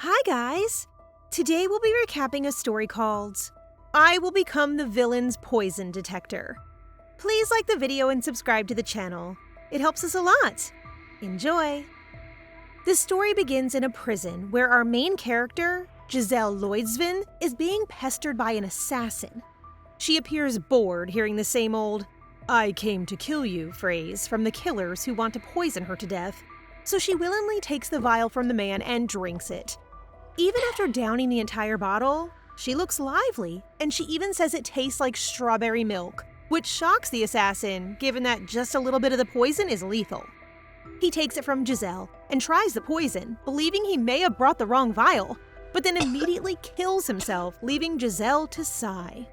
Hi guys! Today we'll be recapping a story called I Will Become the Villain's Poison Detector. Please like the video and subscribe to the channel. It helps us a lot. Enjoy! The story begins in a prison where our main character, Jazelle Lloydsvin, is being pestered by an assassin. She appears bored hearing the same old, "I came to kill you" phrase from the killers who want to poison her to death, so she willingly takes the vial from the man and drinks it. Even after downing the entire bottle, she looks lively, and she even says it tastes like strawberry milk, which shocks the assassin, given that just a little bit of the poison is lethal. He takes it from Jazelle and tries the poison, believing he may have brought the wrong vial, but then immediately kills himself, leaving Jazelle to sigh.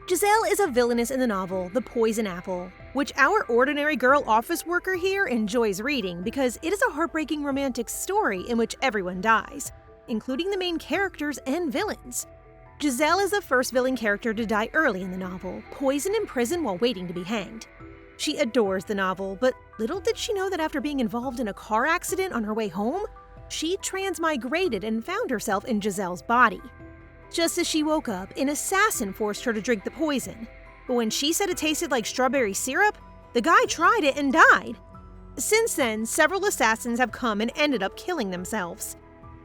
Jazelle is a villainess in the novel The Poison Apple, which our ordinary girl office worker here enjoys reading because it is a heartbreaking romantic story in which everyone dies, including the main characters and villains. Jazelle is the first villain character to die early in the novel, poisoned in prison while waiting to be hanged. She adores the novel, but little did she know that after being involved in a car accident on her way home, she transmigrated and found herself in Jazelle's body. Just as she woke up, an assassin forced her to drink the poison. But when she said it tasted like strawberry syrup, the guy tried it and died. Since then, several assassins have come and ended up killing themselves.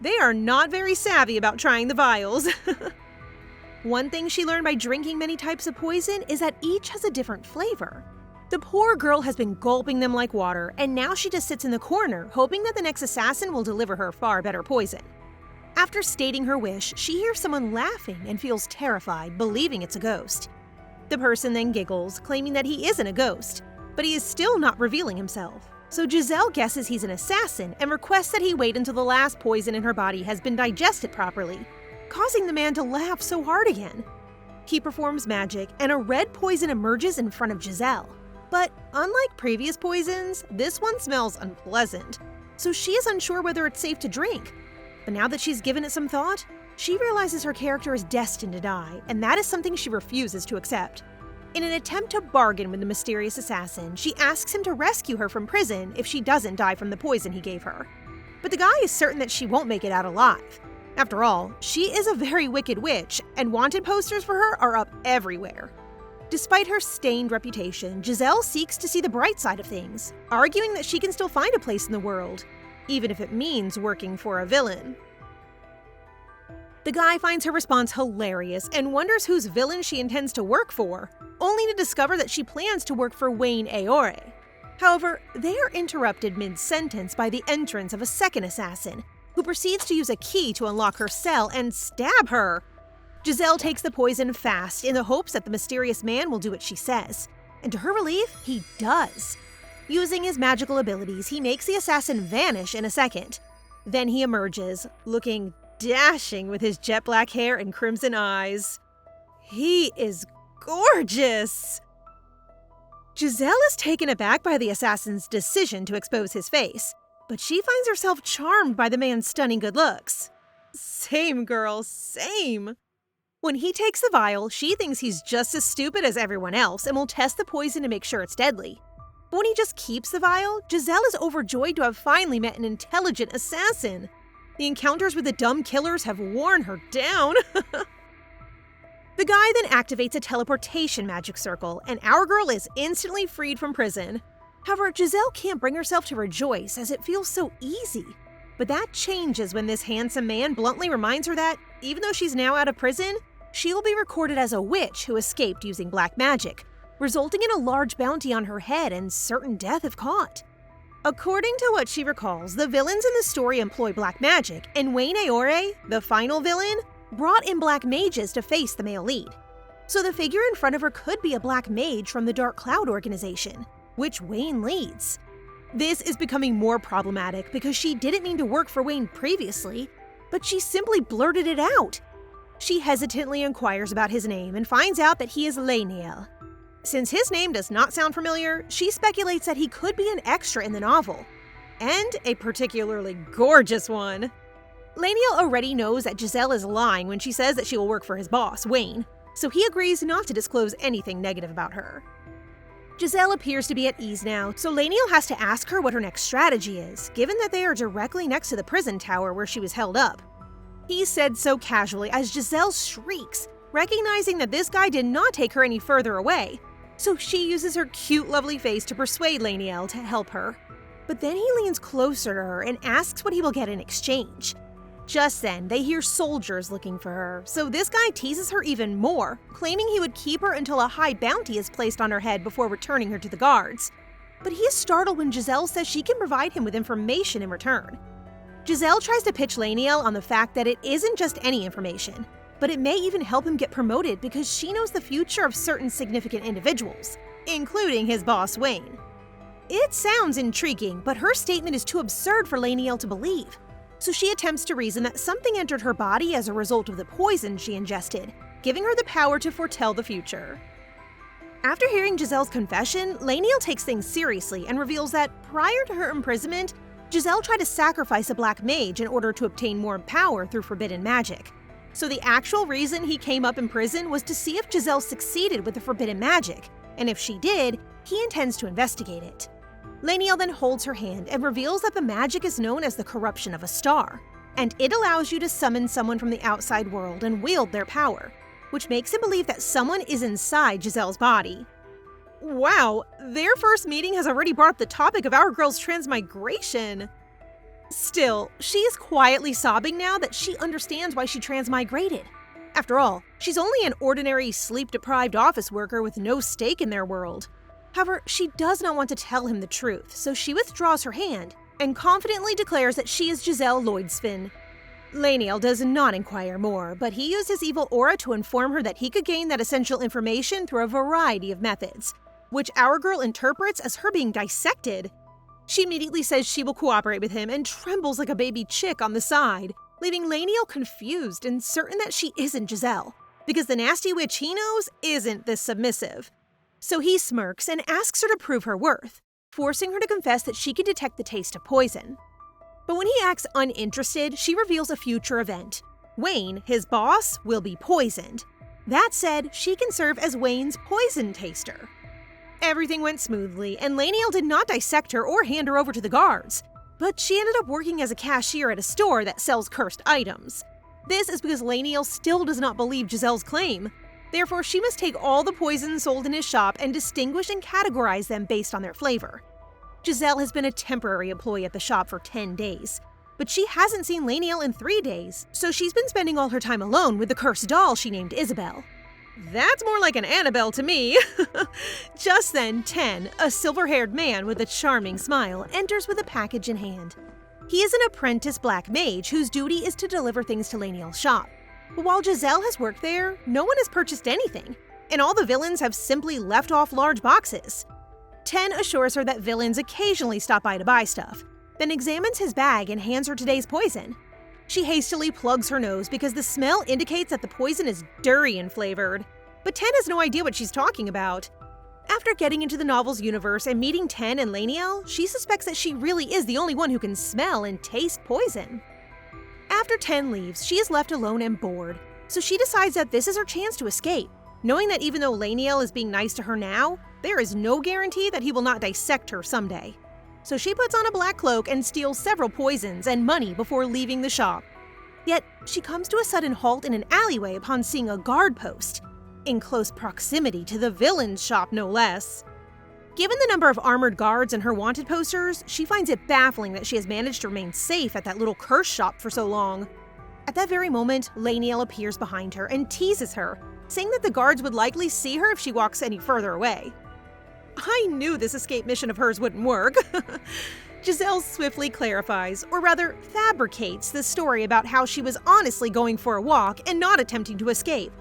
They are not very savvy about trying the vials. One thing she learned by drinking many types of poison is that each has a different flavor. The poor girl has been gulping them like water, and now she just sits in the corner, hoping that the next assassin will deliver her far better poison. After stating her wish, she hears someone laughing and feels terrified, believing it's a ghost. The person then giggles, claiming that he isn't a ghost, but he is still not revealing himself. So Jazelle guesses he's an assassin and requests that he wait until the last poison in her body has been digested properly, causing the man to laugh so hard again. He performs magic, and a red poison emerges in front of Jazelle. But unlike previous poisons, this one smells unpleasant, so she is unsure whether it's safe to drink. But now that she's given it some thought, she realizes her character is destined to die, and that is something she refuses to accept. In an attempt to bargain with the mysterious assassin, she asks him to rescue her from prison if she doesn't die from the poison he gave her. But the guy is certain that she won't make it out alive. After all, she is a very wicked witch, and wanted posters for her are up everywhere. Despite her stained reputation, Jazelle seeks to see the bright side of things, arguing that she can still find a place in the world, even if it means working for a villain. The guy finds her response hilarious and wonders whose villain she intends to work for, only to discover that she plans to work for Wayne Aore. However, they are interrupted mid-sentence by the entrance of a second assassin, who proceeds to use a key to unlock her cell and stab her. Jazelle takes the poison fast in the hopes that the mysterious man will do what she says, and to her relief, he does. Using his magical abilities, he makes the assassin vanish in a second. Then he emerges, looking dashing with his jet black hair and crimson eyes. He is gorgeous! Jazelle is taken aback by the assassin's decision to expose his face, but she finds herself charmed by the man's stunning good looks. Same girl, same! When he takes the vial, she thinks he's just as stupid as everyone else and will test the poison to make sure it's deadly. But when he just keeps the vial, Jazelle is overjoyed to have finally met an intelligent assassin. The encounters with the dumb killers have worn her down. The guy then activates a teleportation magic circle, and our girl is instantly freed from prison. However, Jazelle can't bring herself to rejoice as it feels so easy. But that changes when this handsome man bluntly reminds her that, even though she's now out of prison, she will be recorded as a witch who escaped using black magic, resulting in a large bounty on her head and certain death if caught. According to what she recalls, the villains in the story employ black magic, and Wayne Aore, the final villain, brought in black mages to face the male lead. So the figure in front of her could be a black mage from the Dark Cloud organization, which Wayne leads. This is becoming more problematic because she didn't mean to work for Wayne previously, but she simply blurted it out. She hesitantly inquires about his name and finds out that he is Lenal. Since his name does not sound familiar, she speculates that he could be an extra in the novel, and a particularly gorgeous one. Lenal already knows that Jazelle is lying when she says that she will work for his boss, Wayne, so he agrees not to disclose anything negative about her. Jazelle appears to be at ease now, so Lenal has to ask her what her next strategy is, given that they are directly next to the prison tower where she was held up. He said so casually as Jazelle shrieks, recognizing that this guy did not take her any further away. So she uses her cute, lovely face to persuade Lenal to help her. But then he leans closer to her and asks what he will get in exchange. Just then, they hear soldiers looking for her, so this guy teases her even more, claiming he would keep her until a high bounty is placed on her head before returning her to the guards. But he is startled when Jazelle says she can provide him with information in return. Jazelle tries to pitch Lenal on the fact that it isn't just any information, but it may even help him get promoted because she knows the future of certain significant individuals, including his boss Wayne. It sounds intriguing, but her statement is too absurd for Lenal to believe. So she attempts to reason that something entered her body as a result of the poison she ingested, giving her the power to foretell the future. After hearing Jazelle's confession, Lenal takes things seriously and reveals that prior to her imprisonment, Jazelle tried to sacrifice a black mage in order to obtain more power through forbidden magic. So the actual reason he came up in prison was to see if Jazelle succeeded with the forbidden magic, and if she did, he intends to investigate it. Lenal then holds her hand and reveals that the magic is known as the corruption of a star, and it allows you to summon someone from the outside world and wield their power, which makes him believe that someone is inside Jazelle's body. Wow, their first meeting has already brought up the topic of our girl's transmigration. Still, she is quietly sobbing now that she understands why she transmigrated. After all, she's only an ordinary sleep-deprived office worker with no stake in their world. However, she does not want to tell him the truth, so she withdraws her hand and confidently declares that she is Jazelle Lloydsfin. Lenal does not inquire more, but he used his evil aura to inform her that he could gain that essential information through a variety of methods, which our girl interprets as her being dissected. She immediately says she will cooperate with him and trembles like a baby chick on the side, leaving Lenal confused and certain that she isn't Jazelle, because the nasty witch he knows isn't this submissive. So he smirks and asks her to prove her worth, forcing her to confess that she can detect the taste of poison. But when he acts uninterested, she reveals a future event. Wayne, his boss, will be poisoned. That said, she can serve as Wayne's poison taster. Everything went smoothly, and Lenal did not dissect her or hand her over to the guards, but she ended up working as a cashier at a store that sells cursed items. This is because Lenal still does not believe Jazelle's claim. Therefore, she must take all the poisons sold in his shop and distinguish and categorize them based on their flavor. Jazelle has been a temporary employee at the shop for 10 days, but she hasn't seen Lenal in 3 days, so she's been spending all her time alone with the cursed doll she named Isabel. That's more like an Annabelle to me. Just then, 10, a silver-haired man with a charming smile, enters with a package in hand. He is an apprentice black mage whose duty is to deliver things to Lenal's shop. But while Jazelle has worked there, no one has purchased anything, and all the villains have simply left off large boxes. 10 assures her that villains occasionally stop by to buy stuff, then examines his bag and hands her today's poison. She hastily plugs her nose because the smell indicates that the poison is durian-flavored, but 10 has no idea what she's talking about. After getting into the novel's universe and meeting 10 and Lenal, she suspects that she really is the only one who can smell and taste poison. After 10 leaves, she is left alone and bored, so she decides that this is her chance to escape, knowing that even though Lenal is being nice to her now, there is no guarantee that he will not dissect her someday. So she puts on a black cloak and steals several poisons and money before leaving the shop. Yet, she comes to a sudden halt in an alleyway upon seeing a guard post, in close proximity to the villain's shop no less. Given the number of armored guards and her wanted posters, she finds it baffling that she has managed to remain safe at that little curse shop for so long. At that very moment, Lenal appears behind her and teases her, saying that the guards would likely see her if she walks any further away. I knew this escape mission of hers wouldn't work. Jazelle swiftly clarifies, or rather fabricates, the story about how she was honestly going for a walk and not attempting to escape,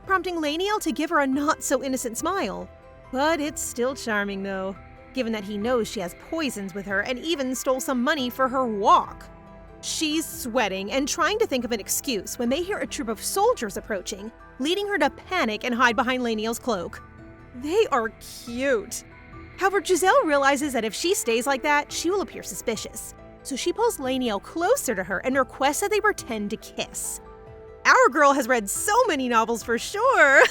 prompting Lenal to give her a not-so-innocent smile. But it's still charming, though, given that he knows she has poisons with her and even stole some money for her walk. She's sweating and trying to think of an excuse when they hear a troop of soldiers approaching, leading her to panic and hide behind Lenal's cloak. They are cute. However, Jazelle realizes that if she stays like that, she will appear suspicious. So she pulls Lenal closer to her and requests that they pretend to kiss. Our girl has read so many novels for sure!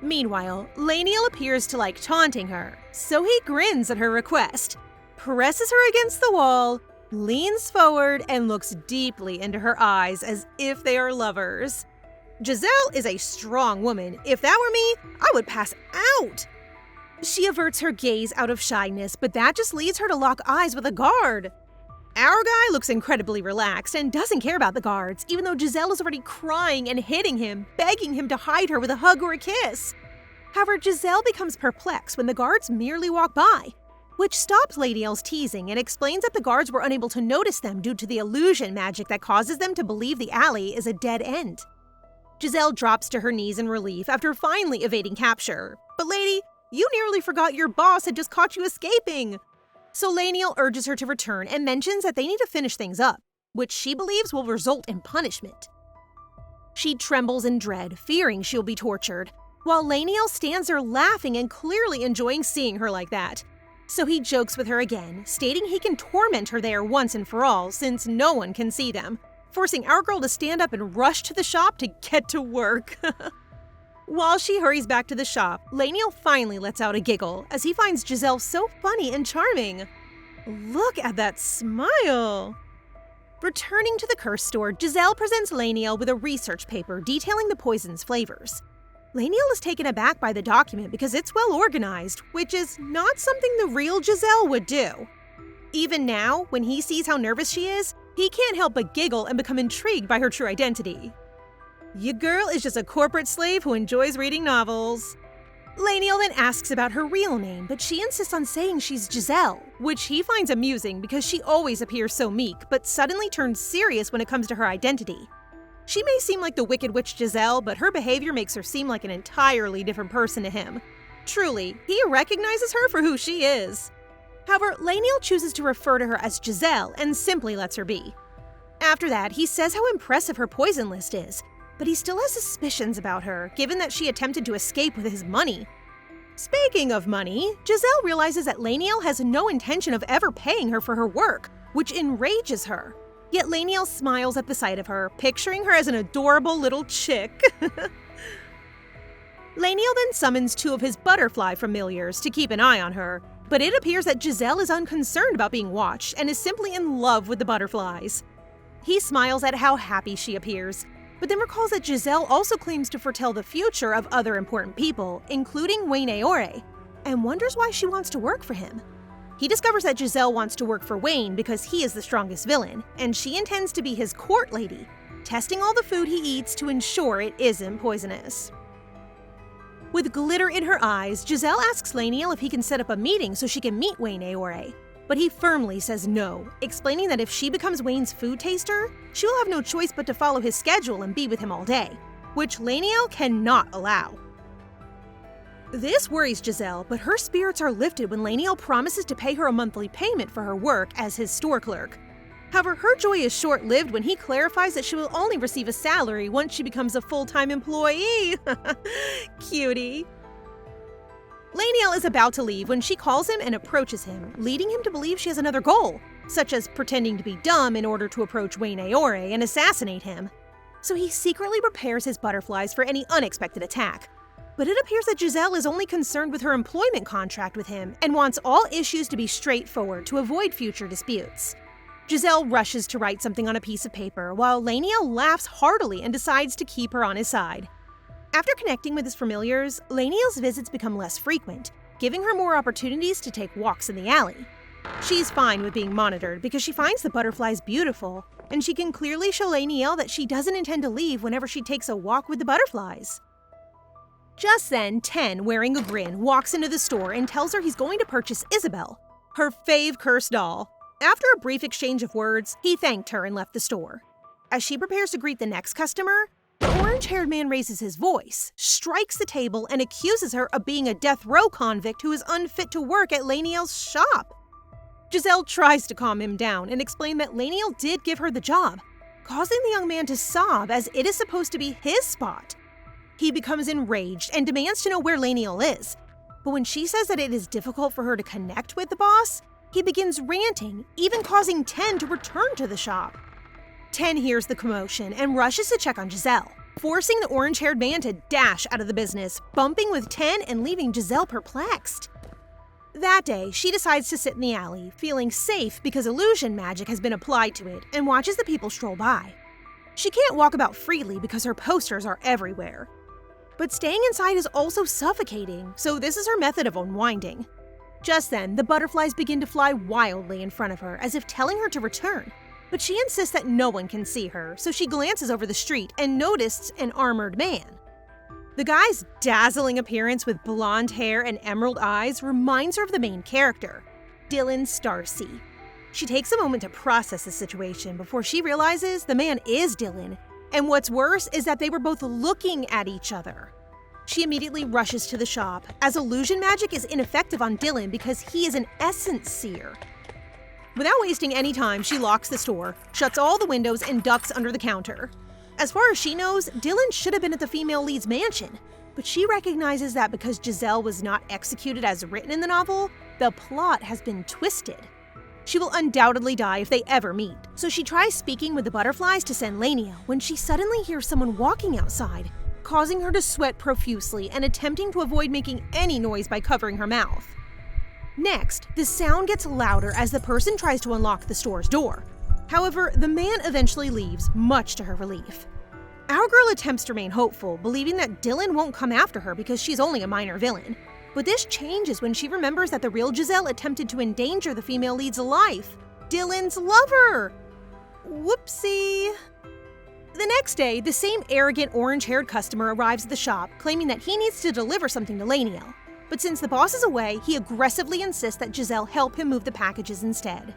Meanwhile, Lenal appears to like taunting her, so he grins at her request, presses her against the wall, leans forward, and looks deeply into her eyes as if they are lovers. Jazelle is a strong woman. If that were me, I would pass out. She averts her gaze out of shyness, but that just leads her to lock eyes with a guard. Our guy looks incredibly relaxed and doesn't care about the guards, even though Jazelle is already crying and hitting him, begging him to hide her with a hug or a kiss. However, Jazelle becomes perplexed when the guards merely walk by, which stops Lady L's teasing and explains that the guards were unable to notice them due to the illusion magic that causes them to believe the alley is a dead end. Jazelle drops to her knees in relief after finally evading capture. But lady, you nearly forgot your boss had just caught you escaping. So Lenal urges her to return and mentions that they need to finish things up, which she believes will result in punishment. She trembles in dread, fearing she'll be tortured, while Lenal stands there laughing and clearly enjoying seeing her like that. So he jokes with her again, stating he can torment her there once and for all since no one can see them, forcing our girl to stand up and rush to the shop to get to work. While she hurries back to the shop, Lenal finally lets out a giggle as he finds Jazelle so funny and charming. Look at that smile! Returning to the curse store, Jazelle presents Lenal with a research paper detailing the poison's flavors. Lenal is taken aback by the document because it's well organized, which is not something the real Jazelle would do. Even now, when he sees how nervous she is, he can't help but giggle and become intrigued by her true identity. Your girl is just a corporate slave who enjoys reading novels. Lenal then asks about her real name, but she insists on saying she's Jazelle, which he finds amusing because she always appears so meek, but suddenly turns serious when it comes to her identity. She may seem like the Wicked Witch Jazelle, but her behavior makes her seem like an entirely different person to him. Truly, he recognizes her for who she is. However, Lenal chooses to refer to her as Jazelle and simply lets her be. After that, he says how impressive her poison list is, but he still has suspicions about her, given that she attempted to escape with his money. Speaking of money, Jazelle realizes that Lenal has no intention of ever paying her for her work, which enrages her. Yet Lenal smiles at the sight of her, picturing her as an adorable little chick. Lenal then summons two of his butterfly familiars to keep an eye on her, but it appears that Jazelle is unconcerned about being watched and is simply in love with the butterflies. He smiles at how happy she appears, but then recalls that Jazelle also claims to foretell the future of other important people, including Wayne Aore, and wonders why she wants to work for him. He discovers that Jazelle wants to work for Wayne because he is the strongest villain, and she intends to be his court lady, testing all the food he eats to ensure it isn't poisonous. With glitter in her eyes, Jazelle asks Lenal if he can set up a meeting so she can meet Wayne Aore, but he firmly says no, explaining that if she becomes Wayne's food taster, she will have no choice but to follow his schedule and be with him all day, which Lenal cannot allow. This worries Jazelle, but her spirits are lifted when Lenal promises to pay her a monthly payment for her work as his store clerk. However, her joy is short-lived when he clarifies that she will only receive a salary once she becomes a full-time employee. Cutie. Lenal is about to leave when she calls him and approaches him, leading him to believe she has another goal, such as pretending to be dumb in order to approach Wayne Aore and assassinate him. So he secretly prepares his butterflies for any unexpected attack. But it appears that Jazelle is only concerned with her employment contract with him and wants all issues to be straightforward to avoid future disputes. Jazelle rushes to write something on a piece of paper, while Lenal laughs heartily and decides to keep her on his side. After connecting with his familiars, Lenal's visits become less frequent, giving her more opportunities to take walks in the alley. She's fine with being monitored because she finds the butterflies beautiful, and she can clearly show Lenal that she doesn't intend to leave whenever she takes a walk with the butterflies. Just then, Ten, wearing a grin, walks into the store and tells her he's going to purchase Isabelle, her fave cursed doll. After a brief exchange of words, he thanked her and left the store. As she prepares to greet the next customer, the orange-haired man raises his voice, strikes the table, and accuses her of being a death row convict who is unfit to work at Lenal's shop. Jazelle tries to calm him down and explain that Lenal did give her the job, causing the young man to sob as it is supposed to be his spot. He becomes enraged and demands to know where Lenal is, but when she says that it is difficult for her to connect with the boss, he begins ranting, even causing Ten to return to the shop. Ten hears the commotion and rushes to check on Jazelle, forcing the orange-haired man to dash out of the business, bumping with 10 and leaving Jazelle perplexed. That day, she decides to sit in the alley, feeling safe because illusion magic has been applied to it, and watches the people stroll by. She can't walk about freely because her posters are everywhere. But staying inside is also suffocating, so this is her method of unwinding. Just then, the butterflies begin to fly wildly in front of her, as if telling her to return. But she insists that no one can see her, so she glances over the street and notices an armored man. The guy's dazzling appearance with blonde hair and emerald eyes reminds her of the main character, Dylan Starcy. She takes a moment to process the situation before she realizes the man is Dylan, and what's worse is that they were both looking at each other. She immediately rushes to the shop, as illusion magic is ineffective on Dylan because he is an essence seer. Without wasting any time, she locks the store, shuts all the windows, and ducks under the counter. As far as she knows, Dylan should have been at the female lead's mansion, but she recognizes that because Jazelle was not executed as written in the novel, the plot has been twisted. She will undoubtedly die if they ever meet, so she tries speaking with the butterflies to send Lenal when she suddenly hears someone walking outside, causing her to sweat profusely and attempting to avoid making any noise by covering her mouth. Next, the sound gets louder as the person tries to unlock the store's door. However, the man eventually leaves, much to her relief. Our girl attempts to remain hopeful, believing that Dylan won't come after her because she's only a minor villain. But this changes when she remembers that the real Jazelle attempted to endanger the female lead's life, Dylan's lover. Whoopsie. The next day, the same arrogant orange-haired customer arrives at the shop, claiming that he needs to deliver something to Lenal. But since the boss is away, he aggressively insists that Jazelle help him move the packages instead.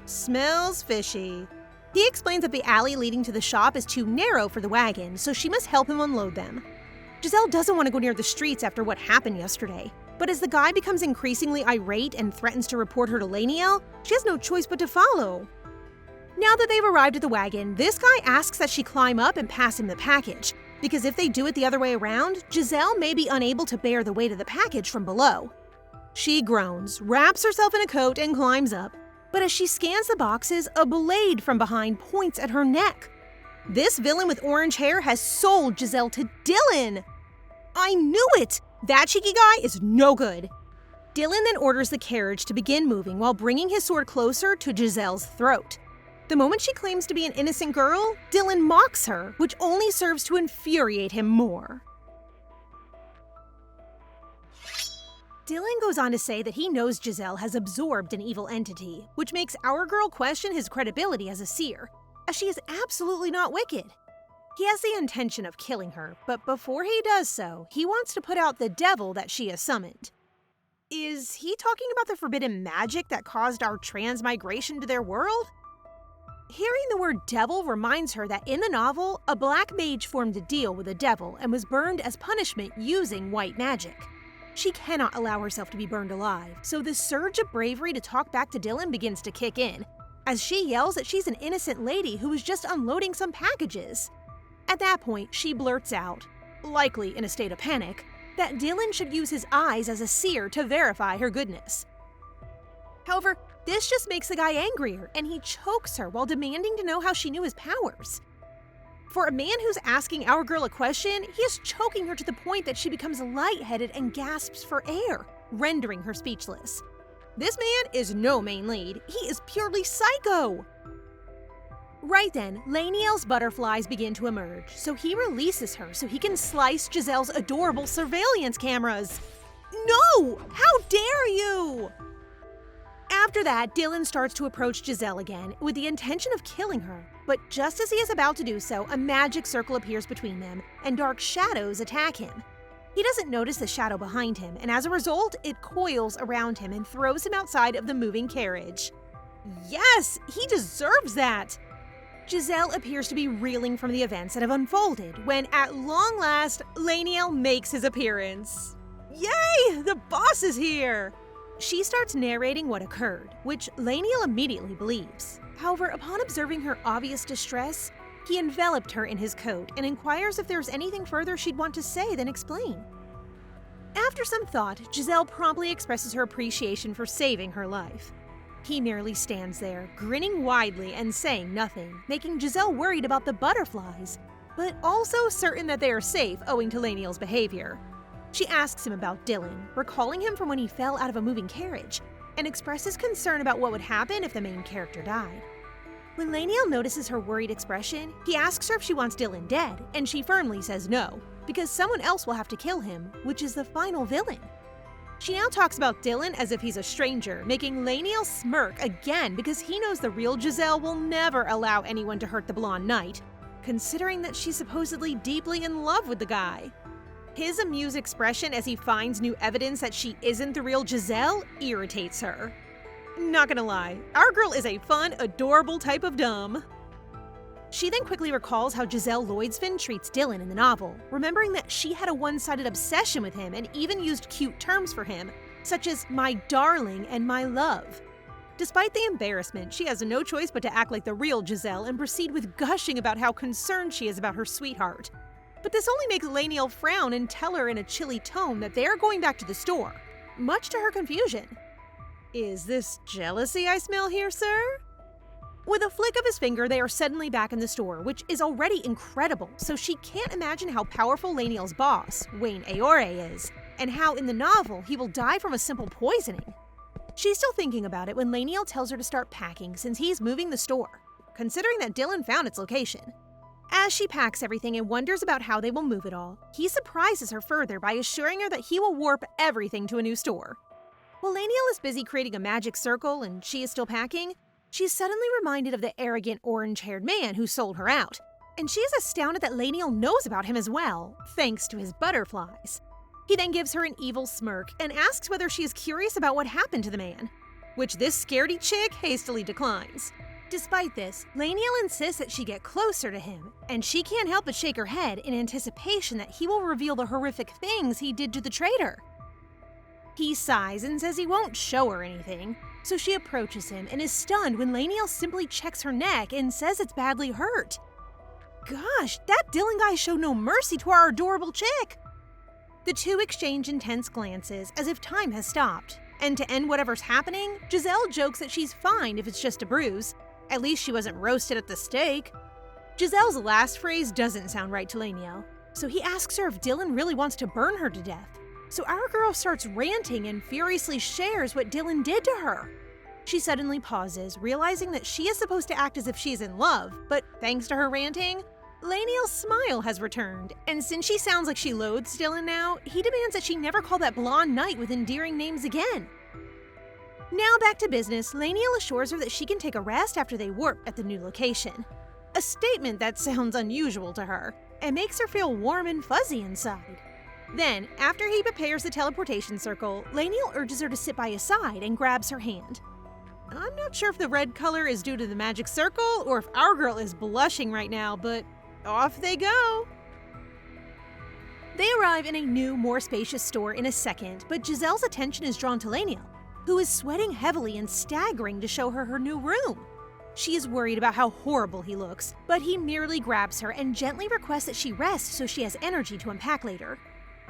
Smells fishy. He explains that the alley leading to the shop is too narrow for the wagon, so she must help him unload them. Jazelle doesn't want to go near the streets after what happened yesterday, but as the guy becomes increasingly irate and threatens to report her to Lenal, she has no choice but to follow. Now that they've arrived at the wagon, this guy asks that she climb up and pass him the package, because if they do it the other way around, Jazelle may be unable to bear the weight of the package from below. She groans, wraps herself in a coat, and climbs up. But as she scans the boxes, a blade from behind points at her neck. This villain with orange hair has sold Jazelle to Dylan! I knew it! That cheeky guy is no good. Dylan then orders the carriage to begin moving while bringing his sword closer to Jazelle's throat. The moment she claims to be an innocent girl, Dylan mocks her, which only serves to infuriate him more. Dylan goes on to say that he knows Jazelle has absorbed an evil entity, which makes our girl question his credibility as a seer, as she is absolutely not wicked. He has the intention of killing her, but before he does so, he wants to put out the devil that she has summoned. Is he talking about the forbidden magic that caused our transmigration to their world? Hearing the word devil reminds her that in the novel, a black mage formed a deal with the devil and was burned as punishment using white magic. She cannot allow herself to be burned alive, so the surge of bravery to talk back to Dylan begins to kick in, as she yells that she's an innocent lady who was just unloading some packages. At that point, she blurts out, likely in a state of panic, that Dylan should use his eyes as a seer to verify her goodness. However, this just makes the guy angrier, and he chokes her while demanding to know how she knew his powers. For a man who's asking our girl a question, he is choking her to the point that she becomes lightheaded and gasps for air, rendering her speechless. This man is no main lead, he is purely psycho! Right then, Lenal's butterflies begin to emerge, so he releases her so he can slice Jazelle's adorable surveillance cameras. No! How dare you! After that, Dylan starts to approach Jazelle again with the intention of killing her, but just as he is about to do so, a magic circle appears between them, and dark shadows attack him. He doesn't notice the shadow behind him, and as a result, it coils around him and throws him outside of the moving carriage. Yes, he deserves that! Jazelle appears to be reeling from the events that have unfolded when, at long last, Lenal makes his appearance. Yay! The boss is here! She starts narrating what occurred, which Lenal immediately believes. However, upon observing her obvious distress, he enveloped her in his coat and inquires if there's anything further she'd want to say than explain. After some thought, Jazelle promptly expresses her appreciation for saving her life. He merely stands there, grinning widely and saying nothing, making Jazelle worried about the butterflies. but also certain that they are safe owing to Lenal's behavior. She asks him about Dylan, recalling him from when he fell out of a moving carriage, and expresses concern about what would happen if the main character died. When Lenal notices her worried expression, he asks her if she wants Dylan dead, and she firmly says no, because someone else will have to kill him, which is the final villain. She now talks about Dylan as if he's a stranger, making Lenal smirk again because he knows the real Jazelle will never allow anyone to hurt the blonde knight, considering that she's supposedly deeply in love with the guy. His amused expression as he finds new evidence that she isn't the real Jazelle irritates her. Not gonna lie, our girl is a fun, adorable type of dumb. She then quickly recalls how Jazelle Lloydsvin treats Dylan in the novel, remembering that she had a one-sided obsession with him and even used cute terms for him, such as my darling and my love. Despite the embarrassment, she has no choice but to act like the real Jazelle and proceed with gushing about how concerned she is about her sweetheart. But this only makes Lenal frown and tell her in a chilly tone that they are going back to the store, much to her confusion. Is this jealousy I smell here, sir? With a flick of his finger, they are suddenly back in the store, which is already incredible, so she can't imagine how powerful Lenal's boss, Wayne Aore, is, and how in the novel he will die from a simple poisoning. She's still thinking about it when Lenal tells her to start packing since he's moving the store, considering that Dylan found its location. As she packs everything and wonders about how they will move it all, he surprises her further by assuring her that he will warp everything to a new store. While Lenal is busy creating a magic circle and she is still packing, she's suddenly reminded of the arrogant orange-haired man who sold her out, and she is astounded that Lenal knows about him as well, thanks to his butterflies. He then gives her an evil smirk and asks whether she is curious about what happened to the man, which this scaredy chick hastily declines. Despite this, Lenal insists that she get closer to him, and she can't help but shake her head in anticipation that he will reveal the horrific things he did to the traitor. He sighs and says he won't show her anything, so she approaches him and is stunned when Lenal simply checks her neck and says it's badly hurt. Gosh, that Dylan guy showed no mercy to our adorable chick! The two exchange intense glances as if time has stopped, and to end whatever's happening, Jazelle jokes that she's fine if it's just a bruise. At least she wasn't roasted at the stake. Jazelle's last phrase doesn't sound right to Lenal, so he asks her if Dylan really wants to burn her to death. So our girl starts ranting and furiously shares what Dylan did to her. She suddenly pauses, realizing that she is supposed to act as if she's in love, but thanks to her ranting, Lenal's smile has returned, and since she sounds like she loathes Dylan now, he demands that she never call that blonde knight with endearing names again. Now back to business, Lenal assures her that she can take a rest after they warp at the new location. A statement that sounds unusual to her, and makes her feel warm and fuzzy inside. Then, after he prepares the teleportation circle, Lenal urges her to sit by his side and grabs her hand. I'm not sure if the red color is due to the magic circle or if our girl is blushing right now, but off they go. They arrive in a new, more spacious store in a second, but Jazelle's attention is drawn to Lenal, who is sweating heavily and staggering to show her her new room. She is worried about how horrible he looks, but he merely grabs her and gently requests that she rest so she has energy to unpack later.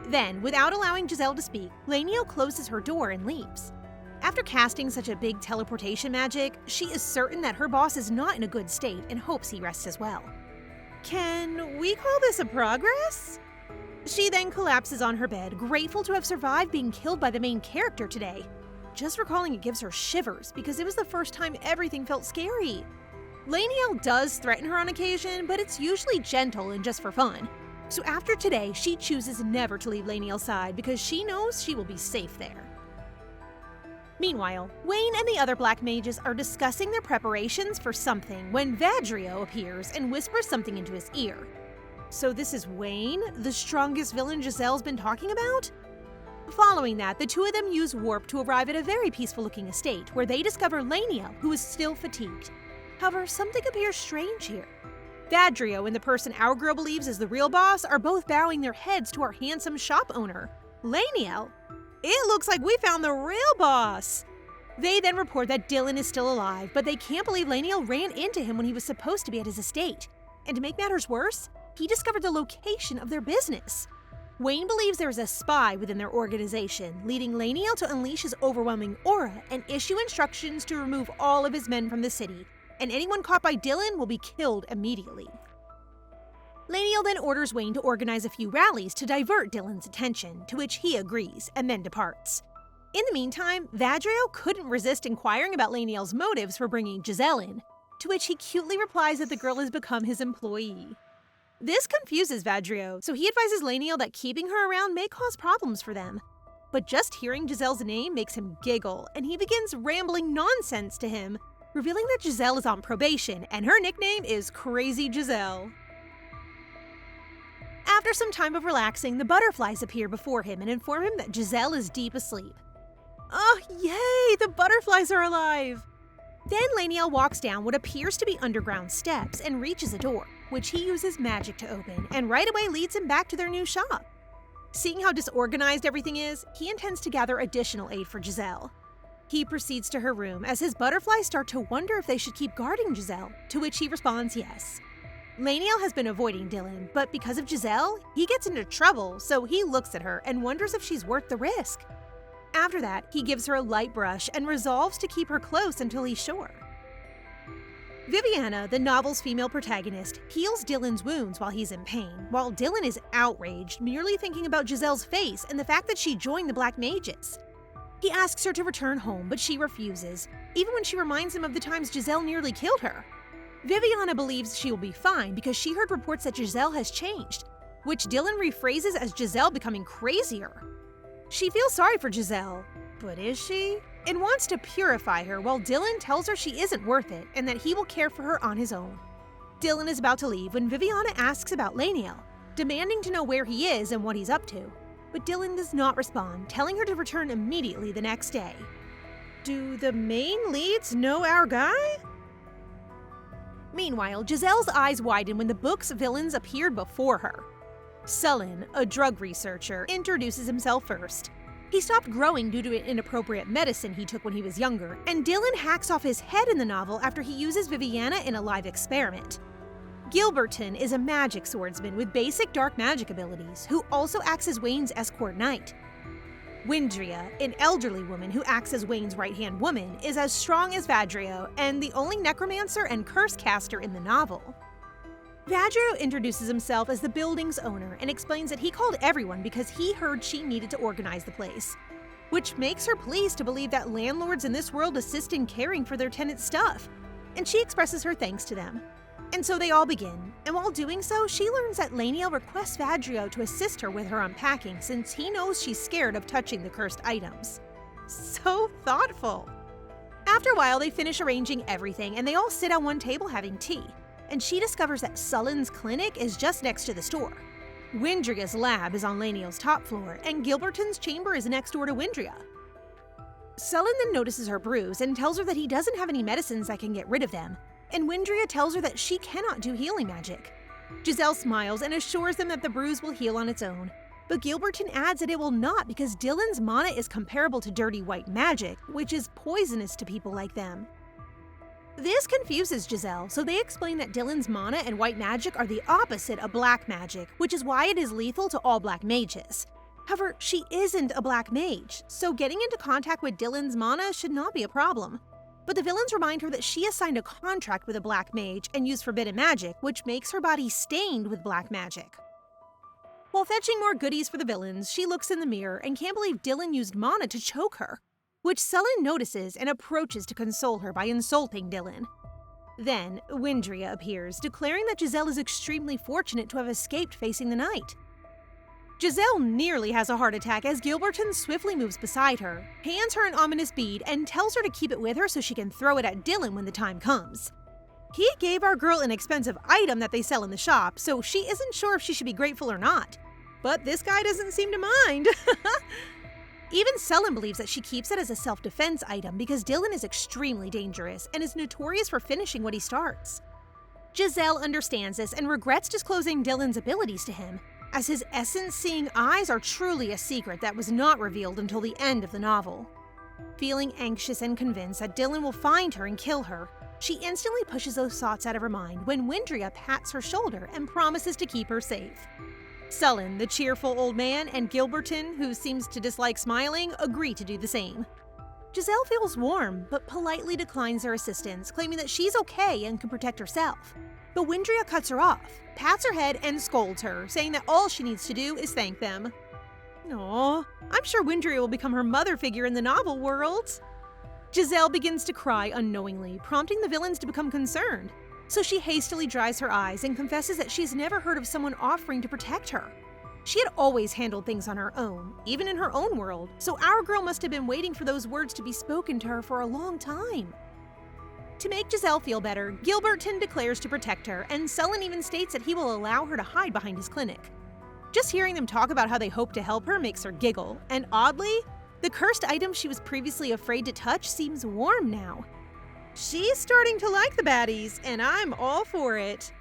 Then, without allowing Jazelle to speak, Lenal closes her door and leaves. After casting such a big teleportation magic, she is certain that her boss is not in a good state and hopes he rests as well. Can we call this a progress? She then collapses on her bed, grateful to have survived being killed by the main character today. Just recalling it gives her shivers because it was the first time everything felt scary. Lenal does threaten her on occasion, but it's usually gentle and just for fun. So after today, she chooses never to leave Lenal's side because she knows she will be safe there. Meanwhile, Wayne and the other black mages are discussing their preparations for something when Vadrio appears and whispers something into his ear. So this is Wayne, the strongest villain Jazelle's been talking about? Following that, the two of them use warp to arrive at a very peaceful-looking estate where they discover Lenal, who is still fatigued. However, something appears strange here. Vadrio and the person our girl believes is the real boss are both bowing their heads to our handsome shop owner. Lenal? It looks like we found the real boss! They then report that Dylan is still alive, but they can't believe Lenal ran into him when he was supposed to be at his estate. And to make matters worse, he discovered the location of their business. Wayne believes there is a spy within their organization, leading Lenal to unleash his overwhelming aura and issue instructions to remove all of his men from the city, and anyone caught by Dylan will be killed immediately. Lenal then orders Wayne to organize a few rallies to divert Dylan's attention, to which he agrees and then departs. In the meantime, Vadrio couldn't resist inquiring about Lenal's motives for bringing Jazelle in, to which he cutely replies that the girl has become his employee. This confuses Vadrio, so he advises Lenal that keeping her around may cause problems for them. But just hearing Jazelle's name makes him giggle, and he begins rambling nonsense to him, revealing that Jazelle is on probation and her nickname is Crazy Jazelle. After some time of relaxing, the butterflies appear before him and inform him that Jazelle is deep asleep. Oh, yay! The butterflies are alive! Then Lenal walks down what appears to be underground steps and reaches a door, which he uses magic to open, and right away leads him back to their new shop. Seeing how disorganized everything is, he intends to gather additional aid for Jazelle. He proceeds to her room as his butterflies start to wonder if they should keep guarding Jazelle, to which he responds yes. Lenal has been avoiding Dylan, but because of Jazelle, he gets into trouble, so he looks at her and wonders if she's worth the risk. After that, he gives her a light brush and resolves to keep her close until he's sure. Viviana, the novel's female protagonist, heals Dylan's wounds while he's in pain, while Dylan is outraged, merely thinking about Jazelle's face and the fact that she joined the Black Mages. He asks her to return home, but she refuses, even when she reminds him of the times Jazelle nearly killed her. Viviana believes she will be fine because she heard reports that Jazelle has changed, which Dylan rephrases as Jazelle becoming crazier. She feels sorry for Jazelle, but is she? And wants to purify her while Dylan tells her she isn't worth it and that he will care for her on his own. Dylan is about to leave when Viviana asks about Lenal, demanding to know where he is and what he's up to, but Dylan does not respond, telling her to return immediately the next day. Do the main leads know our guy? Meanwhile, Jazelle's eyes widen when the book's villains appeared before her. Sullen, a drug researcher, introduces himself first. He stopped growing due to an inappropriate medicine he took when he was younger, and Dylan hacks off his head in the novel after he uses Viviana in a live experiment. Gilberton is a magic swordsman with basic dark magic abilities, who also acts as Wayne's escort knight. Windria, an elderly woman who acts as Wayne's right-hand woman, is as strong as Vadrio and the only necromancer and curse caster in the novel. Vadrio introduces himself as the building's owner and explains that he called everyone because he heard she needed to organize the place, which makes her pleased to believe that landlords in this world assist in caring for their tenants' stuff, and she expresses her thanks to them. And so they all begin, and while doing so, she learns that Lenal requests Vadrio to assist her with her unpacking since he knows she's scared of touching the cursed items. So thoughtful! After a while, they finish arranging everything, and they all sit at one table having tea, and she discovers that Sullen's clinic is just next to the store. Windria's lab is on Lenal's top floor, and Gilberton's chamber is next door to Windria. Sullen then notices her bruise and tells her that he doesn't have any medicines that can get rid of them, and Windria tells her that she cannot do healing magic. Jazelle smiles and assures them that the bruise will heal on its own, but Gilberton adds that it will not because Dylan's mana is comparable to dirty white magic, which is poisonous to people like them. This confuses Jazelle, so they explain that Dylan's mana and white magic are the opposite of black magic, which is why it is lethal to all black mages. However, she isn't a black mage, so getting into contact with Dylan's mana should not be a problem. But the villains remind her that she has signed a contract with a black mage and used forbidden magic, which makes her body stained with black magic. While fetching more goodies for the villains, she looks in the mirror and can't believe Dylan used mana to choke her, which Sullen notices and approaches to console her by insulting Dylan. Then, Windria appears, declaring that Jazelle is extremely fortunate to have escaped facing the night. Jazelle nearly has a heart attack as Gilberton swiftly moves beside her, hands her an ominous bead, and tells her to keep it with her so she can throw it at Dylan when the time comes. He gave our girl an expensive item that they sell in the shop, so she isn't sure if she should be grateful or not. But this guy doesn't seem to mind. Even Sullen believes that she keeps it as a self-defense item because Dylan is extremely dangerous and is notorious for finishing what he starts. Jazelle understands this and regrets disclosing Dylan's abilities to him, as his essence-seeing eyes are truly a secret that was not revealed until the end of the novel. Feeling anxious and convinced that Dylan will find her and kill her, she instantly pushes those thoughts out of her mind when Windria pats her shoulder and promises to keep her safe. Sullen, the cheerful old man, and Gilberton, who seems to dislike smiling, agree to do the same. Jazelle feels warm, but politely declines their assistance, claiming that she's okay and can protect herself. But Windria cuts her off, pats her head, and scolds her, saying that all she needs to do is thank them. Aww, I'm sure Windria will become her mother figure in the novel world. Jazelle begins to cry unknowingly, prompting the villains to become concerned. So she hastily dries her eyes and confesses that she's never heard of someone offering to protect her. She had always handled things on her own, even in her own world, so our girl must have been waiting for those words to be spoken to her for a long time. To make Jazelle feel better, Gilberton declares to protect her, and Sullen even states that he will allow her to hide behind his clinic. Just hearing them talk about how they hope to help her makes her giggle, and oddly, the cursed item she was previously afraid to touch seems warm now. She's starting to like the baddies, and I'm all for it.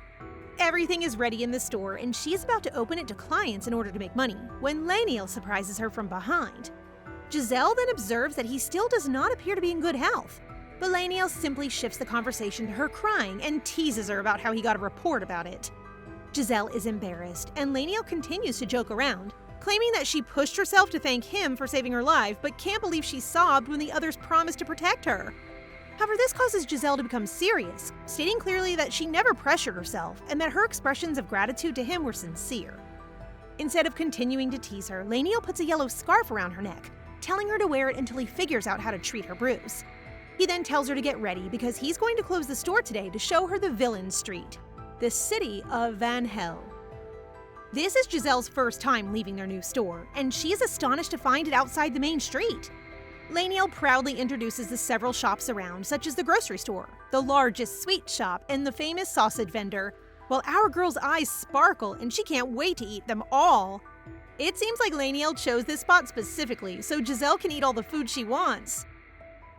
Everything is ready in the store, and she is about to open it to clients in order to make money, when Lenal surprises her from behind. Jazelle then observes that he still does not appear to be in good health, but Lenal simply shifts the conversation to her crying and teases her about how he got a report about it. Jazelle is embarrassed, and Lenal continues to joke around, claiming that she pushed herself to thank him for saving her life, but can't believe she sobbed when the others promised to protect her. However, this causes Jazelle to become serious, stating clearly that she never pressured herself and that her expressions of gratitude to him were sincere. Instead of continuing to tease her, Lenal puts a yellow scarf around her neck, telling her to wear it until he figures out how to treat her bruise. He then tells her to get ready because he's going to close the store today to show her the Villain Street, the city of Vanhill. This is Jazelle's first time leaving their new store, and she is astonished to find it outside the main street. Lenal proudly introduces the several shops around, such as the grocery store, the largest sweet shop, and the famous sausage vendor, while our girl's eyes sparkle and she can't wait to eat them all. It seems like Lenal chose this spot specifically so Jazelle can eat all the food she wants.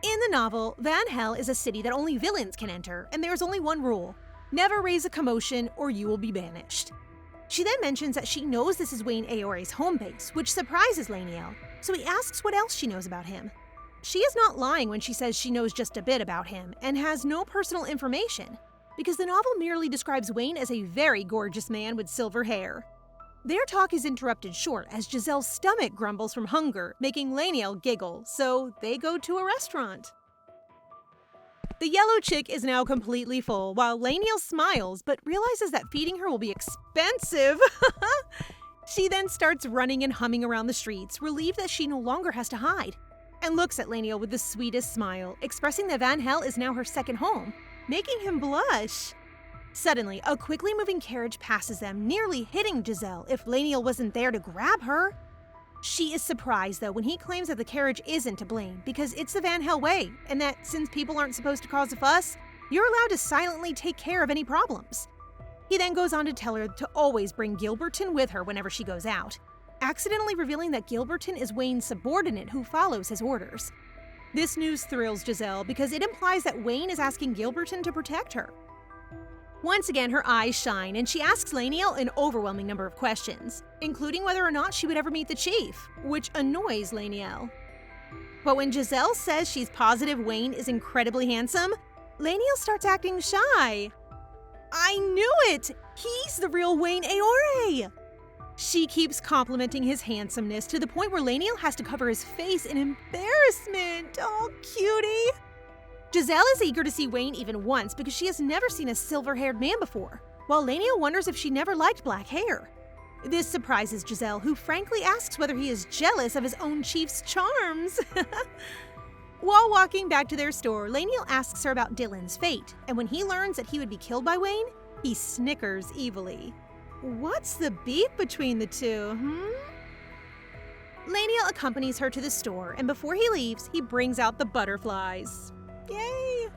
In the novel, Vanhill is a city that only villains can enter, and there's only one rule: never raise a commotion or you will be banished. She then mentions that she knows this is Wayne Aore's home base, which surprises Lenal, so he asks what else she knows about him. She is not lying when she says she knows just a bit about him and has no personal information, because the novel merely describes Wayne as a very gorgeous man with silver hair. Their talk is interrupted short as Jazelle's stomach grumbles from hunger, making Lenal giggle, so they go to a restaurant. The yellow chick is now completely full, while Lenal smiles but realizes that feeding her will be expensive. She then starts running and humming around the streets, relieved that she no longer has to hide, and looks at Lenal with the sweetest smile, expressing that Vanhill is now her second home, making him blush. Suddenly, a quickly moving carriage passes them, nearly hitting Jazelle if Lenal wasn't there to grab her. She is surprised, though, when he claims that the carriage isn't to blame because it's the Vanhill way, and that since people aren't supposed to cause a fuss, you're allowed to silently take care of any problems. He then goes on to tell her to always bring Gilberton with her whenever she goes out, accidentally revealing that Gilberton is Wayne's subordinate who follows his orders. This news thrills Jazelle because it implies that Wayne is asking Gilberton to protect her. Once again, her eyes shine, and she asks Lenal an overwhelming number of questions, including whether or not she would ever meet the chief, which annoys Lenal. But when Jazelle says she's positive Wayne is incredibly handsome, Lenal starts acting shy. I knew it! He's the real Wayne Aore! She keeps complimenting his handsomeness to the point where Lenal has to cover his face in embarrassment. Oh, cutie! Jazelle is eager to see Wayne even once because she has never seen a silver-haired man before, while Lenal wonders if she never liked black hair. This surprises Jazelle, who frankly asks whether he is jealous of his own chief's charms. While walking back to their store, Lenal asks her about Dylan's fate, and when he learns that he would be killed by Wayne, he snickers evilly. What's the beef between the two, Lenal accompanies her to the store, and before he leaves, he brings out the butterflies. Yay!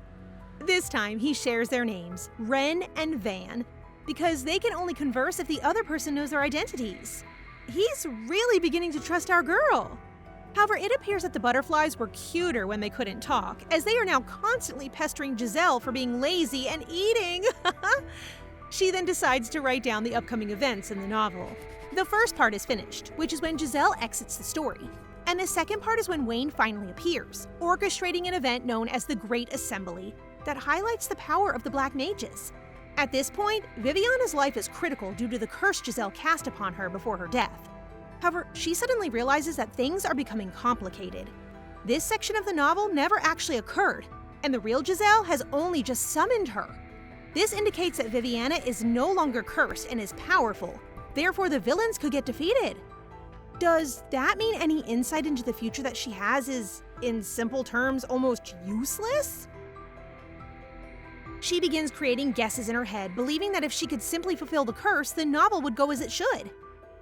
This time, he shares their names, Ren and Van, because they can only converse if the other person knows their identities. He's really beginning to trust our girl. However, it appears that the butterflies were cuter when they couldn't talk, as they are now constantly pestering Jazelle for being lazy and eating. She then decides to write down the upcoming events in the novel. The first part is finished, which is when Jazelle exits the story. And the second part is when Wayne finally appears, orchestrating an event known as the Great Assembly that highlights the power of the Black Mages. At this point, Viviana's life is critical due to the curse Jazelle cast upon her before her death. However, she suddenly realizes that things are becoming complicated. This section of the novel never actually occurred, and the real Jazelle has only just summoned her. This indicates that Viviana is no longer cursed and is powerful. Therefore, the villains could get defeated. Does that mean any insight into the future that she has is, in simple terms, almost useless? She begins creating guesses in her head, believing that if she could simply fulfill the curse, the novel would go as it should.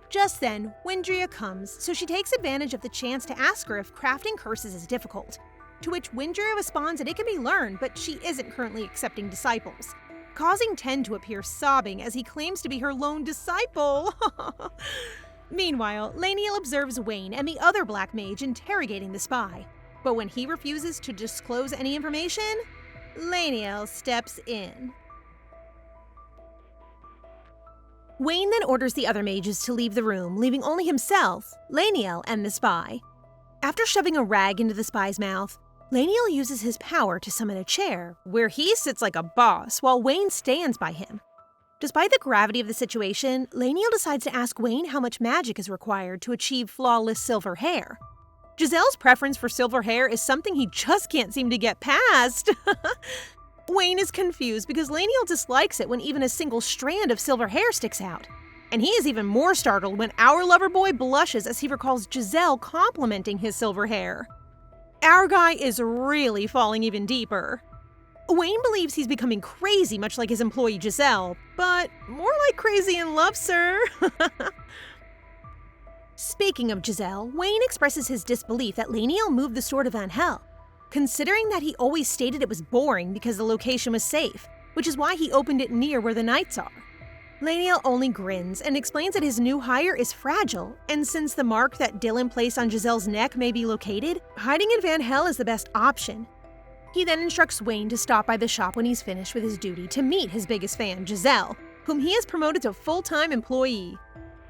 Just then, Windria comes, so she takes advantage of the chance to ask her if crafting curses is difficult. To which Windria responds that it can be learned, but she isn't currently accepting disciples, causing Ten to appear sobbing as he claims to be her lone disciple. Meanwhile, Lenal observes Wayne and the other black mage interrogating the spy, but when he refuses to disclose any information, Lenal steps in. Wayne then orders the other mages to leave the room, leaving only himself, Lenal, and the spy. After shoving a rag into the spy's mouth, Lenal uses his power to summon a chair, where he sits like a boss while Wayne stands by him. Despite the gravity of the situation, Lenal decides to ask Wayne how much magic is required to achieve flawless silver hair. Jazelle's preference for silver hair is something he just can't seem to get past. Wayne is confused because Lenal dislikes it when even a single strand of silver hair sticks out. And he is even more startled when our lover boy blushes as he recalls Jazelle complimenting his silver hair. Our guy is really falling even deeper. Wayne believes he's becoming crazy, much like his employee Jazelle, but more like crazy in love, sir. Speaking of Jazelle, Wayne expresses his disbelief that Lenal moved the store to Vanhill, considering that he always stated it was boring because the location was safe, which is why he opened it near where the knights are. Lenal only grins and explains that his new hire is fragile, and since the mark that Dylan placed on Jazelle's neck may be located, hiding in Vanhill is the best option. He then instructs Wayne to stop by the shop when he's finished with his duty to meet his biggest fan, Jazelle, whom he has promoted to full-time employee.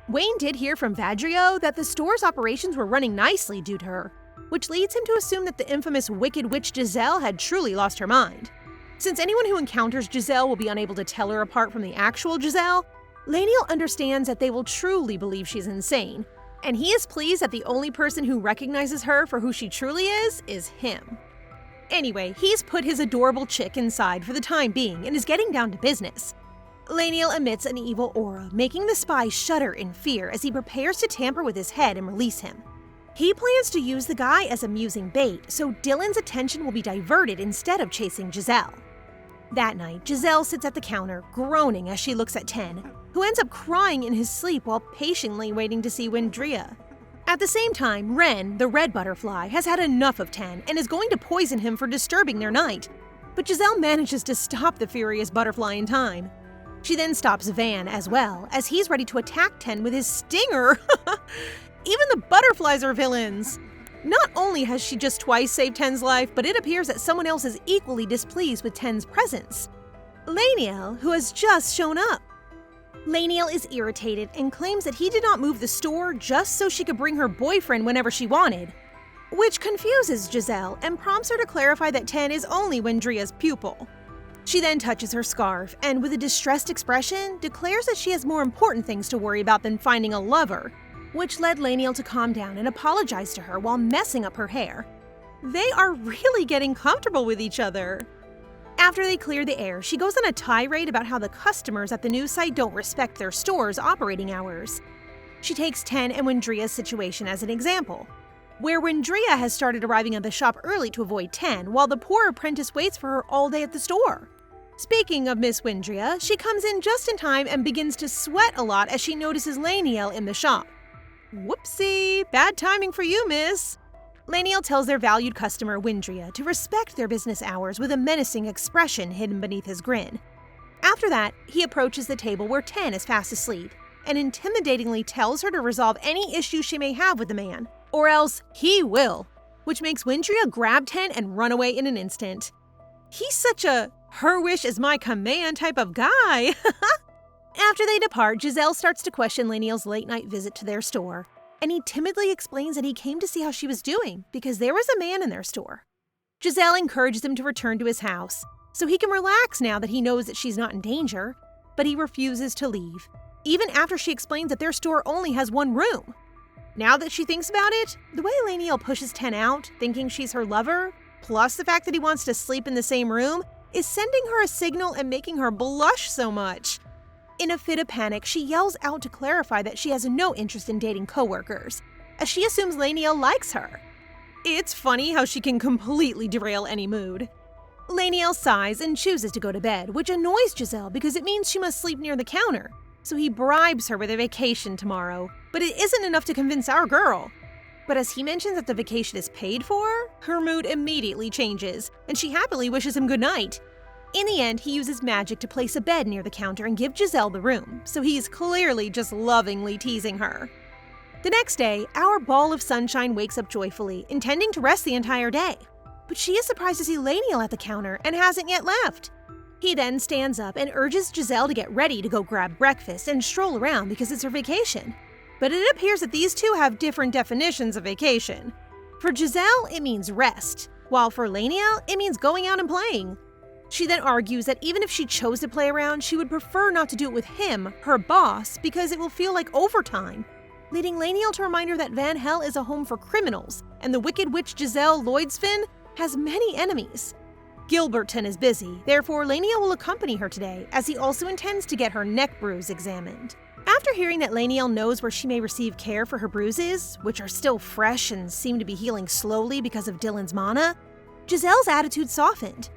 Wayne did hear from Vadrio that the store's operations were running nicely due to her, which leads him to assume that the infamous Wicked Witch Jazelle had truly lost her mind. Since anyone who encounters Jazelle will be unable to tell her apart from the actual Jazelle, Lenal understands that they will truly believe she's insane, and he is pleased that the only person who recognizes her for who she truly is him. Anyway, he's put his adorable chick inside for the time being and is getting down to business. Lenal emits an evil aura, making the spy shudder in fear as he prepares to tamper with his head and release him. He plans to use the guy as amusing bait, so Dylan's attention will be diverted instead of chasing Jazelle. That night, Jazelle sits at the counter, groaning as she looks at Ten, who ends up crying in his sleep while patiently waiting to see Windria. At the same time, Ren, the red butterfly, has had enough of Ten and is going to poison him for disturbing their night. But Jazelle manages to stop the furious butterfly in time. She then stops Van as well, as he's ready to attack Ten with his stinger. Even the butterflies are villains. Not only has she just twice saved Ten's life, but it appears that someone else is equally displeased with Ten's presence. Lenal, who has just shown up. Lenal is irritated and claims that he did not move the store just so she could bring her boyfriend whenever she wanted, which confuses Jazelle and prompts her to clarify that Ten is only Windria's pupil. She then touches her scarf and, with a distressed expression, declares that she has more important things to worry about than finding a lover, which led Lenal to calm down and apologize to her while messing up her hair. They are really getting comfortable with each other. After they clear the air, she goes on a tirade about how the customers at the new site don't respect their store's operating hours. She takes Ten and Windria's situation as an example, where Windria has started arriving at the shop early to avoid Ten, while the poor apprentice waits for her all day at the store. Speaking of Miss Windria, she comes in just in time and begins to sweat a lot as she notices Lenal in the shop. Whoopsie, bad timing for you, miss. Lenal tells their valued customer, Windria, to respect their business hours with a menacing expression hidden beneath his grin. After that, he approaches the table where Ten is fast asleep and intimidatingly tells her to resolve any issues she may have with the man, or else he will, which makes Windria grab Ten and run away in an instant. He's such a her wish is my command type of guy. After they depart, Jazelle starts to question Lenal's late-night visit to their store, and he timidly explains that he came to see how she was doing because there was a man in their store. Jazelle encourages him to return to his house, so he can relax now that he knows that she's not in danger, but he refuses to leave, even after she explains that their store only has one room. Now that she thinks about it, the way Lenal pushes Ten out, thinking she's her lover, plus the fact that he wants to sleep in the same room, is sending her a signal and making her blush so much. In a fit of panic, she yells out to clarify that she has no interest in dating coworkers, as she assumes Lenal likes her. It's funny how she can completely derail any mood. Lenal sighs and chooses to go to bed, which annoys Jazelle because it means she must sleep near the counter. So he bribes her with a vacation tomorrow, but it isn't enough to convince our girl. But as he mentions that the vacation is paid for, her mood immediately changes, and she happily wishes him goodnight. In the end, he uses magic to place a bed near the counter and give Jazelle the room, so he's clearly just lovingly teasing her. The next day, our ball of sunshine wakes up joyfully, intending to rest the entire day. But she is surprised to see Lenal at the counter and hasn't yet left. He then stands up and urges Jazelle to get ready to go grab breakfast and stroll around because it's her vacation. But it appears that these two have different definitions of vacation. For Jazelle, it means rest, while for Lenal, it means going out and playing. She then argues that even if she chose to play around, she would prefer not to do it with him, her boss, because it will feel like overtime, leading Lenal to remind her that Vanhill is a home for criminals, and the wicked witch Jazelle Lloydsfin has many enemies. Gilberton is busy, therefore Lenal will accompany her today, as he also intends to get her neck bruise examined. After hearing that Lenal knows where she may receive care for her bruises, which are still fresh and seem to be healing slowly because of Dylan's mana, Jazelle's attitude softened.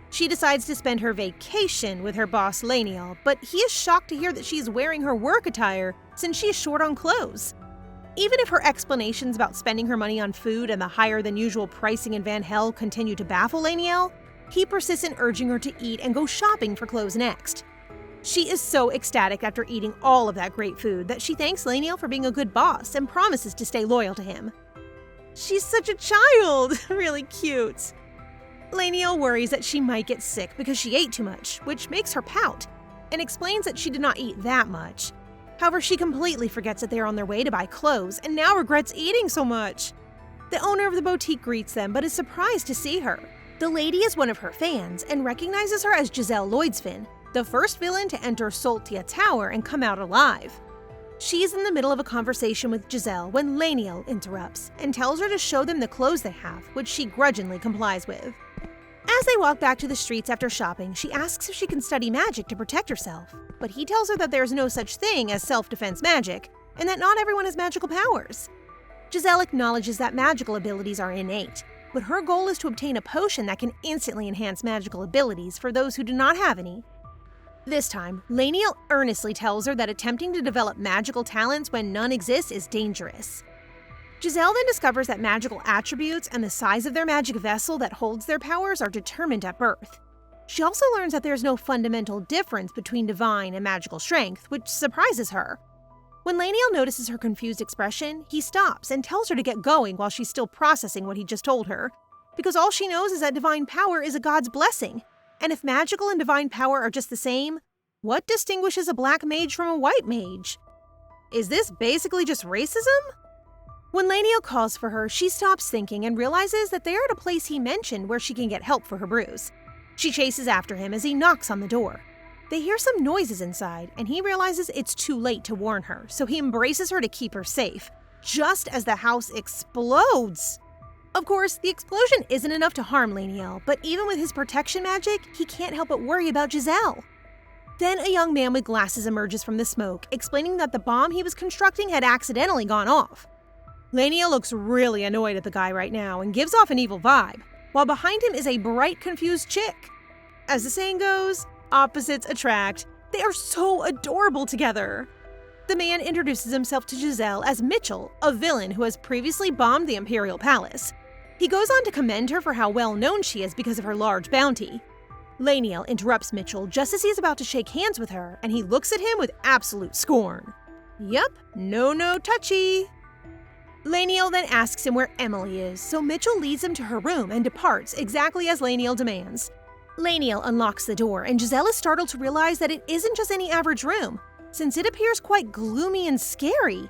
She decides to spend her vacation with her boss Lenal, but he is shocked to hear that she is wearing her work attire since she is short on clothes. Even if her explanations about spending her money on food and the higher-than-usual pricing in Vanhill continue to baffle Lenal, he persists in urging her to eat and go shopping for clothes next. She is so ecstatic after eating all of that great food that she thanks Lenal for being a good boss and promises to stay loyal to him. She's such a child, really cute. Lenal worries that she might get sick because she ate too much, which makes her pout, and explains that she did not eat that much. However, she completely forgets that they are on their way to buy clothes and now regrets eating so much. The owner of the boutique greets them but is surprised to see her. The lady is one of her fans and recognizes her as Jazelle Lloydsfin, the first villain to enter Soltia Tower and come out alive. She is in the middle of a conversation with Jazelle when Lenal interrupts and tells her to show them the clothes they have, which she grudgingly complies with. As they walk back to the streets after shopping, she asks if she can study magic to protect herself, but he tells her that there is no such thing as self-defense magic and that not everyone has magical powers. Jazelle acknowledges that magical abilities are innate, but her goal is to obtain a potion that can instantly enhance magical abilities for those who do not have any. This time, Lenal earnestly tells her that attempting to develop magical talents when none exists is dangerous. Jazelle then discovers that magical attributes and the size of their magic vessel that holds their powers are determined at birth. She also learns that there is no fundamental difference between divine and magical strength, which surprises her. When Lenal notices her confused expression, he stops and tells her to get going while she's still processing what he just told her, because all she knows is that divine power is a god's blessing. And if magical and divine power are just the same, what distinguishes a black mage from a white mage? Is this basically just racism? When Lenal calls for her, she stops thinking and realizes that they are at a place he mentioned where she can get help for her bruise. She chases after him as he knocks on the door. They hear some noises inside, and he realizes it's too late to warn her, so he embraces her to keep her safe, just as the house explodes. Of course, the explosion isn't enough to harm Lenal, but even with his protection magic, he can't help but worry about Jazelle. Then a young man with glasses emerges from the smoke, explaining that the bomb he was constructing had accidentally gone off. Lenal looks really annoyed at the guy right now and gives off an evil vibe, while behind him is a bright, confused chick. As the saying goes, opposites attract. They are so adorable together. The man introduces himself to Jazelle as Mitchell, a villain who has previously bombed the Imperial Palace. He goes on to commend her for how well known she is because of her large bounty. Lenal interrupts Mitchell just as he is about to shake hands with her, and he looks at him with absolute scorn. Yup, no touchy. Lenal then asks him where Emily is, so Mitchell leads him to her room and departs exactly as Lenal demands. Lenal unlocks the door, and Jazelle is startled to realize that it isn't just any average room, since it appears quite gloomy and scary.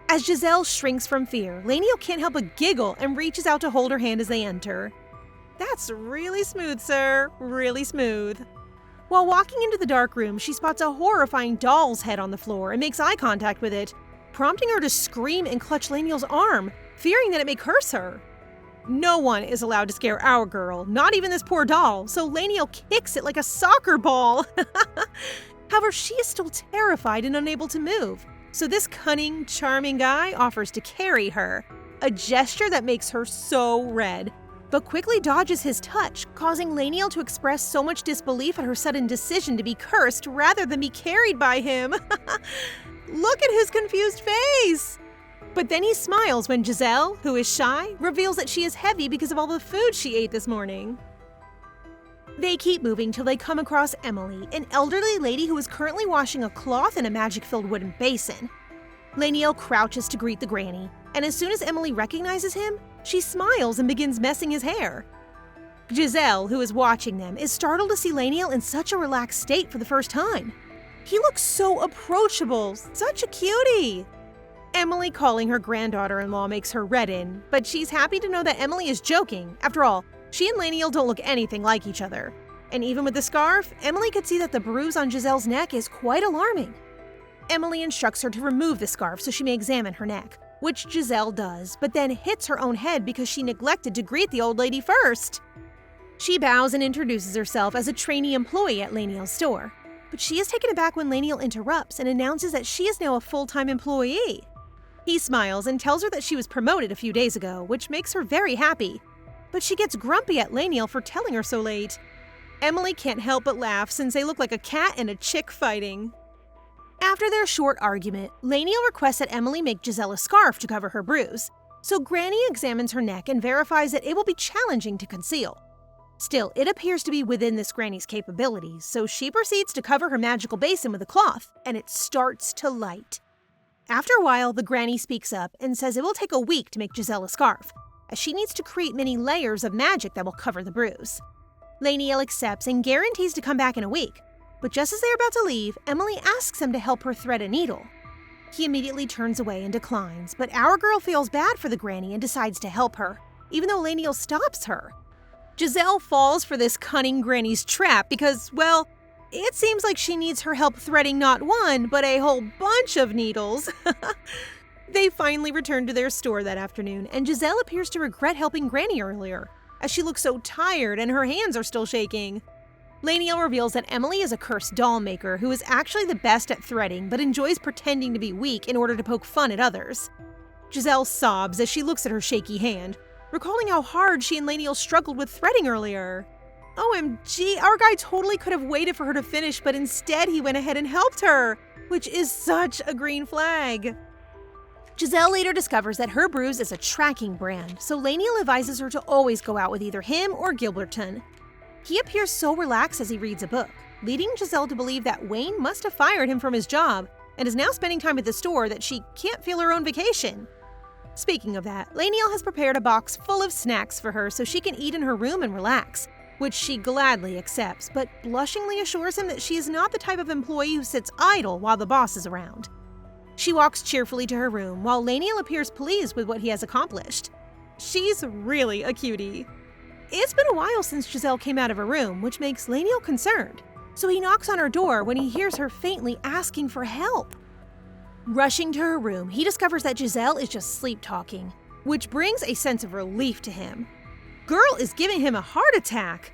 As Jazelle shrinks from fear, Lenal can't help but giggle and reaches out to hold her hand as they enter. That's really smooth, sir. Really smooth. While walking into the dark room, she spots a horrifying doll's head on the floor and makes eye contact with it, prompting her to scream and clutch Lenal's arm, fearing that it may curse her. No one is allowed to scare our girl, not even this poor doll, so Lenal kicks it like a soccer ball. However, she is still terrified and unable to move, so this cunning, charming guy offers to carry her, a gesture that makes her so red, but quickly dodges his touch, causing Lenal to express so much disbelief at her sudden decision to be cursed rather than be carried by him. Look at his confused face! But then he smiles when Jazelle, who is shy, reveals that she is heavy because of all the food she ate this morning. They keep moving till they come across Emily, an elderly lady who is currently washing a cloth in a magic-filled wooden basin. Lenal crouches to greet the granny, and as soon as Emily recognizes him, she smiles and begins messing his hair. Jazelle, who is watching them, is startled to see Lenal in such a relaxed state for the first time. He looks so approachable, such a cutie! Emily calling her granddaughter-in-law makes her redden, but she's happy to know that Emily is joking. After all, she and Lenal don't look anything like each other. And even with the scarf, Emily could see that the bruise on Jazelle's neck is quite alarming. Emily instructs her to remove the scarf so she may examine her neck, which Jazelle does, but then hits her own head because she neglected to greet the old lady first. She bows and introduces herself as a trainee employee at Lenal's store, but she is taken aback when Lenal interrupts and announces that she is now a full-time employee. He smiles and tells her that she was promoted a few days ago, which makes her very happy, but she gets grumpy at Lenal for telling her so late. Emily can't help but laugh since they look like a cat and a chick fighting. After their short argument, Lenal requests that Emily make Jazelle a scarf to cover her bruise, so Granny examines her neck and verifies that it will be challenging to conceal. Still, it appears to be within this Granny's capabilities, so she proceeds to cover her magical basin with a cloth, and it starts to light. After a while, the Granny speaks up and says it will take a week to make Jazelle a scarf, as she needs to create many layers of magic that will cover the bruise. Lenal accepts and guarantees to come back in a week, but just as they are about to leave, Emily asks him to help her thread a needle. He immediately turns away and declines, but our girl feels bad for the Granny and decides to help her, even though Lenal stops her. Jazelle falls for this cunning Granny's trap because, well, it seems like she needs her help threading not one, but a whole bunch of needles. They finally return to their store that afternoon, and Jazelle appears to regret helping Granny earlier, as she looks so tired and her hands are still shaking. Lenal reveals that Emily is a cursed doll maker who is actually the best at threading but enjoys pretending to be weak in order to poke fun at others. Jazelle sobs as she looks at her shaky hand, recalling how hard she and Lenal struggled with threading earlier. OMG, our guy totally could have waited for her to finish, but instead he went ahead and helped her, which is such a green flag. Jazelle later discovers that her bruise is a tracking brand, so Lenal advises her to always go out with either him or Gilberton. He appears so relaxed as he reads a book, leading Jazelle to believe that Wayne must have fired him from his job and is now spending time at the store that she can't feel her own vacation. Speaking of that, Lenal has prepared a box full of snacks for her so she can eat in her room and relax, which she gladly accepts, but blushingly assures him that she is not the type of employee who sits idle while the boss is around. She walks cheerfully to her room while Lenal appears pleased with what he has accomplished. She's really a cutie. It's been a while since Jazelle came out of her room, which makes Lenal concerned, so he knocks on her door when he hears her faintly asking for help. Rushing to her room, he discovers that Jazelle is just sleep-talking, which brings a sense of relief to him. Girl is giving him a heart attack.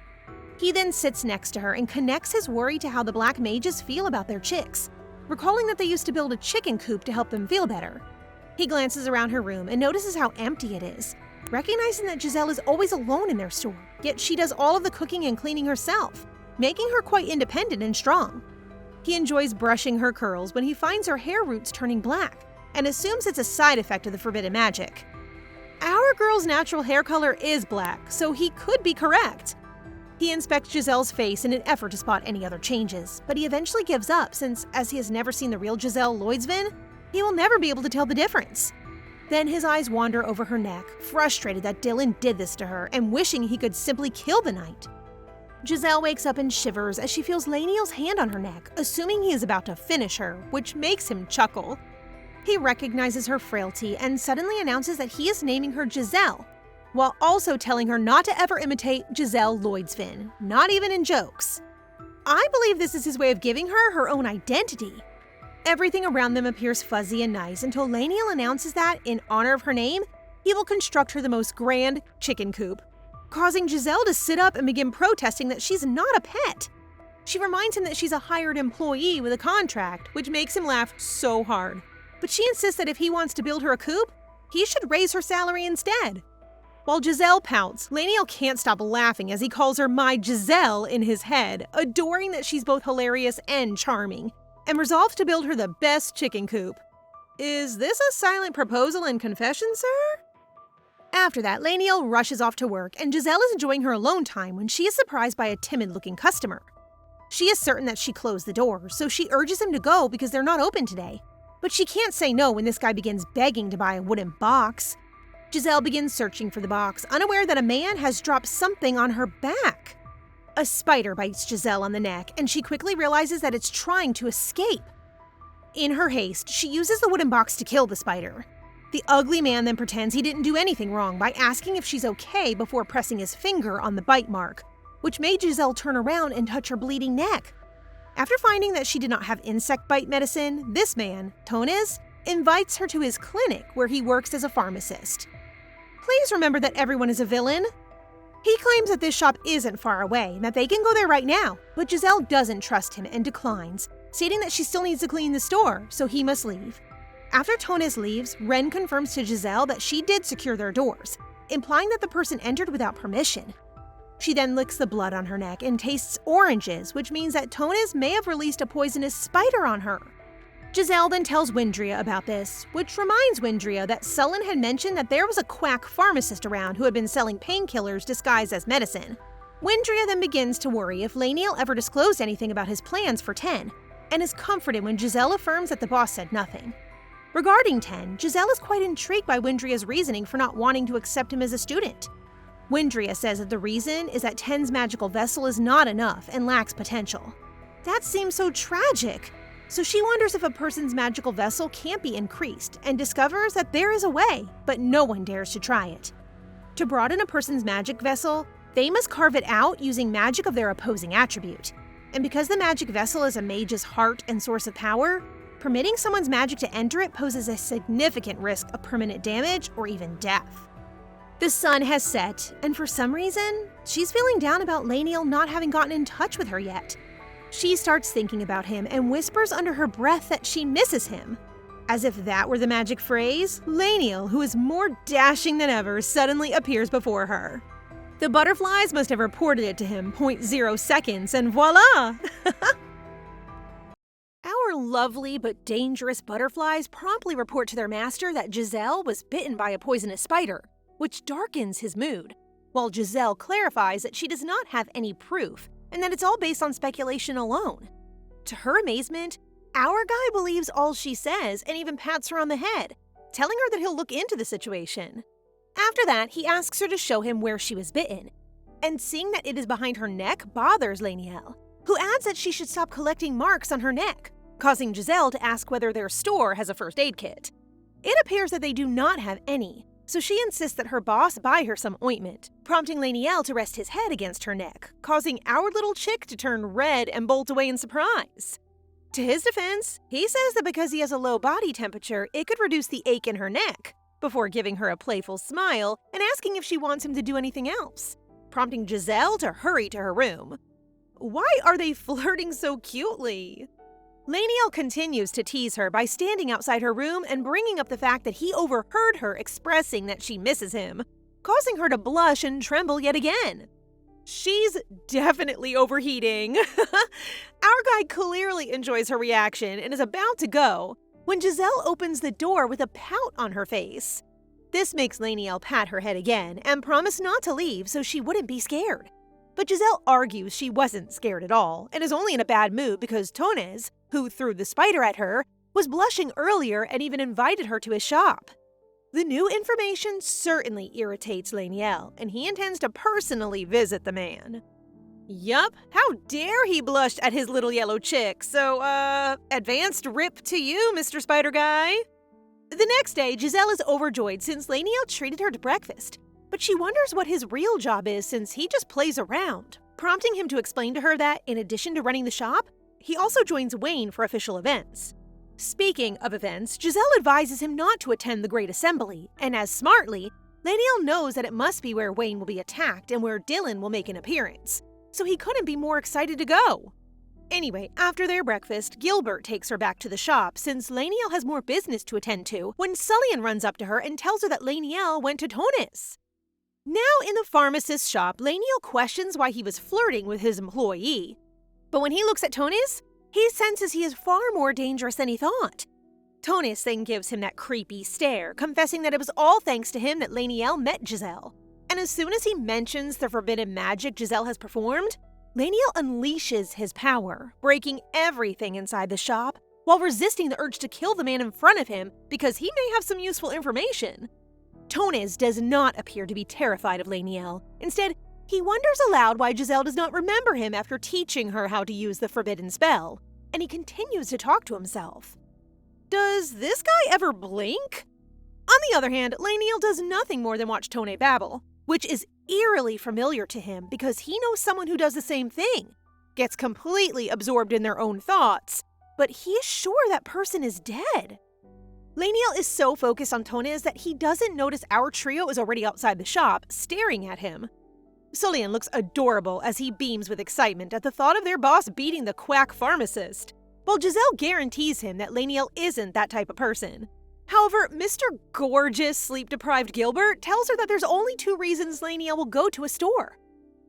He then sits next to her and connects his worry to how the black mages feel about their chicks, recalling that they used to build a chicken coop to help them feel better. He glances around her room and notices how empty it is, recognizing that Jazelle is always alone in their store, yet she does all of the cooking and cleaning herself, making her quite independent and strong. He enjoys brushing her curls when he finds her hair roots turning black, and assumes it's a side effect of the forbidden magic. Our girl's natural hair color is black, so he could be correct. He inspects Jazelle's face in an effort to spot any other changes, but he eventually gives up since, as he has never seen the real Jazelle Lloydsvin, he will never be able to tell the difference. Then his eyes wander over her neck, frustrated that Dylan did this to her and wishing he could simply kill the knight. Jazelle wakes up and shivers as she feels Lenal's hand on her neck, assuming he is about to finish her, which makes him chuckle. He recognizes her frailty and suddenly announces that he is naming her Jazelle, while also telling her not to ever imitate Jazelle Lloydsvin, not even in jokes. I believe this is his way of giving her own identity. Everything around them appears fuzzy and nice until Lenal announces that, in honor of her name, he will construct her the most grand chicken coop, causing Jazelle to sit up and begin protesting that she's not a pet. She reminds him that she's a hired employee with a contract, which makes him laugh so hard. But she insists that if he wants to build her a coop, he should raise her salary instead. While Jazelle pouts, Lenal can't stop laughing as he calls her my Jazelle in his head, adoring that she's both hilarious and charming, and resolves to build her the best chicken coop. Is this a silent proposal and confession, sir? After that, Lenal rushes off to work, and Jazelle is enjoying her alone time when she is surprised by a timid-looking customer. She is certain that she closed the door, so she urges him to go because they're not open today. But she can't say no when this guy begins begging to buy a wooden box. Jazelle begins searching for the box, unaware that a man has dropped something on her back. A spider bites Jazelle on the neck, and she quickly realizes that it's trying to escape. In her haste, she uses the wooden box to kill the spider. The ugly man then pretends he didn't do anything wrong by asking if she's okay before pressing his finger on the bite mark, which made Jazelle turn around and touch her bleeding neck. After finding that she did not have insect bite medicine, this man, Tones, invites her to his clinic where he works as a pharmacist. Please remember that everyone is a villain. He claims that this shop isn't far away and that they can go there right now, but Jazelle doesn't trust him and declines, stating that she still needs to clean the store, so he must leave. After Tones leaves, Ren confirms to Jazelle that she did secure their doors, implying that the person entered without permission. She then licks the blood on her neck and tastes oranges, which means that Tones may have released a poisonous spider on her. Jazelle then tells Windria about this, which reminds Windria that Sullen had mentioned that there was a quack pharmacist around who had been selling painkillers disguised as medicine. Windria then begins to worry if Lenal ever disclosed anything about his plans for Ten, and is comforted when Jazelle affirms that the boss said nothing. Regarding Ten, Jazelle is quite intrigued by Windria's reasoning for not wanting to accept him as a student. Windria says that the reason is that Ten's magical vessel is not enough and lacks potential. That seems so tragic. So she wonders if a person's magical vessel can't be increased and discovers that there is a way, but no one dares to try it. To broaden a person's magic vessel, they must carve it out using magic of their opposing attribute. And because the magic vessel is a mage's heart and source of power, permitting someone's magic to enter it poses a significant risk of permanent damage or even death. The sun has set, and for some reason, she's feeling down about Lenal not having gotten in touch with her yet. She starts thinking about him and whispers under her breath that she misses him. As if that were the magic phrase, Lenal, who is more dashing than ever, suddenly appears before her. The butterflies must have reported it to him 0.0 seconds, and voila! Our lovely but dangerous butterflies promptly report to their master that Jazelle was bitten by a poisonous spider, which darkens his mood, while Jazelle clarifies that she does not have any proof and that it's all based on speculation alone. To her amazement, our guy believes all she says and even pats her on the head, telling her that he'll look into the situation. After that, he asks her to show him where she was bitten, and seeing that it is behind her neck bothers Lenal, who adds that she should stop collecting marks on her neck, causing Jazelle to ask whether their store has a first aid kit. It appears that they do not have any, so she insists that her boss buy her some ointment, prompting Lenal to rest his head against her neck, causing our little chick to turn red and bolt away in surprise. To his defense, he says that because he has a low body temperature, it could reduce the ache in her neck, before giving her a playful smile and asking if she wants him to do anything else, prompting Jazelle to hurry to her room. Why are they flirting so cutely? Lenal continues to tease her by standing outside her room and bringing up the fact that he overheard her expressing that she misses him, causing her to blush and tremble yet again. She's definitely overheating. Our guy clearly enjoys her reaction and is about to go when Jazelle opens the door with a pout on her face. This makes Lenal pat her head again and promise not to leave so she wouldn't be scared. But Jazelle argues she wasn't scared at all and is only in a bad mood because Tones, who threw the spider at her, was blushing earlier and even invited her to his shop. The new information certainly irritates Lenal, and he intends to personally visit the man. Yup, how dare he blushed at his little yellow chick, so, advanced rip to you, Mr. Spider Guy. The next day, Jazelle is overjoyed since Lenal treated her to breakfast, but she wonders what his real job is since he just plays around, prompting him to explain to her that, in addition to running the shop, he also joins Wayne for official events. Speaking of events, Jazelle advises him not to attend the Great Assembly, and as smartly, Lenal knows that it must be where Wayne will be attacked and where Dylan will make an appearance, so he couldn't be more excited to go. Anyway, after their breakfast, Gilbert takes her back to the shop since Laniel has more business to attend to when Sullian runs up to her and tells her that Laniel went to Tonis. Now in the pharmacist's shop, Laniel questions why he was flirting with his employee. But when he looks at Tonis, he senses he is far more dangerous than he thought. Tonis then gives him that creepy stare, confessing that it was all thanks to him that Laniel met Jazelle. And as soon as he mentions the forbidden magic Jazelle has performed, Laniel unleashes his power, breaking everything inside the shop while resisting the urge to kill the man in front of him because he may have some useful information. Tonis does not appear to be terrified of Laniel. Instead, he wonders aloud why Jazelle does not remember him after teaching her how to use the forbidden spell, and he continues to talk to himself. Does this guy ever blink? On the other hand, Laniel does nothing more than watch Tone babble, which is eerily familiar to him because he knows someone who does the same thing, gets completely absorbed in their own thoughts, but he is sure that person is dead. Laniel is so focused on Tonis that he doesn't notice our trio is already outside the shop, staring at him. Sullian looks adorable as he beams with excitement at the thought of their boss beating the quack pharmacist, while Jazelle guarantees him that Laniel isn't that type of person. However, Mr. Gorgeous, sleep-deprived Gilbert tells her that there's only 2 reasons Laniel will go to a store: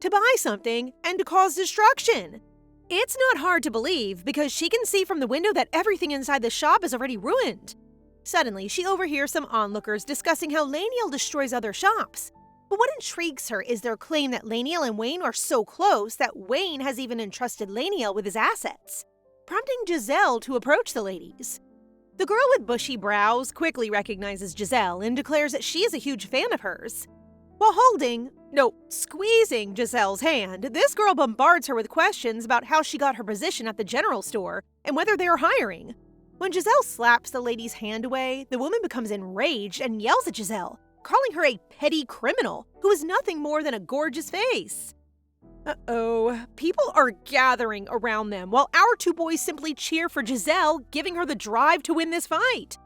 to buy something and to cause destruction. It's not hard to believe because she can see from the window that everything inside the shop is already ruined. Suddenly, she overhears some onlookers discussing how Laniel destroys other shops. But what intrigues her is their claim that Laniel and Wayne are so close that Wayne has even entrusted Laniel with his assets, prompting Jazelle to approach the ladies. The girl with bushy brows quickly recognizes Jazelle and declares that she is a huge fan of hers. While squeezing Jazelle's hand, this girl bombards her with questions about how she got her position at the general store and whether they are hiring. When Jazelle slaps the lady's hand away, the woman becomes enraged and yells at Jazelle, calling her a petty criminal who is nothing more than a gorgeous face. Uh-oh, people are gathering around them while our 2 boys simply cheer for Jazelle, giving her the drive to win this fight.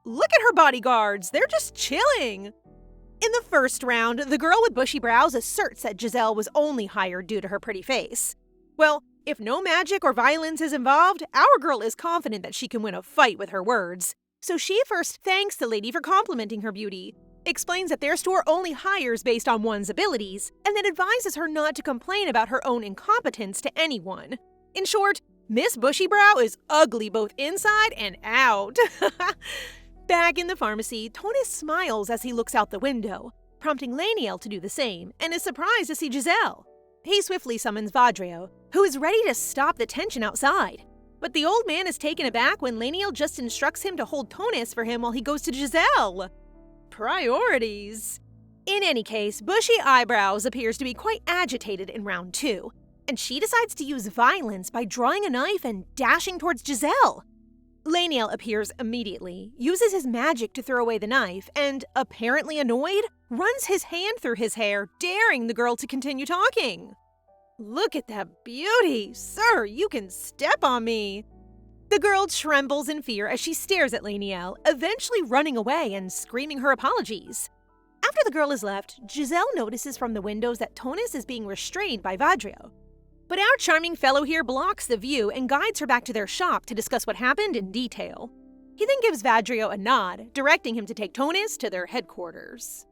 Look at her bodyguards, they're just chilling. In the first round, the girl with bushy brows asserts that Jazelle was only hired due to her pretty face. Well, if no magic or violence is involved, our girl is confident that she can win a fight with her words. So she first thanks the lady for complimenting her beauty, explains that their store only hires based on one's abilities, and then advises her not to complain about her own incompetence to anyone. In short, Miss Bushybrow is ugly both inside and out. Back in the pharmacy, Tonis smiles as he looks out the window, prompting Laniel to do the same, and is surprised to see Jazelle. He swiftly summons Vadrio, who is ready to stop the tension outside. But the old man is taken aback when Laniel just instructs him to hold Tonis for him while he goes to Jazelle. Priorities. In any case, Bushy Eyebrows appears to be quite agitated in round 2, and she decides to use violence by drawing a knife and dashing towards Jazelle. Laniel appears immediately, uses his magic to throw away the knife, and, apparently annoyed, runs his hand through his hair, daring the girl to continue talking. Look at that beauty! Sir, you can step on me! The girl trembles in fear as she stares at Laniel, eventually running away and screaming her apologies. After the girl is left, Jazelle notices from the windows that Tonis is being restrained by Vadrio. But our charming fellow here blocks the view and guides her back to their shop to discuss what happened in detail. He then gives Vadrio a nod, directing him to take Tonis to their headquarters.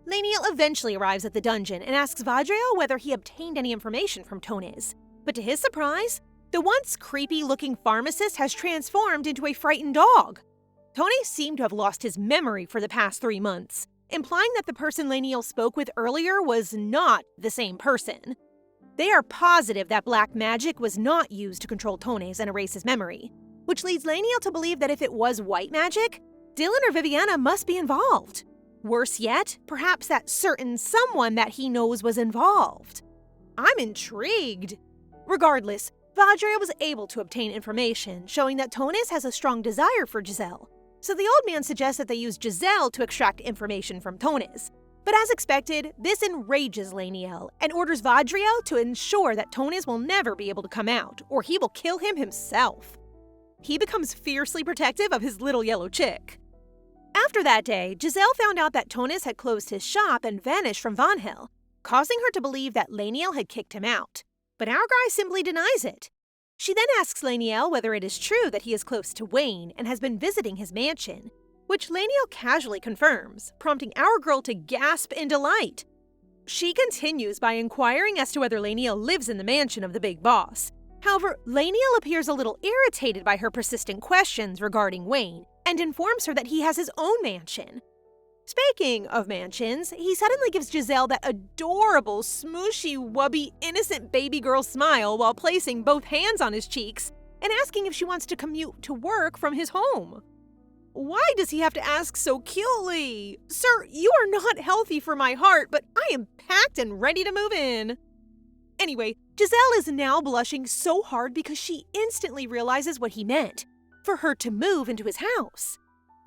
Laniel eventually arrives at the dungeon and asks Vadrio whether he obtained any information from Tonis. But to his surprise, the once creepy-looking pharmacist has transformed into a frightened dog. Tonis seemed to have lost his memory for the past 3 months, implying that the person Laniel spoke with earlier was not the same person. They are positive that black magic was not used to control Tonis and erase his memory, which leads Laniel to believe that if it was white magic, Dylan or Viviana must be involved. Worse yet, perhaps that certain someone that he knows was involved. I'm intrigued. Regardless, Vadrio was able to obtain information showing that Tonis has a strong desire for Jazelle, so the old man suggests that they use Jazelle to extract information from Tonis. But as expected, this enrages Laniel and orders Vadrio to ensure that Tonis will never be able to come out, or he will kill him himself. he becomes fiercely protective of his little yellow chick. After that day, Jazelle found out that Tonis had closed his shop and vanished from Vanhill, causing her to believe that Lenal had kicked him out. But our guy simply denies it. She then asks Lenal whether it is true that he is close to Wayne and has been visiting his mansion, which Lenal casually confirms, prompting our girl to gasp in delight. She continues by inquiring as to whether Lenal lives in the mansion of the big boss. However, Lenal appears a little irritated by her persistent questions regarding Wayne and informs her that he has his own mansion. Speaking of mansions, he suddenly gives Jazelle that adorable, smooshy, wubby, innocent baby girl smile while placing both hands on his cheeks and asking if she wants to commute to work from his home. Why does he have to ask so cutely? Sir, you are not healthy for my heart, but I am packed and ready to move in. Anyway, Jazelle is now blushing so hard because she instantly realizes what he meant, for her to move into his house.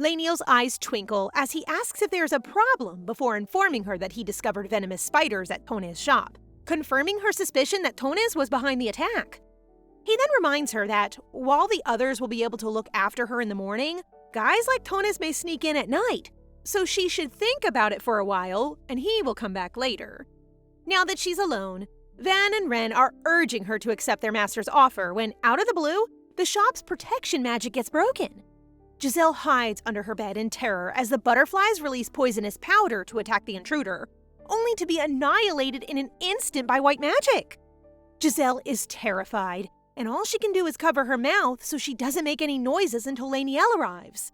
Lenal's eyes twinkle as he asks if there's a problem before informing her that he discovered venomous spiders at Tonis' shop, confirming her suspicion that Tonis was behind the attack. He then reminds her that, while the others will be able to look after her in the morning, guys like Tonis may sneak in at night, so she should think about it for a while, and he will come back later. Now that she's alone, Van and Ren are urging her to accept their master's offer when, out of the blue, the shop's protection magic gets broken. Jazelle hides under her bed in terror as the butterflies release poisonous powder to attack the intruder, only to be annihilated in an instant by white magic. Jazelle is terrified, and all she can do is cover her mouth so she doesn't make any noises until Lenal arrives.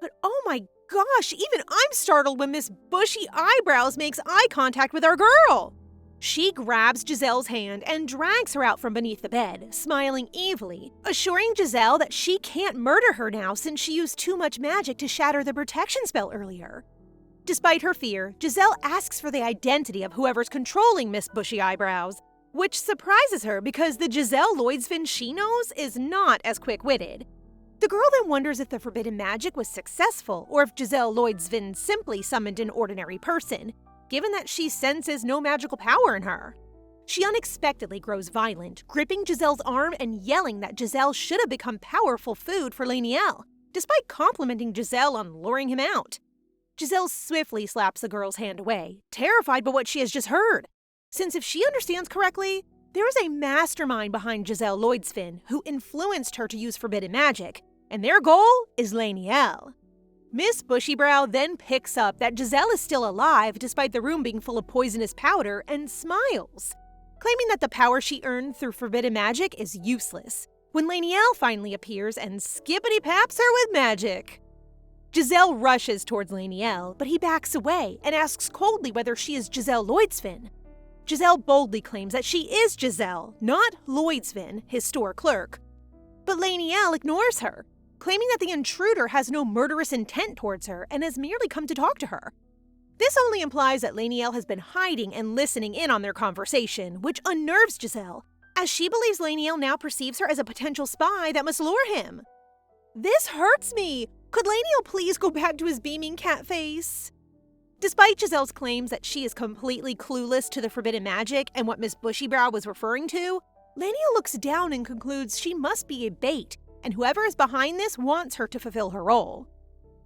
But oh my gosh, even I'm startled when Miss Bushy Eyebrows makes eye contact with our girl. She grabs Jazelle's hand and drags her out from beneath the bed, smiling evilly, assuring Jazelle that she can't murder her now since she used too much magic to shatter the protection spell earlier. Despite her fear, Jazelle asks for the identity of whoever's controlling Miss Bushy Eyebrows, which surprises her because the Jazelle Lloydsvin she knows is not as quick-witted. The girl then wonders if the forbidden magic was successful or if Jazelle Lloydsvin simply summoned an ordinary person, given that she senses no magical power in her. She unexpectedly grows violent, gripping Jazelle's arm and yelling that Jazelle should have become powerful food for Lenal, despite complimenting Jazelle on luring him out. Jazelle swiftly slaps the girl's hand away, terrified by what she has just heard, since if she understands correctly, there is a mastermind behind Jazelle Lloydsvin who influenced her to use forbidden magic, and their goal is Lenal. Miss Bushybrow then picks up that Jazelle is still alive despite the room being full of poisonous powder and smiles, claiming that the power she earned through forbidden magic is useless, when Lenal finally appears and skippity-paps her with magic. Jazelle rushes towards Lenal, but he backs away and asks coldly whether she is Jazelle Lloydsvin. Jazelle boldly claims that she is Jazelle, not Lloydsvin, his store clerk. But Lenal ignores her, claiming that the intruder has no murderous intent towards her and has merely come to talk to her. This only implies that Lenal has been hiding and listening in on their conversation, which unnerves Jazelle, as she believes Lenal now perceives her as a potential spy that must lure him. This hurts me! Could Lenal please go back to his beaming cat face? Despite Jazelle's claims that she is completely clueless to the forbidden magic and what Miss Bushybrow was referring to, Lenal looks down and concludes she must be a bait, and whoever is behind this wants her to fulfill her role.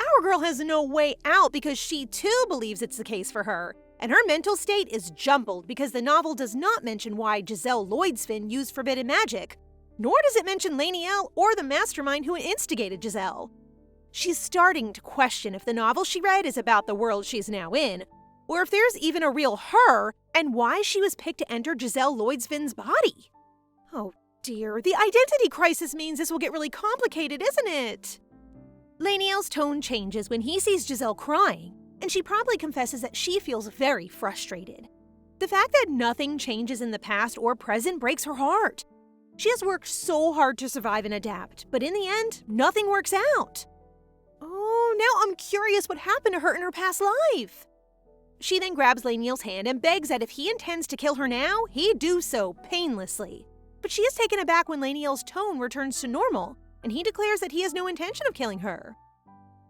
Our girl has no way out because she too believes it's the case for her, and her mental state is jumbled because the novel does not mention why Jazelle Lloydsvin used forbidden magic, nor does it mention Lenal or the mastermind who instigated Jazelle. She's starting to question if the novel she read is about the world she's now in, or if there's even a real her, and why she was picked to enter Jazelle Lloydsvin's body. Oh dear, the identity crisis means this will get really complicated, isn't it? Lenal's tone changes when he sees Jazelle crying, and she promptly confesses that she feels very frustrated. The fact that nothing changes in the past or present breaks her heart. She has worked so hard to survive and adapt, but in the end, nothing works out. Oh, now I'm curious what happened to her in her past life. She then grabs Lenal's hand and begs that if he intends to kill her now, he do so painlessly. But she is taken aback when Lenal's tone returns to normal, and he declares that he has no intention of killing her.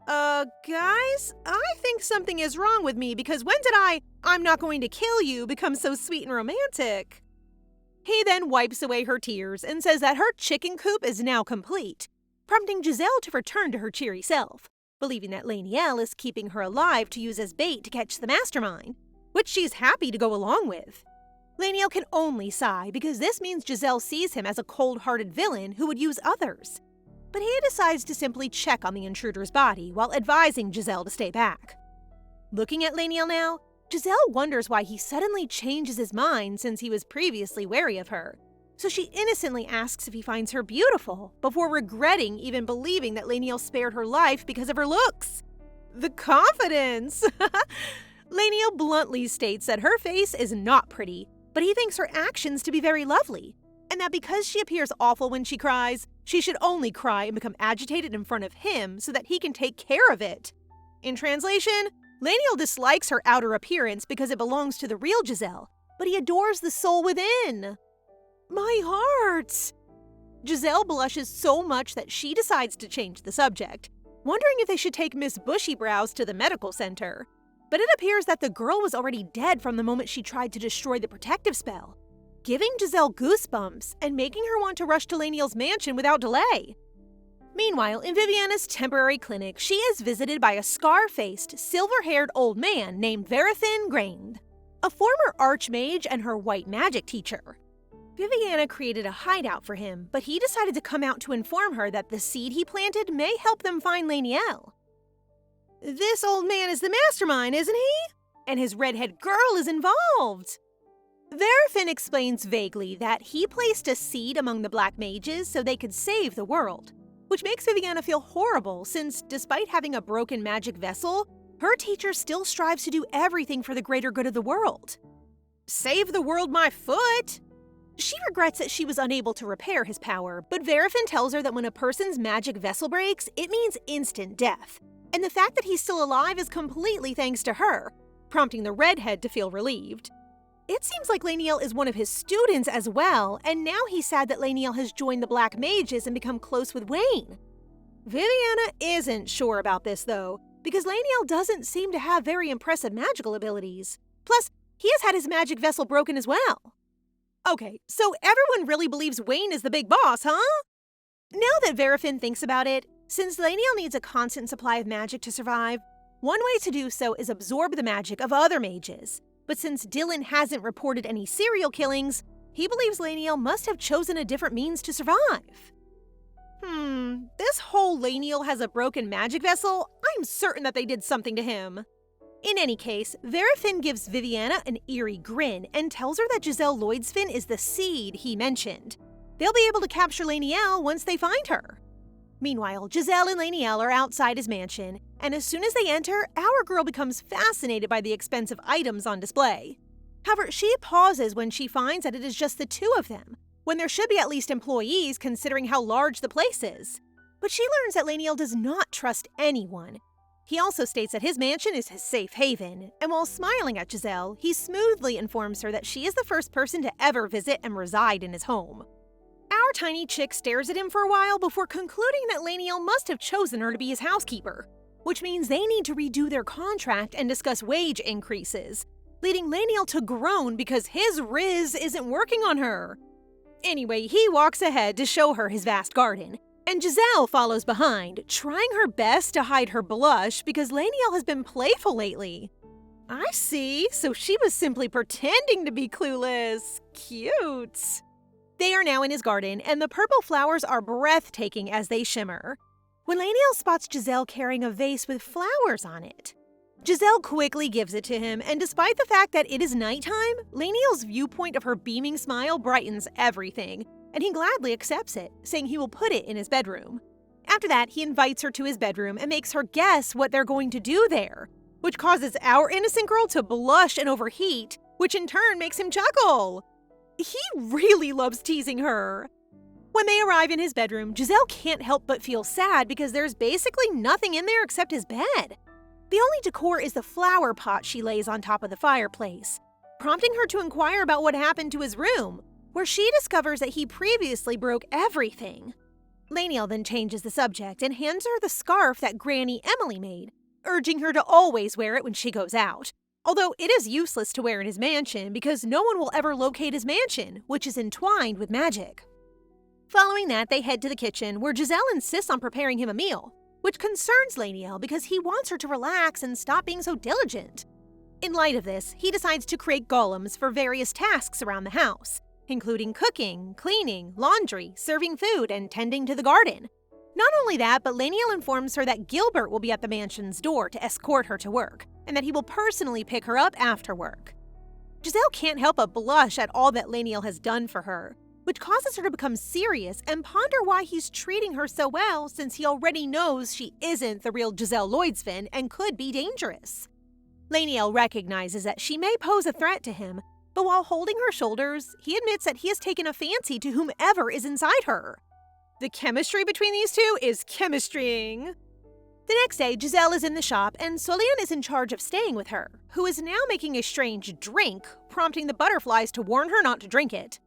Guys, I think something is wrong with me because when did I'm not going to kill you become so sweet and romantic? He then wipes away her tears and says that her chicken coop is now complete, prompting Jazelle to return to her cheery self, believing that Lenal is keeping her alive to use as bait to catch the mastermind, which she's happy to go along with. Lenal can only sigh because this means Jazelle sees him as a cold-hearted villain who would use others. But he decides to simply check on the intruder's body while advising Jazelle to stay back. Looking at Lenal now, Jazelle wonders why he suddenly changes his mind since he was previously wary of her. So she innocently asks if he finds her beautiful, before regretting even believing that Lenal spared her life because of her looks. The confidence! Lenal bluntly states that her face is not pretty, but he thinks her actions to be very lovely, and that because she appears awful when she cries, she should only cry and become agitated in front of him so that he can take care of it. In translation, Lenal dislikes her outer appearance because it belongs to the real Jazelle, but he adores the soul within. My heart! Jazelle blushes so much that she decides to change the subject, wondering if they should take Miss Bushy Brows to the medical center. But it appears that the girl was already dead from the moment she tried to destroy the protective spell, giving Jazelle goosebumps and making her want to rush to Lenal's mansion without delay. Meanwhile, in Viviana's temporary clinic, she is visited by a scar-faced, silver-haired old man named Verithin Grained, a former archmage and her white magic teacher. Viviana created a hideout for him, but he decided to come out to inform her that the seed he planted may help them find Lenal. This old man is the mastermind, isn't he? And his redhead girl is involved. Verithin explains vaguely that he placed a seed among the black mages so they could save the world, which makes Viviana feel horrible since, despite having a broken magic vessel, her teacher still strives to do everything for the greater good of the world. Save the world, my foot! She regrets that she was unable to repair his power, but Verithin tells her that when a person's magic vessel breaks, it means instant death, and the fact that he's still alive is completely thanks to her, prompting the redhead to feel relieved. It seems like Lenal is one of his students as well, and now he's sad that Lenal has joined the Black Mages and become close with Wayne. Viviana isn't sure about this though, because Lenal doesn't seem to have very impressive magical abilities. Plus, he has had his magic vessel broken as well. Okay, so everyone really believes Wayne is the big boss, huh? Now that Verithin thinks about it, since Lenal needs a constant supply of magic to survive, one way to do so is absorb the magic of other mages. But since Dylan hasn't reported any serial killings, he believes Lenal must have chosen a different means to survive. This whole Lenal has a broken magic vessel, I'm certain that they did something to him. In any case, Verithin gives Viviana an eerie grin and tells her that Jazelle Lloydsfin is the seed he mentioned. They'll be able to capture Lenal once they find her. Meanwhile, Jazelle and Lenal are outside his mansion, and as soon as they enter, our girl becomes fascinated by the expensive items on display. However, she pauses when she finds that it is just the two of them, when there should be at least employees considering how large the place is. But she learns that Lenal does not trust anyone. He also states that his mansion is his safe haven, and while smiling at Jazelle, he smoothly informs her that she is the first person to ever visit and reside in his home. Our tiny chick stares at him for a while before concluding that Lenal must have chosen her to be his housekeeper, which means they need to redo their contract and discuss wage increases, leading Lenal to groan because his riz isn't working on her. Anyway, he walks ahead to show her his vast garden, and Jazelle follows behind, trying her best to hide her blush because Lenal has been playful lately. I see, so she was simply pretending to be clueless. Cute. They are now in his garden, and the purple flowers are breathtaking as they shimmer, when Lenal spots Jazelle carrying a vase with flowers on it. Jazelle quickly gives it to him, and despite the fact that it is nighttime, Lenal's viewpoint of her beaming smile brightens everything, and he gladly accepts it, saying he will put it in his bedroom. After that, he invites her to his bedroom and makes her guess what they're going to do there, which causes our innocent girl to blush and overheat, which in turn makes him chuckle. He really loves teasing her. When they arrive in his bedroom, Jazelle can't help but feel sad because there's basically nothing in there except his bed. The only decor is the flower pot she lays on top of the fireplace, prompting her to inquire about what happened to his room, where she discovers that he previously broke everything. Lenal then changes the subject and hands her the scarf that Granny Emily made, urging her to always wear it when she goes out, although it is useless to wear in his mansion because no one will ever locate his mansion, which is entwined with magic. Following that, they head to the kitchen, where Jazelle insists on preparing him a meal, which concerns Lenal because he wants her to relax and stop being so diligent. In light of this, he decides to create golems for various tasks around the house, including cooking, cleaning, laundry, serving food, and tending to the garden. Not only that, but Lenal informs her that Gilbert will be at the mansion's door to escort her to work, and that he will personally pick her up after work. Jazelle can't help but blush at all that Lenal has done for her, which causes her to become serious and ponder why he's treating her so well, since he already knows she isn't the real Jazelle Lloydsvin and could be dangerous. Lenal recognizes that she may pose a threat to him, but while holding her shoulders, he admits that he has taken a fancy to whomever is inside her. The chemistry between these two is chemistrying. The next day, Jazelle is in the shop and Solian is in charge of staying with her, who is now making a strange drink, prompting the butterflies to warn her not to drink it.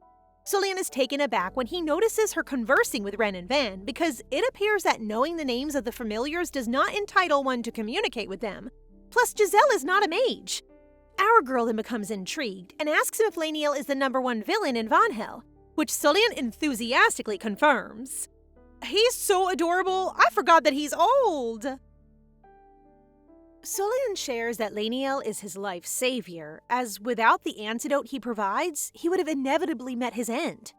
Solian is taken aback when he notices her conversing with Ren and Van because it appears that knowing the names of the familiars does not entitle one to communicate with them. Plus, Jazelle is not a mage. Our girl then becomes intrigued and asks him if Lenal is the #1 villain in Vanhill, which Solian enthusiastically confirms. He's so adorable, I forgot that he's old. Solian shares that Lenal is his life's savior, as without the antidote he provides, he would have inevitably met his end.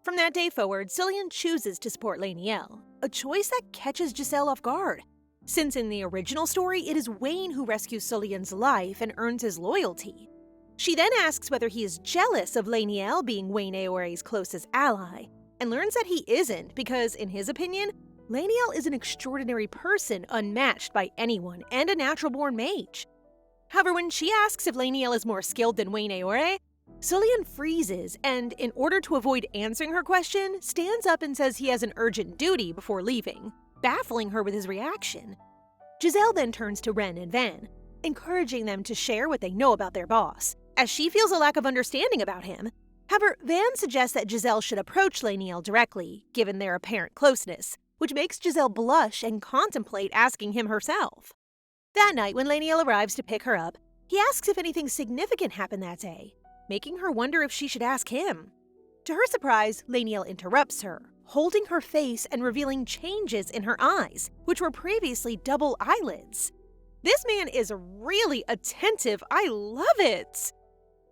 From that day forward, Solian chooses to support Lenal, a choice that catches Jazelle off guard, since in the original story, it is Wayne who rescues Solian's life and earns his loyalty. She then asks whether he is jealous of Lenal being Wayne Aore's closest ally, and learns that he isn't because, in his opinion, Lenal is an extraordinary person unmatched by anyone and a natural-born mage. However, when she asks if Lenal is more skilled than Wayne Aore, Solian freezes and, in order to avoid answering her question, stands up and says he has an urgent duty before leaving, baffling her with his reaction. Jazelle then turns to Ren and Van, encouraging them to share what they know about their boss, as she feels a lack of understanding about him. However, Van suggests that Jazelle should approach Lenal directly, given their apparent closeness, which makes Jazelle blush and contemplate asking him herself. That night, when Lenal arrives to pick her up, he asks if anything significant happened that day, making her wonder if she should ask him. To her surprise, Lenal interrupts her, holding her face and revealing changes in her eyes, which were previously double eyelids. This man is really attentive. I love it.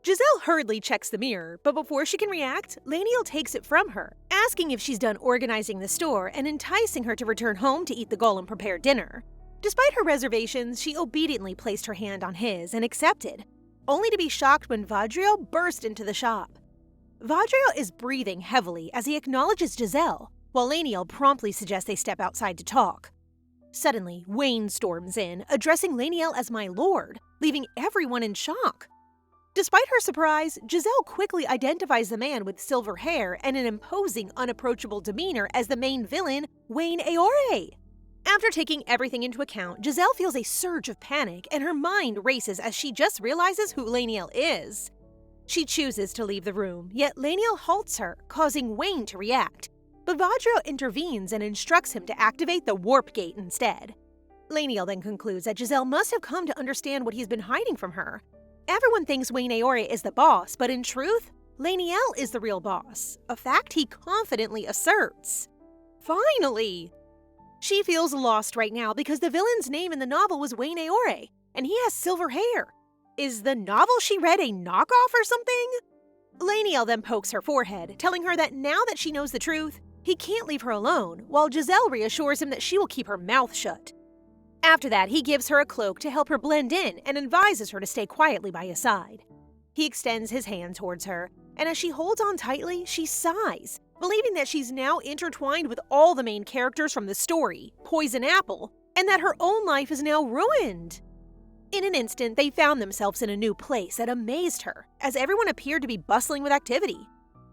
Jazelle hurriedly checks the mirror, but before she can react, Lenal takes it from her, asking if she's done organizing the store and enticing her to return home to eat the golem-prepared dinner. Despite her reservations, she obediently placed her hand on his and accepted, only to be shocked when Vadrio burst into the shop. Vadrio is breathing heavily as he acknowledges Jazelle, while Lenal promptly suggests they step outside to talk. Suddenly, Wayne storms in, addressing Lenal as my lord, leaving everyone in shock. Despite her surprise, Jazelle quickly identifies the man with silver hair and an imposing, unapproachable demeanor as the main villain, Wayne Aore. After taking everything into account, Jazelle feels a surge of panic and her mind races as she just realizes who Lenal is. She chooses to leave the room, yet Lenal halts her, causing Wayne to react. But Vadrio intervenes and instructs him to activate the warp gate instead. Lenal then concludes that Jazelle must have come to understand what he's been hiding from her. Everyone thinks Wayne Aore is the boss, but in truth, Lenal is the real boss, a fact he confidently asserts. Finally! She feels lost right now because the villain's name in the novel was Wayne Aore, and he has silver hair. Is the novel she read a knockoff or something? Lenal then pokes her forehead, telling her that now that she knows the truth, he can't leave her alone, while Jazelle reassures him that she will keep her mouth shut. After that, he gives her a cloak to help her blend in and advises her to stay quietly by his side. He extends his hand towards her, and as she holds on tightly, she sighs, believing that she's now intertwined with all the main characters from the story, Poison Apple, and that her own life is now ruined. In an instant, they found themselves in a new place that amazed her, as everyone appeared to be bustling with activity.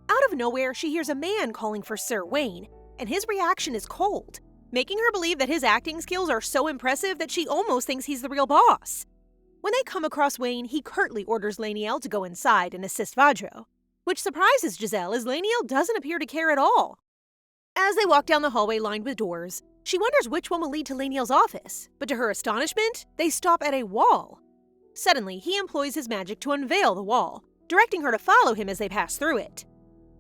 Out of nowhere, she hears a man calling for Sir Wayne, and his reaction is cold, making her believe that his acting skills are so impressive that she almost thinks he's the real boss. When they come across Wayne, he curtly orders Lenal to go inside and assist Vadrio, which surprises Jazelle as Lenal doesn't appear to care at all. As they walk down the hallway lined with doors, she wonders which one will lead to Lenal's office, but to her astonishment, they stop at a wall. Suddenly, he employs his magic to unveil the wall, directing her to follow him as they pass through it.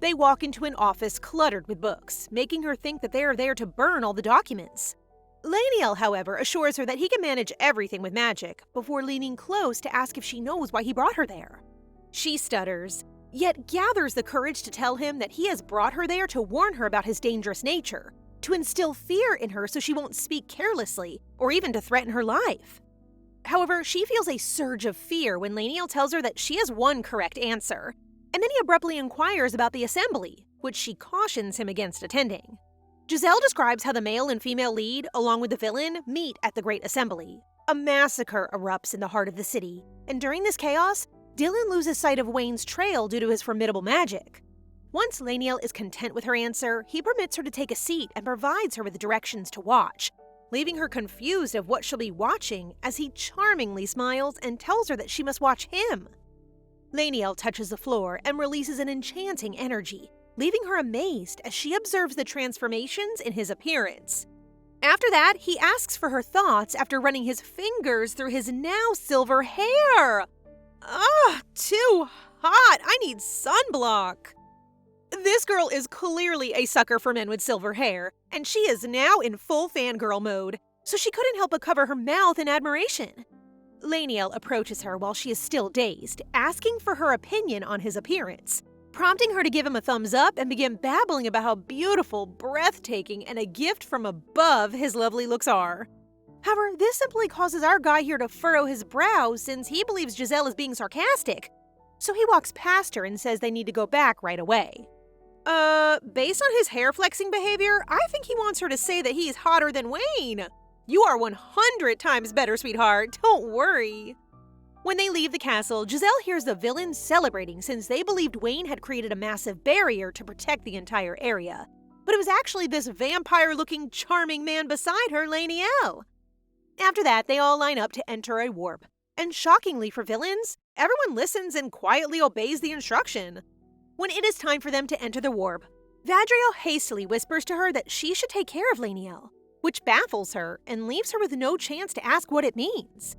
They walk into an office cluttered with books, making her think that they are there to burn all the documents. Lenal, however, assures her that he can manage everything with magic, before leaning close to ask if she knows why he brought her there. She stutters, yet gathers the courage to tell him that he has brought her there to warn her about his dangerous nature, to instill fear in her so she won't speak carelessly, or even to threaten her life. However, she feels a surge of fear when Lenal tells her that she has one correct answer, and then he abruptly inquires about the assembly, which she cautions him against attending. Jazelle describes how the male and female lead, along with the villain, meet at the Great Assembly. A massacre erupts in the heart of the city, and during this chaos, Dylan loses sight of Wayne's trail due to his formidable magic. Once Lenal is content with her answer, he permits her to take a seat and provides her with directions to watch, leaving her confused of what she'll be watching as he charmingly smiles and tells her that she must watch him. Lenal touches the floor and releases an enchanting energy, leaving her amazed as she observes the transformations in his appearance. After that, he asks for her thoughts after running his fingers through his now silver hair. Too hot. I need sunblock. This girl is clearly a sucker for men with silver hair, and she is now in full fangirl mode, so she couldn't help but cover her mouth in admiration. Lenal approaches her while she is still dazed, asking for her opinion on his appearance, prompting her to give him a thumbs up and begin babbling about how beautiful, breathtaking, and a gift from above his lovely looks are. However, this simply causes our guy here to furrow his brow since he believes Jazelle is being sarcastic, so he walks past her and says they need to go back right away. Based on his hair-flexing behavior, I think he wants her to say that he's hotter than Wayne. You are 100 times better, sweetheart. Don't worry. When they leave the castle, Jazelle hears the villains celebrating since they believed Wayne had created a massive barrier to protect the entire area. But it was actually this vampire-looking charming man beside her, Lenal. After that, they all line up to enter a warp. And shockingly for villains, everyone listens and quietly obeys the instruction. When it is time for them to enter the warp, Vadriel hastily whispers to her that she should take care of Lenal, which baffles her and leaves her with no chance to ask what it means.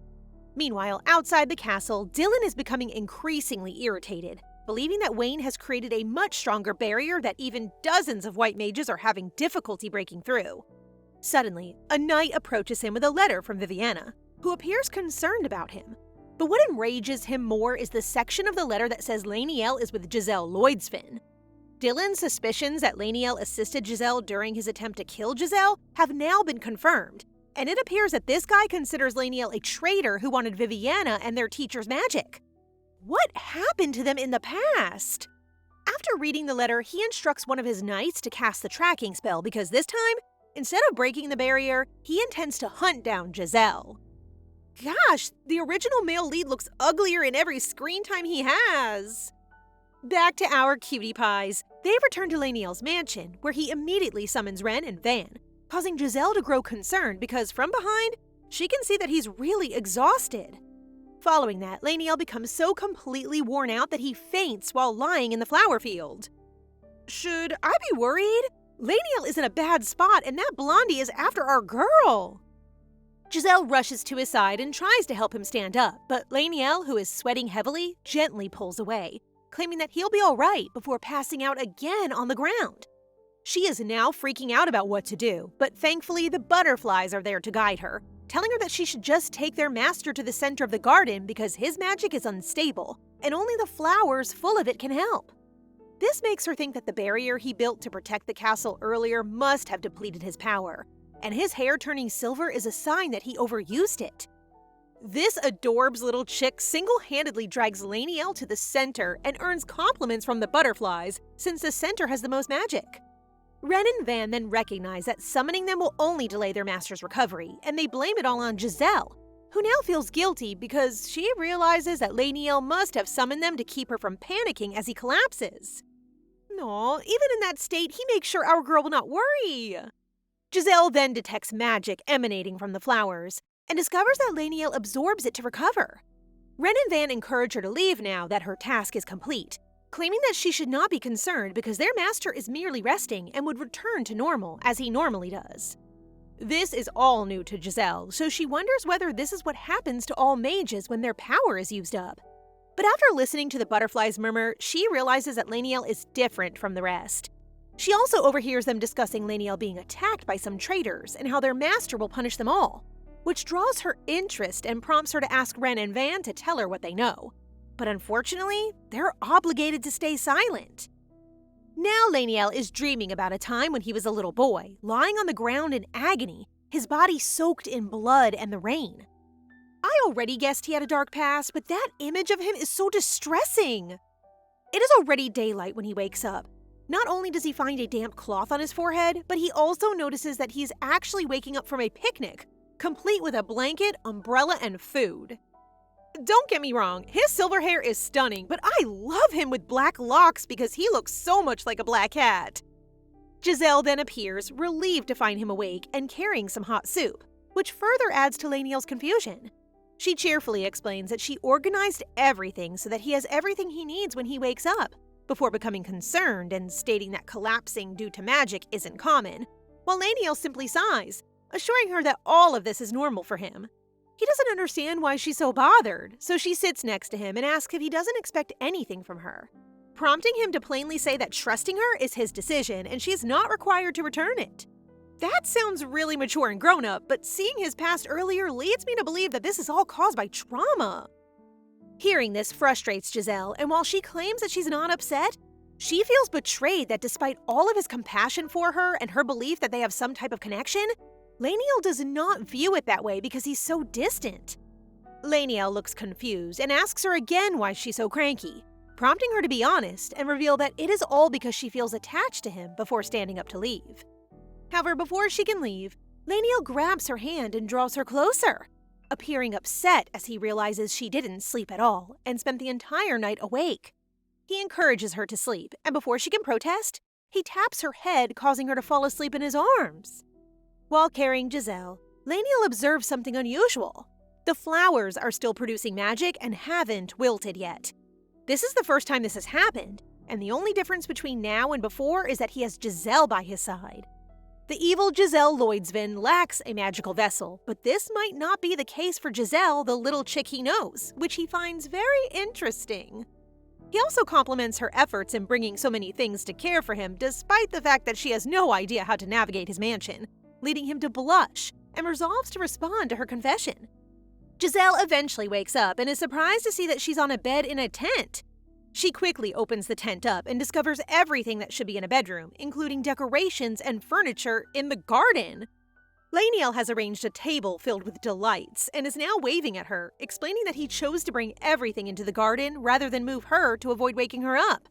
Meanwhile, outside the castle, Dylan is becoming increasingly irritated, believing that Wayne has created a much stronger barrier that even dozens of white mages are having difficulty breaking through. Suddenly, a knight approaches him with a letter from Viviana, who appears concerned about him. But what enrages him more is the section of the letter that says Lenal is with Jazelle Lloydsfin. Dylan's suspicions that Lenal assisted Jazelle during his attempt to kill Jazelle have now been confirmed, and it appears that this guy considers Lenal a traitor who wanted Viviana and their teacher's magic. What happened to them in the past? After reading the letter, he instructs one of his knights to cast the tracking spell because this time, instead of breaking the barrier, he intends to hunt down Jazelle. Gosh, the original male lead looks uglier in every screen time he has. Back to our cutie pies. They return to Lenal's mansion, where he immediately summons Ren and Van, causing Jazelle to grow concerned because from behind, she can see that he's really exhausted. Following that, Lenal becomes so completely worn out that he faints while lying in the flower field. Should I be worried? Lenal is in a bad spot and that blondie is after our girl. Jazelle rushes to his side and tries to help him stand up, but Lenal, who is sweating heavily, gently pulls away, claiming that he'll be all right before passing out again on the ground. She is now freaking out about what to do, but thankfully the butterflies are there to guide her, telling her that she should just take their master to the center of the garden because his magic is unstable, and only the flowers full of it can help. This makes her think that the barrier he built to protect the castle earlier must have depleted his power, and his hair turning silver is a sign that he overused it. This adorbs little chick single-handedly drags Lenal to the center and earns compliments from the butterflies since the center has the most magic. Ren and Van then recognize that summoning them will only delay their master's recovery, and they blame it all on Jazelle, who now feels guilty because she realizes that Lenal must have summoned them to keep her from panicking as he collapses. Aw, even in that state, he makes sure our girl will not worry. Jazelle then detects magic emanating from the flowers, and discovers that Lenal absorbs it to recover. Ren and Van encourage her to leave now that her task is complete, claiming that she should not be concerned because their master is merely resting and would return to normal as he normally does. This is all new to Jazelle, so she wonders whether this is what happens to all mages when their power is used up. But after listening to the butterflies murmur, she realizes that Lenal is different from the rest. She also overhears them discussing Lenal being attacked by some traitors and how their master will punish them all, which draws her interest and prompts her to ask Ren and Van to tell her what they know. But unfortunately, they're obligated to stay silent. Now Lenal is dreaming about a time when he was a little boy, lying on the ground in agony, his body soaked in blood and the rain. I already guessed he had a dark past, but that image of him is so distressing. It is already daylight when he wakes up. Not only does he find a damp cloth on his forehead, but he also notices that he's actually waking up from a picnic, complete with a blanket, umbrella, and food. Don't get me wrong, his silver hair is stunning, but I love him with black locks because he looks so much like a black cat. Jazelle then appears, relieved to find him awake and carrying some hot soup, which further adds to Lenal's confusion. She cheerfully explains that she organized everything so that he has everything he needs when he wakes up, before becoming concerned and stating that collapsing due to magic isn't common, while Lenal simply sighs, assuring her that all of this is normal for him. He doesn't understand why she's so bothered, so she sits next to him and asks if he doesn't expect anything from her, prompting him to plainly say that trusting her is his decision and she is not required to return it. That sounds really mature and grown-up, but seeing his past earlier leads me to believe that this is all caused by trauma. Hearing this frustrates Jazelle, and while she claims that she's not upset, she feels betrayed that despite all of his compassion for her and her belief that they have some type of connection, Lenal does not view it that way because he's so distant. Lenal looks confused and asks her again why she's so cranky, prompting her to be honest and reveal that it is all because she feels attached to him before standing up to leave. However, before she can leave, Lenal grabs her hand and draws her closer, appearing upset as he realizes she didn't sleep at all and spent the entire night awake. He encourages her to sleep, and before she can protest, he taps her head, causing her to fall asleep in his arms. While carrying Jazelle, Lenal observes something unusual. The flowers are still producing magic and haven't wilted yet. This is the first time this has happened, and the only difference between now and before is that he has Jazelle by his side. The evil Jazelle Lloydsvin lacks a magical vessel, but this might not be the case for Jazelle, the little chick he knows, which he finds very interesting. He also compliments her efforts in bringing so many things to care for him, despite the fact that she has no idea how to navigate his mansion, leading him to blush and resolves to respond to her confession. Jazelle eventually wakes up and is surprised to see that she's on a bed in a tent. She quickly opens the tent up and discovers everything that should be in a bedroom, including decorations and furniture in the garden. Lenal has arranged a table filled with delights and is now waving at her, explaining that he chose to bring everything into the garden rather than move her to avoid waking her up.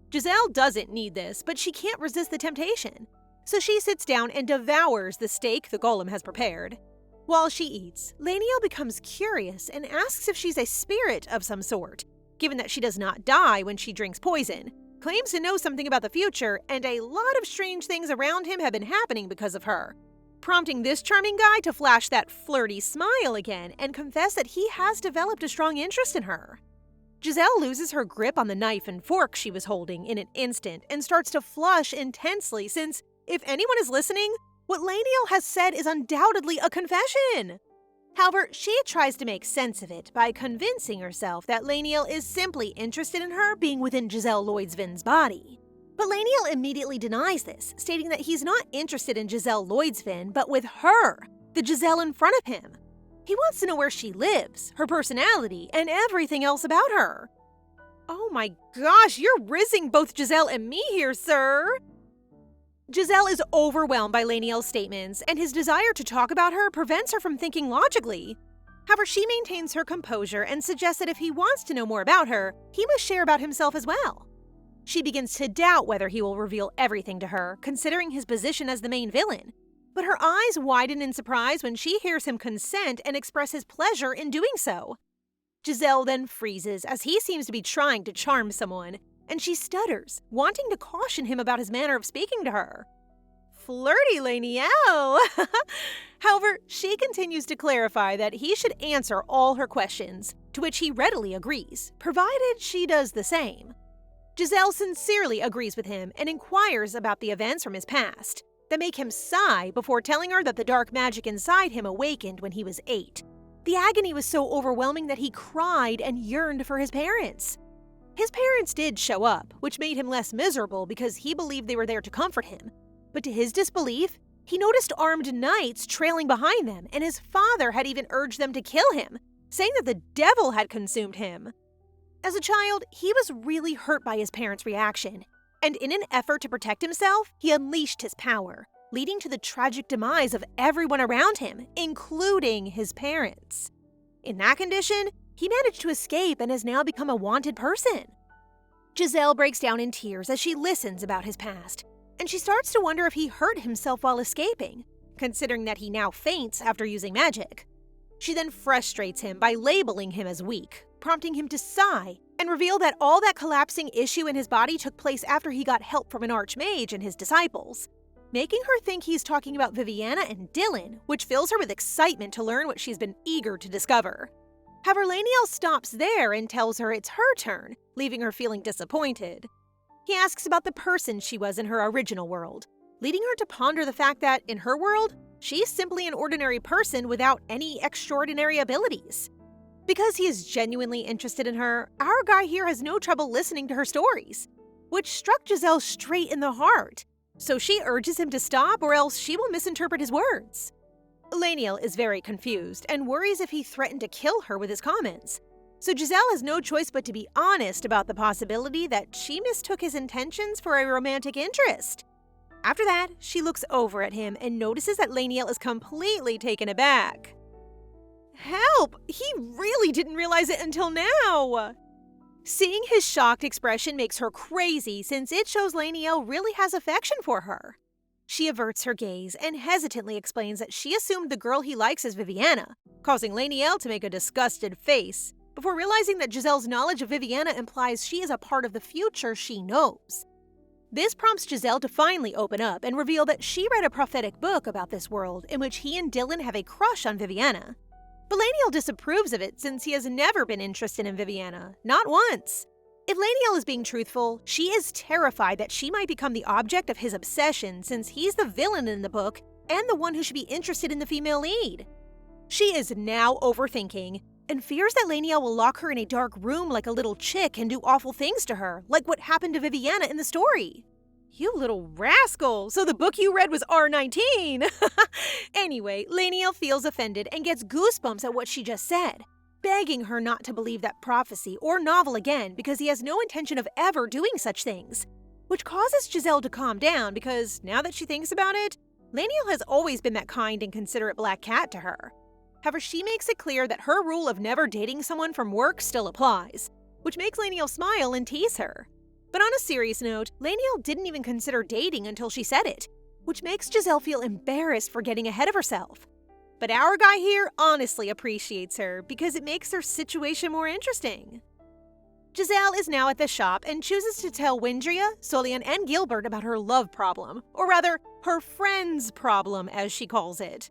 Jazelle doesn't need this, but she can't resist the temptation, so she sits down and devours the steak the golem has prepared. While she eats, Lenal becomes curious and asks if she's a spirit of some sort, given that she does not die when she drinks poison, claims to know something about the future, and a lot of strange things around him have been happening because of her, prompting this charming guy to flash that flirty smile again and confess that he has developed a strong interest in her. Jazelle loses her grip on the knife and fork she was holding in an instant and starts to flush intensely since, if anyone is listening, what Lenal has said is undoubtedly a confession. However, she tries to make sense of it by convincing herself that Lenal is simply interested in her being within Jazelle Lloydsvin's body. But Lenal immediately denies this, stating that he's not interested in Jazelle Lloydsvin, but with her, the Jazelle in front of him. He wants to know where she lives, her personality, and everything else about her. Oh my gosh, you're rizzing both Jazelle and me here, sir! Jazelle is overwhelmed by Lenal's statements, and his desire to talk about her prevents her from thinking logically. However, she maintains her composure and suggests that if he wants to know more about her, he must share about himself as well. She begins to doubt whether he will reveal everything to her, considering his position as the main villain. But her eyes widen in surprise when she hears him consent and express his pleasure in doing so. Jazelle then freezes as he seems to be trying to charm someone, and she stutters, wanting to caution him about his manner of speaking to her. Flirty Lenal! However, she continues to clarify that he should answer all her questions, to which he readily agrees, provided she does the same. Jazelle sincerely agrees with him and inquires about the events from his past that make him sigh before telling her that the dark magic inside him awakened when he was 8. The agony was so overwhelming that he cried and yearned for his parents. His parents did show up, which made him less miserable because he believed they were there to comfort him. But to his disbelief, he noticed armed knights trailing behind them, and his father had even urged them to kill him, saying that the devil had consumed him. As a child, he was really hurt by his parents' reaction, and in an effort to protect himself, he unleashed his power, leading to the tragic demise of everyone around him, including his parents. In that condition, he managed to escape and has now become a wanted person. Jazelle breaks down in tears as she listens about his past, and she starts to wonder if he hurt himself while escaping, considering that he now faints after using magic. She then frustrates him by labeling him as weak, prompting him to sigh and reveal that all that collapsing issue in his body took place after he got help from an archmage and his disciples, making her think he's talking about Viviana and Dylan, which fills her with excitement to learn what she's been eager to discover. However, Lenal stops there and tells her it's her turn, leaving her feeling disappointed. He asks about the person she was in her original world, leading her to ponder the fact that, in her world, she's simply an ordinary person without any extraordinary abilities. Because he is genuinely interested in her, our guy here has no trouble listening to her stories, which struck Jazelle straight in the heart, so she urges him to stop or else she will misinterpret his words. Lenal is very confused and worries if he threatened to kill her with his comments, so Jazelle has no choice but to be honest about the possibility that she mistook his intentions for a romantic interest. After that, she looks over at him and notices that Lenal is completely taken aback. Help! He really didn't realize it until now! Seeing his shocked expression makes her crazy since it shows Lenal really has affection for her. She averts her gaze and hesitantly explains that she assumed the girl he likes is Viviana, causing Lenal to make a disgusted face, before realizing that Jazelle's knowledge of Viviana implies she is a part of the future she knows. This prompts Jazelle to finally open up and reveal that she read a prophetic book about this world in which he and Dylan have a crush on Viviana. But Lenal disapproves of it since he has never been interested in Viviana, not once. If Lenal is being truthful, she is terrified that she might become the object of his obsession since he's the villain in the book and the one who should be interested in the female lead. She is now overthinking and fears that Lenal will lock her in a dark room like a little chick and do awful things to her, like what happened to Viviana in the story. You little rascal! So the book you read was R19! Anyway, Lenal feels offended and gets goosebumps at what she just said, begging her not to believe that prophecy or novel again because he has no intention of ever doing such things, which causes Jazelle to calm down because, now that she thinks about it, Lenal has always been that kind and considerate black cat to her. However, she makes it clear that her rule of never dating someone from work still applies, which makes Lenal smile and tease her. But on a serious note, Lenal didn't even consider dating until she said it, which makes Jazelle feel embarrassed for getting ahead of herself. But our guy here honestly appreciates her because it makes her situation more interesting. Jazelle is now at the shop and chooses to tell Windria, Solian, and Gilbert about her love problem, or rather, her friend's problem as she calls it.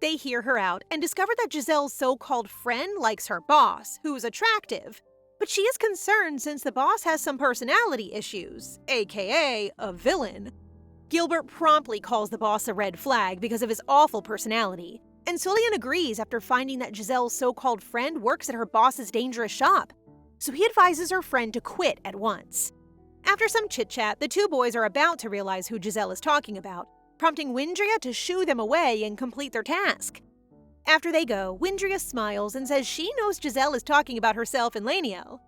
They hear her out and discover that Jazelle's so-called friend likes her boss, who is attractive. But she is concerned since the boss has some personality issues, aka a villain. Gilbert promptly calls the boss a red flag because of his awful personality, and Solian agrees after finding that Jazelle's so-called friend works at her boss's dangerous shop, so he advises her friend to quit at once. After some chit-chat, the two boys are about to realize who Jazelle is talking about, prompting Windria to shoo them away and complete their task. After they go, Windria smiles and says she knows Jazelle is talking about herself and Lenal.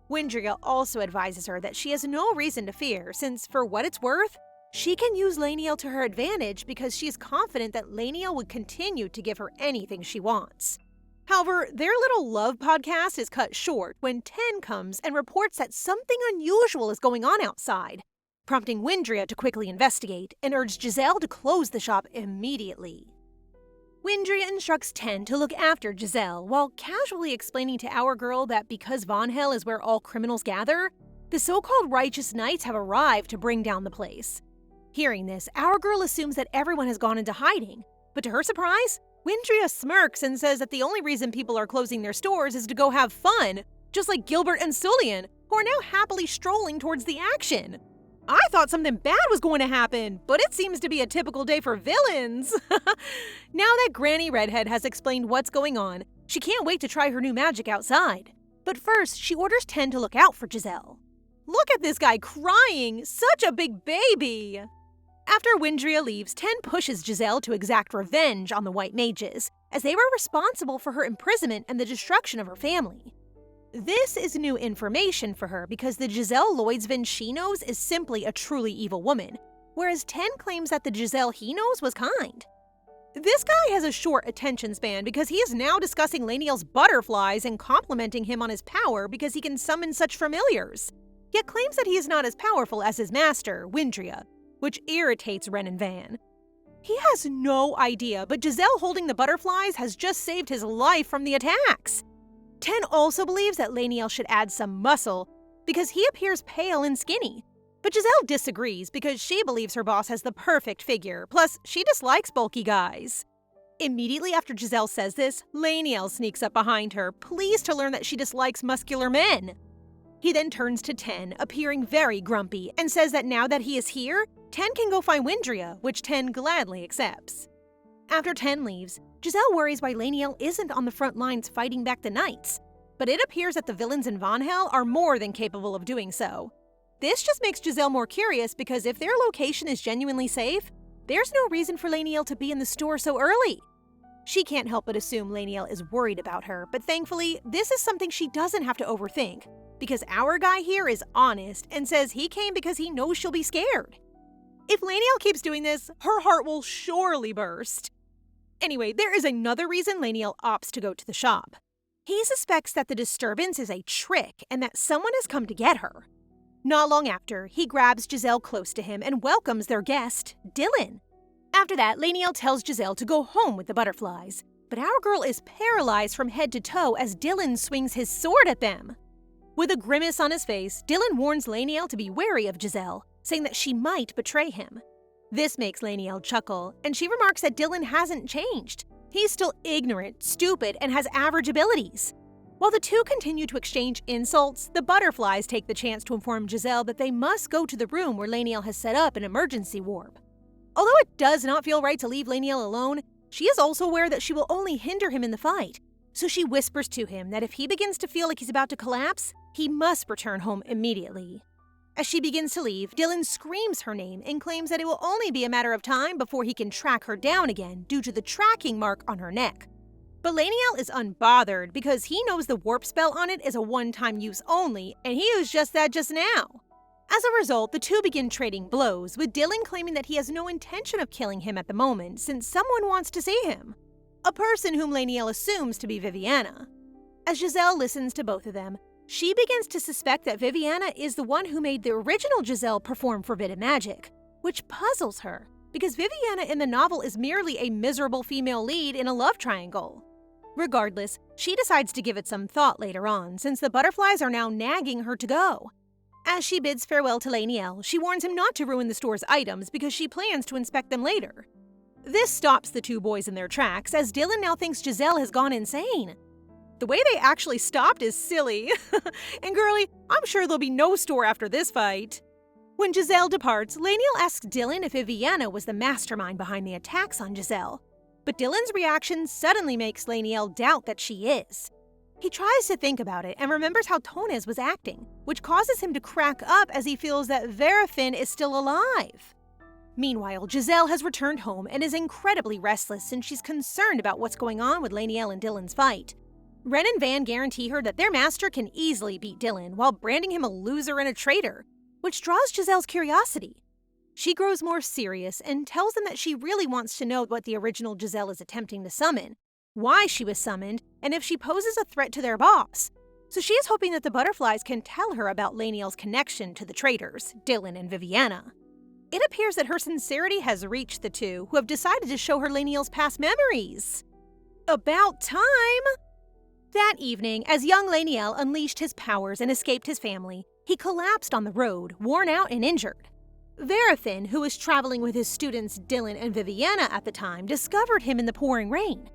Windria also advises her that she has no reason to fear since, for what it's worth, she can use Lenal to her advantage because she is confident that Lenal would continue to give her anything she wants. However, their little love podcast is cut short when Ten comes and reports that something unusual is going on outside, prompting Windria to quickly investigate and urge Jazelle to close the shop immediately. Windria instructs Ten to look after Jazelle while casually explaining to our girl that because Vanhill is where all criminals gather, the so-called righteous knights have arrived to bring down the place. Hearing this, our girl assumes that everyone has gone into hiding, but to her surprise, Windria smirks and says that the only reason people are closing their stores is to go have fun, just like Gilbert and Solian, who are now happily strolling towards the action. I thought something bad was going to happen, but it seems to be a typical day for villains. Now that Granny Redhead has explained what's going on, She can't wait to try her new magic outside. But first, she orders Ten to look out for Jazelle. Look at this guy crying! Such a big baby! After Windria leaves, Ten pushes Jazelle to exact revenge on the White Mages, as they were responsible for her imprisonment and the destruction of her family. This is new information for her because the Jazelle Lloydsvin she knows is simply a truly evil woman, whereas Ten claims that the Jazelle he knows was kind. This guy has a short attention span because he is now discussing Lenal's butterflies and complimenting him on his power because he can summon such familiars, yet claims that he is not as powerful as his master, Windria, which irritates Ren and Van. He has no idea, but Jazelle holding the butterflies has just saved his life from the attacks. Ten also believes that Lenal should add some muscle because he appears pale and skinny. But Jazelle disagrees because she believes her boss has the perfect figure, plus she dislikes bulky guys. Immediately after Jazelle says this, Lenal sneaks up behind her, pleased to learn that she dislikes muscular men. He then turns to Ten, appearing very grumpy, and says that now that he is here, Ten can go find Windria, which Ten gladly accepts. After Ten leaves, Jazelle worries why Lenal isn't on the front lines fighting back the knights, but it appears that the villains in Vanhill are more than capable of doing so. This just makes Jazelle more curious because if their location is genuinely safe, there's no reason for Lenal to be in the store so early. She can't help but assume Lenal is worried about her, but thankfully, this is something she doesn't have to overthink, because our guy here is honest and says he came because he knows she'll be scared. If Lenal keeps doing this, her heart will surely burst. Anyway, there is another reason Lenal opts to go to the shop. He suspects that the disturbance is a trick and that someone has come to get her. Not long after, he grabs Jazelle close to him and welcomes their guest, Dylan. After that, Lenal tells Jazelle to go home with the butterflies, but our girl is paralyzed from head to toe as Dylan swings his sword at them. With a grimace on his face, Dylan warns Lenal to be wary of Jazelle, saying that she might betray him. This makes Lenal chuckle, and she remarks that Dylan hasn't changed. He's still ignorant, stupid, and has average abilities. While the two continue to exchange insults, the butterflies take the chance to inform Jazelle that they must go to the room where Lenal has set up an emergency warp. Although it does not feel right to leave Lenal alone, she is also aware that she will only hinder him in the fight, so she whispers to him that if he begins to feel like he's about to collapse, he must return home immediately. As she begins to leave, Dylan screams her name and claims that it will only be a matter of time before he can track her down again due to the tracking mark on her neck. But Lenal is unbothered because he knows the warp spell on it is a one-time use only, and he used just that just now. As a result, the two begin trading blows, with Dylan claiming that he has no intention of killing him at the moment since someone wants to see him. A person whom Lenal assumes to be Viviana. As Jazelle listens to both of them, she begins to suspect that Viviana is the one who made the original Jazelle perform forbidden magic, which puzzles her, because Viviana in the novel is merely a miserable female lead in a love triangle. Regardless, she decides to give it some thought later on, since the butterflies are now nagging her to go. As she bids farewell to Lenal, she warns him not to ruin the store's items because she plans to inspect them later. This stops the two boys in their tracks, as Dylan now thinks Jazelle has gone insane. The way they actually stopped is silly. And girly, I'm sure there'll be no store after this fight. When Jazelle departs, Lenal asks Dylan if Viviana was the mastermind behind the attacks on Jazelle. But Dylan's reaction suddenly makes Lenal doubt that she is. He tries to think about it and remembers how Tonez was acting, which causes him to crack up as he feels that Verafin is still alive. Meanwhile, Jazelle has returned home and is incredibly restless since she's concerned about what's going on with Lenal and Dylan's fight. Ren and Van guarantee her that their master can easily beat Dylan while branding him a loser and a traitor, which draws Jazelle's curiosity. She grows more serious and tells them that she really wants to know what the original Jazelle is attempting to summon, why she was summoned, and if she poses a threat to their boss. So she is hoping that the butterflies can tell her about Lenal's connection to the traitors, Dylan and Viviana. It appears that her sincerity has reached the two, who have decided to show her Lenal's past memories. About time! That evening, as young Lenal unleashed his powers and escaped his family, he collapsed on the road, worn out and injured. Verafin, who was traveling with his students Dylan and Viviana at the time, discovered him in the pouring rain.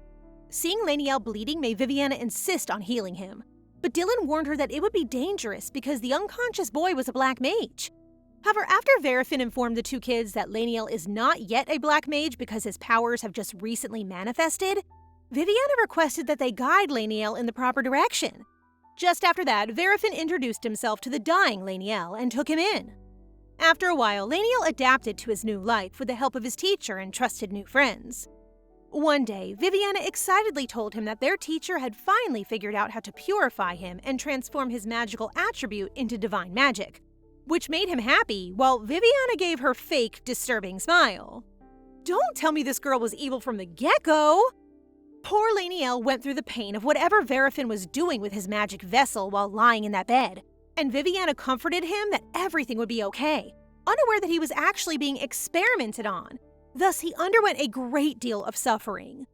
Seeing Lenal bleeding made Viviana insist on healing him, but Dylan warned her that it would be dangerous because the unconscious boy was a black mage. However, after Verafin informed the two kids that Lenal is not yet a black mage because his powers have just recently manifested, Viviana requested that they guide Lenal in the proper direction. Just after that, Verafin introduced himself to the dying Lenal and took him in. After a while, Lenal adapted to his new life with the help of his teacher and trusted new friends. One day, Viviana excitedly told him that their teacher had finally figured out how to purify him and transform his magical attribute into divine magic, which made him happy, while Viviana gave her fake, disturbing smile. Don't tell me this girl was evil from the get-go! Poor Lenal went through the pain of whatever Verafin was doing with his magic vessel while lying in that bed, and Viviana comforted him that everything would be okay, unaware that he was actually being experimented on. Thus, he underwent a great deal of suffering.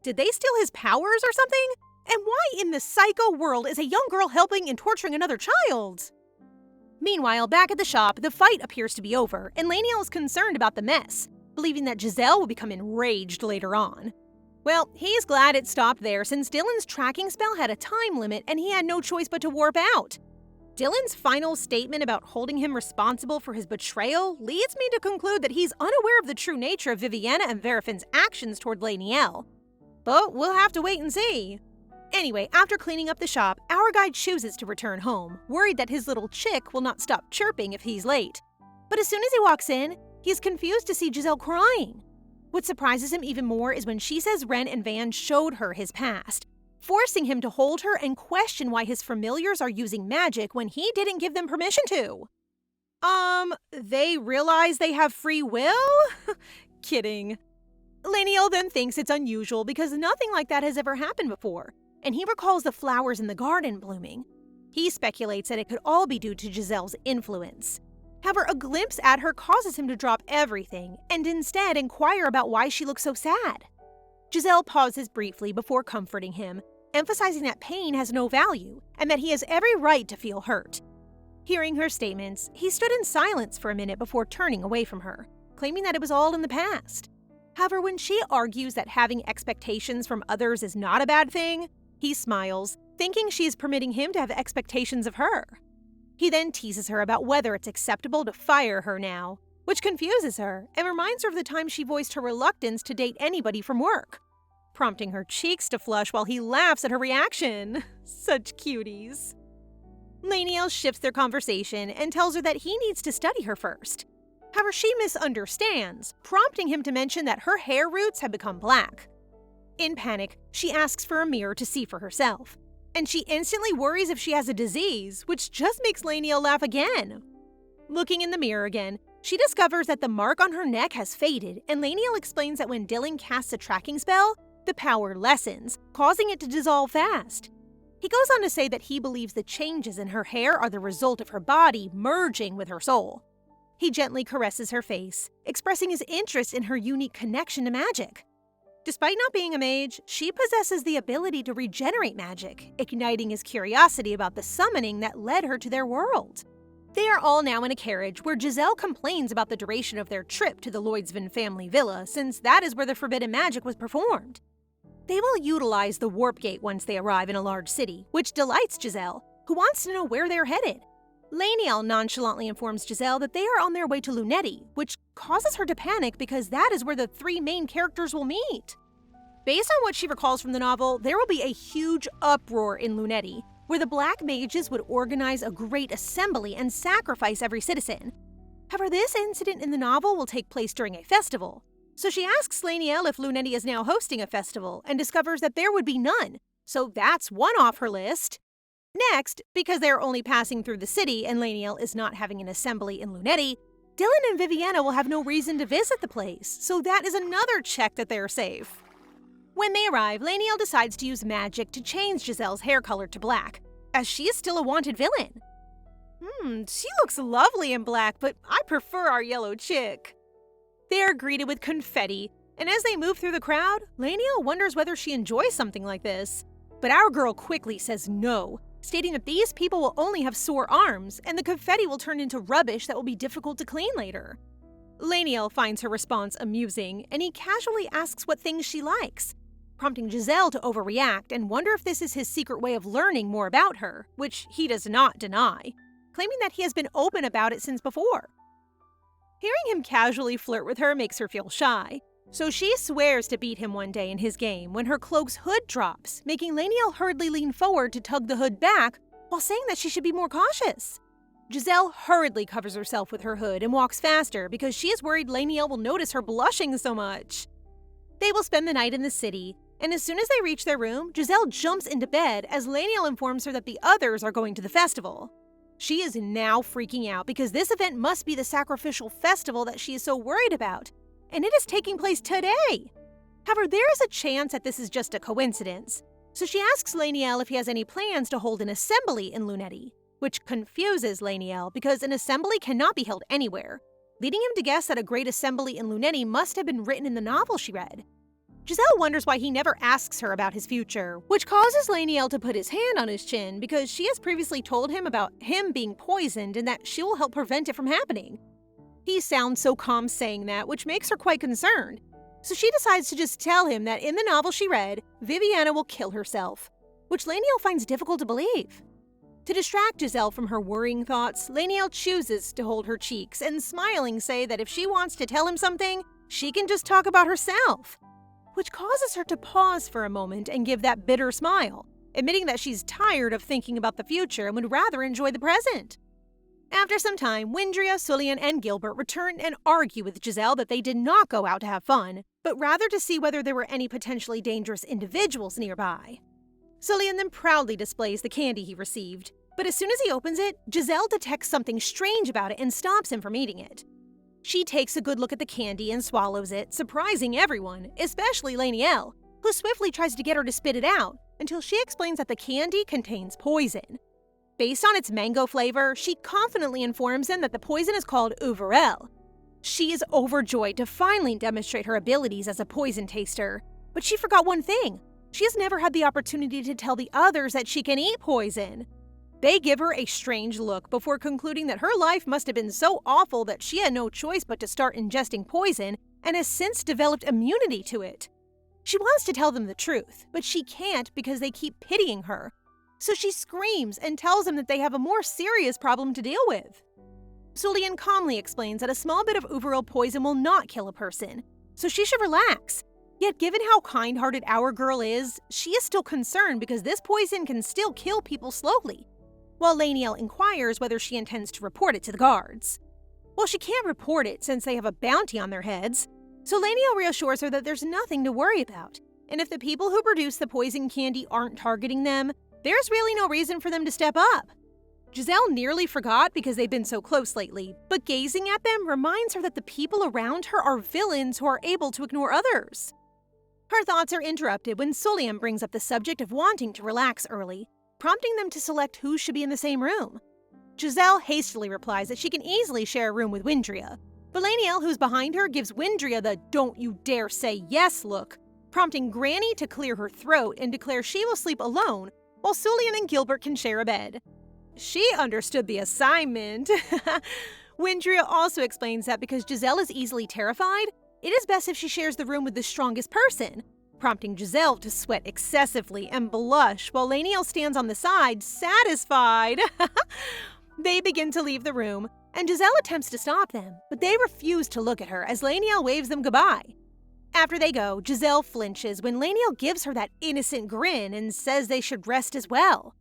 Did they steal his powers or something? And why in the psycho world is a young girl helping and torturing another child? Meanwhile, back at the shop, the fight appears to be over, and Lenal is concerned about the mess, believing that Jazelle will become enraged later on. Well, he's glad it stopped there since Dylan's tracking spell had a time limit and he had no choice but to warp out. Dylan's final statement about holding him responsible for his betrayal leads me to conclude that he's unaware of the true nature of Viviana and Verafin's actions toward Lenal. But we'll have to wait and see. Anyway, after cleaning up the shop, our guy chooses to return home, worried that his little chick will not stop chirping if he's late. But as soon as he walks in, he's confused to see Jazelle crying. What surprises him even more is when she says Ren and Van showed her his past, forcing him to hold her and question why his familiars are using magic when he didn't give them permission to. They realize they have free will? Kidding. Lenal then thinks it's unusual because nothing like that has ever happened before, and he recalls the flowers in the garden blooming. He speculates that it could all be due to Jazelle's influence. However, a glimpse at her causes him to drop everything and instead inquire about why she looks so sad. Jazelle pauses briefly before comforting him, emphasizing that pain has no value and that he has every right to feel hurt. Hearing her statements, he stood in silence for a minute before turning away from her, claiming that it was all in the past. However, when she argues that having expectations from others is not a bad thing, he smiles, thinking she is permitting him to have expectations of her. He then teases her about whether it's acceptable to fire her now, which confuses her and reminds her of the time she voiced her reluctance to date anybody from work, prompting her cheeks to flush while he laughs at her reaction. Such cuties. Lenal shifts their conversation and tells her that he needs to study her first. However, she misunderstands, prompting him to mention that her hair roots have become black. In panic, she asks for a mirror to see for herself, and she instantly worries if she has a disease, which just makes Lenal laugh again. Looking in the mirror again, she discovers that the mark on her neck has faded, and Lenal explains that when Dylan casts a tracking spell, the power lessens, causing it to dissolve fast. He goes on to say that he believes the changes in her hair are the result of her body merging with her soul. He gently caresses her face, expressing his interest in her unique connection to magic. Despite not being a mage, she possesses the ability to regenerate magic, igniting his curiosity about the summoning that led her to their world. They are all now in a carriage where Jazelle complains about the duration of their trip to the Lloydsvin family villa, since that is where the forbidden magic was performed. They will utilize the warp gate once they arrive in a large city, which delights Jazelle, who wants to know where they're headed. Lenal nonchalantly informs Jazelle that they are on their way to Lunetti, which causes her to panic because that is where the three main characters will meet. Based on what she recalls from the novel, there will be a huge uproar in Lunetti, where the Black Mages would organize a great assembly and sacrifice every citizen. However, this incident in the novel will take place during a festival, so she asks Lenal if Lunetti is now hosting a festival and discovers that there would be none, so that's one off her list. Next, because they are only passing through the city and Lenal is not having an assembly in Lunetti, Dylan and Viviana will have no reason to visit the place, so that is another check that they are safe. When they arrive, Lenal decides to use magic to change Jazelle's hair color to black, as she is still a wanted villain. She looks lovely in black, but I prefer our yellow chick. They are greeted with confetti, and as they move through the crowd, Lenal wonders whether she enjoys something like this. But our girl quickly says no, stating that these people will only have sore arms, and the confetti will turn into rubbish that will be difficult to clean later. Lenal finds her response amusing, and he casually asks what things she likes, prompting Jazelle to overreact and wonder if this is his secret way of learning more about her, which he does not deny, claiming that he has been open about it since before. Hearing him casually flirt with her makes her feel shy, So she swears to beat him one day in his game when her cloak's hood drops, making Lenal hurriedly lean forward to tug the hood back while saying that she should be more cautious. Jazelle hurriedly covers herself with her hood and walks faster because she is worried Lenal will notice her blushing so much. They will spend the night in the city, and as soon as they reach their room, Jazelle jumps into bed as Lenal informs her that the others are going to the festival. She is now freaking out because this event must be the sacrificial festival that she is so worried about, and it is taking place today. However, there is a chance that this is just a coincidence, so she asks Lenal if he has any plans to hold an assembly in Lunetti, which confuses Lenal because an assembly cannot be held anywhere, leading him to guess that a great assembly in Lunetti must have been written in the novel she read. Giselle wonders why he never asks her about his future, which causes Lenal to put his hand on his chin because she has previously told him about him being poisoned and that she will help prevent it from happening. He sounds so calm saying that, which makes her quite concerned. So she decides to just tell him that in the novel she read, Viviana will kill herself, which Lenal finds difficult to believe. To distract Jazelle from her worrying thoughts, Lenal chooses to hold her cheeks and smiling say that if she wants to tell him something, she can just talk about herself, which causes her to pause for a moment and give that bitter smile, admitting that she's tired of thinking about the future and would rather enjoy the present. After some time, Windria, Sulian, and Gilbert return and argue with Jazelle that they did not go out to have fun, but rather to see whether there were any potentially dangerous individuals nearby. Sulian then proudly displays the candy he received, but as soon as he opens it, Jazelle detects something strange about it and stops him from eating it. She takes a good look at the candy and swallows it, surprising everyone, especially Lenal, who swiftly tries to get her to spit it out until she explains that the candy contains poison. Based on its mango flavor, she confidently informs him that the poison is called Uvarel. She is overjoyed to finally demonstrate her abilities as a poison taster, but she forgot one thing. She has never had the opportunity to tell the others that she can eat poison. They give her a strange look before concluding that her life must have been so awful that she had no choice but to start ingesting poison and has since developed immunity to it. She wants to tell them the truth, but she can't because they keep pitying her. So she screams and tells them that they have a more serious problem to deal with. Sulian calmly explains that a small bit of Uvaril poison will not kill a person, so she should relax. Yet given how kind-hearted our girl is, she is still concerned because this poison can still kill people slowly, while Lenal inquires whether she intends to report it to the guards. Well, she can't report it since they have a bounty on their heads, so Lenal reassures her that there's nothing to worry about, and if the people who produce the poison candy aren't targeting them, there's really no reason for them to step up. Jazelle nearly forgot because they've been so close lately, but gazing at them reminds her that the people around her are villains who are able to ignore others. Her thoughts are interrupted when Sulian brings up the subject of wanting to relax early, prompting them to select who should be in the same room. Jazelle hastily replies that she can easily share a room with Windria, but Lenal, who's behind her, gives Windria the "don't you dare say yes" look, prompting Granny to clear her throat and declare she will sleep alone, while Sulian and Gilbert can share a bed. She understood the assignment. Windria also explains that because Jazelle is easily terrified, it is best if she shares the room with the strongest person, prompting Jazelle to sweat excessively and blush while Lenal stands on the side, satisfied. They begin to leave the room, and Jazelle attempts to stop them, but they refuse to look at her as Lenal waves them goodbye. After they go, Jazelle flinches when Lenal gives her that innocent grin and says they should rest as well.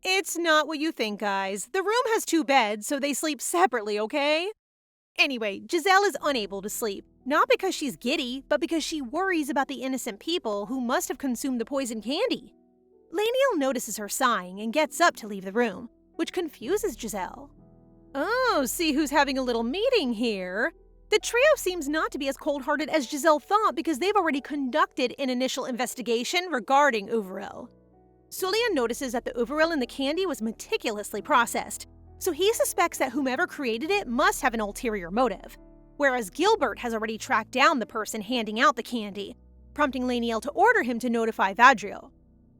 It's not what you think, guys. The room has 2 beds, so they sleep separately, okay? Anyway, Jazelle is unable to sleep, not because she's giddy, but because she worries about the innocent people who must have consumed the poison candy. Lenal notices her sighing and gets up to leave the room, which confuses Jazelle. Oh, see who's having a little meeting here. The trio seems not to be as cold-hearted as Jazelle thought because they've already conducted an initial investigation regarding Uvaril. Sulian notices that the Uvaril in the candy was meticulously processed, so he suspects that whomever created it must have an ulterior motive, whereas Gilbert has already tracked down the person handing out the candy, prompting Lenal to order him to notify Vadrio.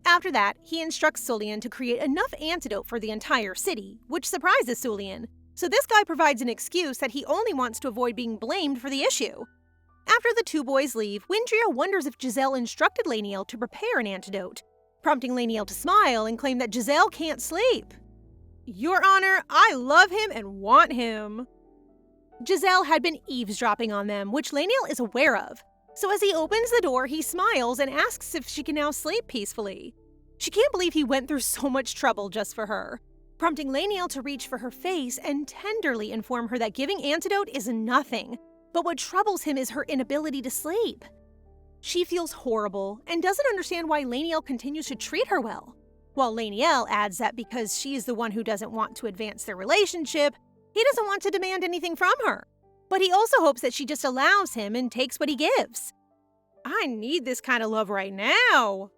After that, he instructs Sulian to create enough antidote for the entire city, which surprises Sulian, so this guy provides an excuse that he only wants to avoid being blamed for the issue. After the 2 boys leave, Windria wonders if Jazelle instructed Lenal to prepare an antidote, prompting Lenal to smile and claim that Jazelle can't sleep. Your Honor, I love him and want him. Jazelle had been eavesdropping on them, which Lenal is aware of. So as he opens the door, he smiles and asks if she can now sleep peacefully. She can't believe he went through so much trouble just for her, prompting Lenal to reach for her face and tenderly inform her that giving antidote is nothing, but what troubles him is her inability to sleep. She feels horrible and doesn't understand why Lenal continues to treat her well, while Lenal adds that because she is the one who doesn't want to advance their relationship, he doesn't want to demand anything from her. But he also hopes that she just allows him and takes what he gives. I need this kind of love right now.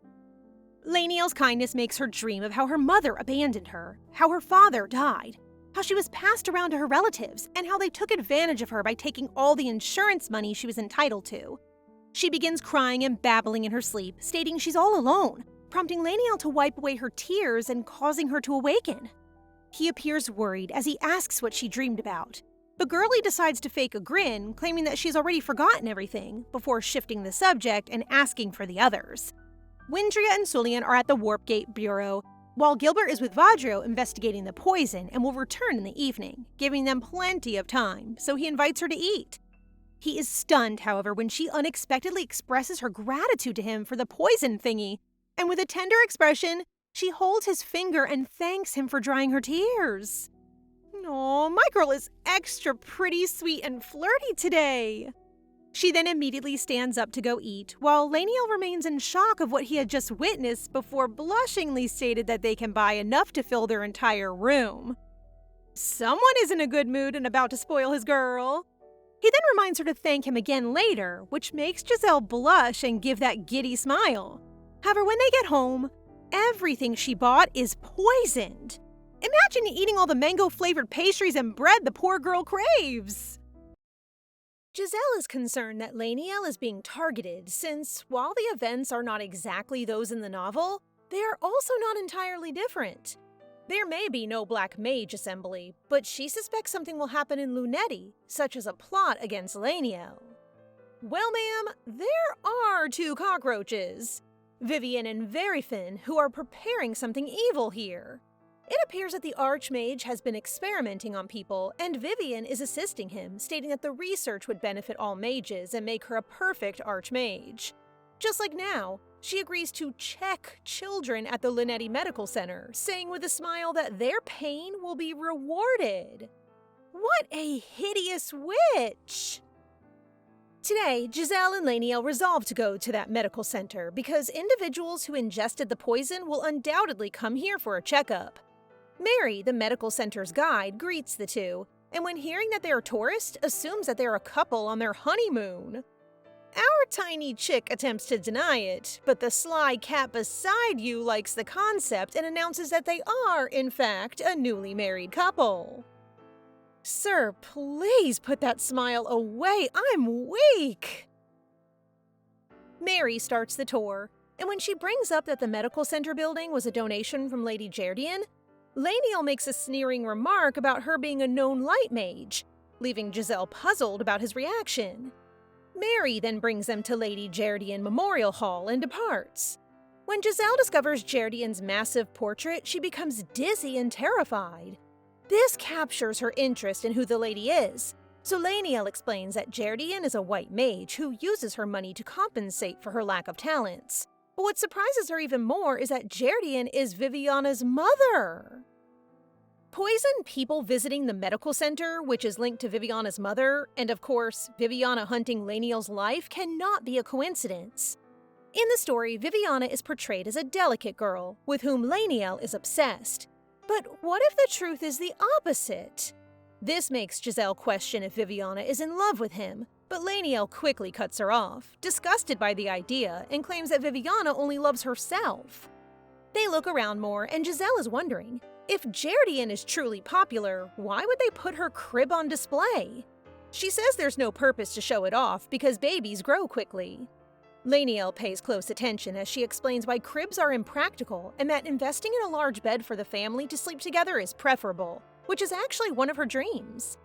Lenal's kindness makes her dream of how her mother abandoned her, how her father died, how she was passed around to her relatives, and how they took advantage of her by taking all the insurance money she was entitled to. She begins crying and babbling in her sleep, stating she's all alone, prompting Lenal to wipe away her tears and causing her to awaken. He appears worried as he asks what she dreamed about, but Girlie decides to fake a grin, claiming that she's already forgotten everything, before shifting the subject and asking for the others. Windria and Sulian are at the Warp Gate Bureau, while Gilbert is with Vadrio investigating the poison and will return in the evening, giving them plenty of time, so he invites her to eat. He is stunned, however, when she unexpectedly expresses her gratitude to him for the poison thingy, and with a tender expression, she holds his finger and thanks him for drying her tears. Aw, my girl is extra pretty, sweet, and flirty today. She then immediately stands up to go eat, while Lenal remains in shock of what he had just witnessed before blushingly stated that they can buy enough to fill their entire room. Someone is in a good mood and about to spoil his girl. He then reminds her to thank him again later, which makes Jazelle blush and give that giddy smile. However, when they get home, everything she bought is poisoned. Imagine eating all the mango-flavored pastries and bread the poor girl craves. Jazelle is concerned that Lenal is being targeted since, while the events are not exactly those in the novel, they are also not entirely different. There may be no Black Mage assembly, but she suspects something will happen in Lunetti, such as a plot against Lenal. Well, ma'am, there are two cockroaches, Vivian and Verifin, who are preparing something evil here. It appears that the Archmage has been experimenting on people, and Vivian is assisting him, stating that the research would benefit all mages and make her a perfect Archmage. Just like now, she agrees to check children at the Lunetti Medical Center, saying with a smile that their pain will be rewarded. What a hideous witch! Today, Jazelle and Lenal resolve to go to that medical center because individuals who ingested the poison will undoubtedly come here for a checkup. Mary, the medical center's guide, greets the two, and when hearing that they are tourists, assumes that they're a couple on their honeymoon. Our tiny chick attempts to deny it, but the sly cat beside you likes the concept and announces that they are, in fact, a newly married couple. Sir, please put that smile away. I'm weak. Mary starts the tour, and when she brings up that the medical center building was a donation from Lady Jardian, Lenal makes a sneering remark about her being a known light mage, leaving Jazelle puzzled about his reaction. Mary then brings them to Lady Jardian Memorial Hall and departs. When Jazelle discovers Jardian's massive portrait, she becomes dizzy and terrified. This captures her interest in who the lady is, so Lenal explains that Jardian is a white mage who uses her money to compensate for her lack of talents. But what surprises her even more is that Jardian is Viviana's mother. Poisoned people visiting the medical center, which is linked to Viviana's mother, and of course, Viviana hunting Lenal's life, cannot be a coincidence. In the story, Viviana is portrayed as a delicate girl, with whom Lenal is obsessed. But what if the truth is the opposite? This makes Jazelle question if Viviana is in love with him, but Lenal quickly cuts her off, disgusted by the idea, and claims that Viviana only loves herself. They look around more, and Jazelle is wondering, if Jardian is truly popular, why would they put her crib on display? She says there's no purpose to show it off because babies grow quickly. Lenal pays close attention as she explains why cribs are impractical and that investing in a large bed for the family to sleep together is preferable, which is actually one of her dreams.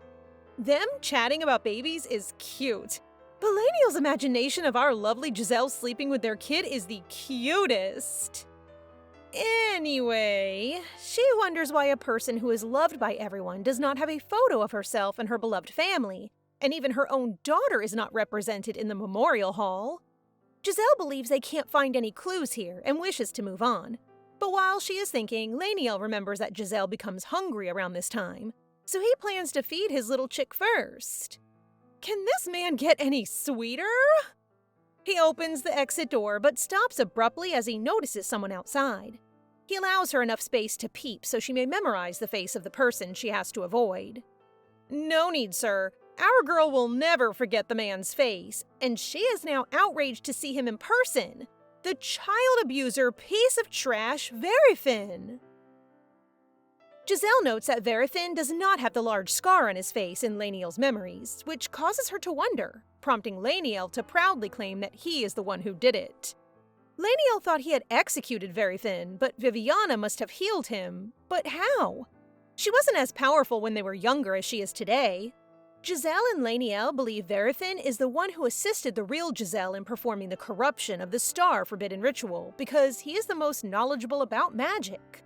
Them chatting about babies is cute, but Lenal's imagination of our lovely Jazelle sleeping with their kid is the cutest. Anyway, she wonders why a person who is loved by everyone does not have a photo of herself and her beloved family, and even her own daughter is not represented in the memorial hall. Jazelle believes they can't find any clues here and wishes to move on. But while she is thinking, Lenal remembers that Jazelle becomes hungry around this time, so he plans to feed his little chick first. Can this man get any sweeter? He opens the exit door but stops abruptly as he notices someone outside. He allows her enough space to peep so she may memorize the face of the person she has to avoid. No need, sir. Our girl will never forget the man's face, and she is now outraged to see him in person. The child abuser piece of trash, Verifin. Jazelle notes that Verifin does not have the large scar on his face in Lenal's memories, which causes her to wonder, prompting Lenal to proudly claim that he is the one who did it. Lenal thought he had executed Verifin, but Viviana must have healed him. But how? She wasn't as powerful when they were younger as she is today. Jazelle and Lenal believe Verifin is the one who assisted the real Jazelle in performing the corruption of the Star Forbidden ritual because he is the most knowledgeable about magic.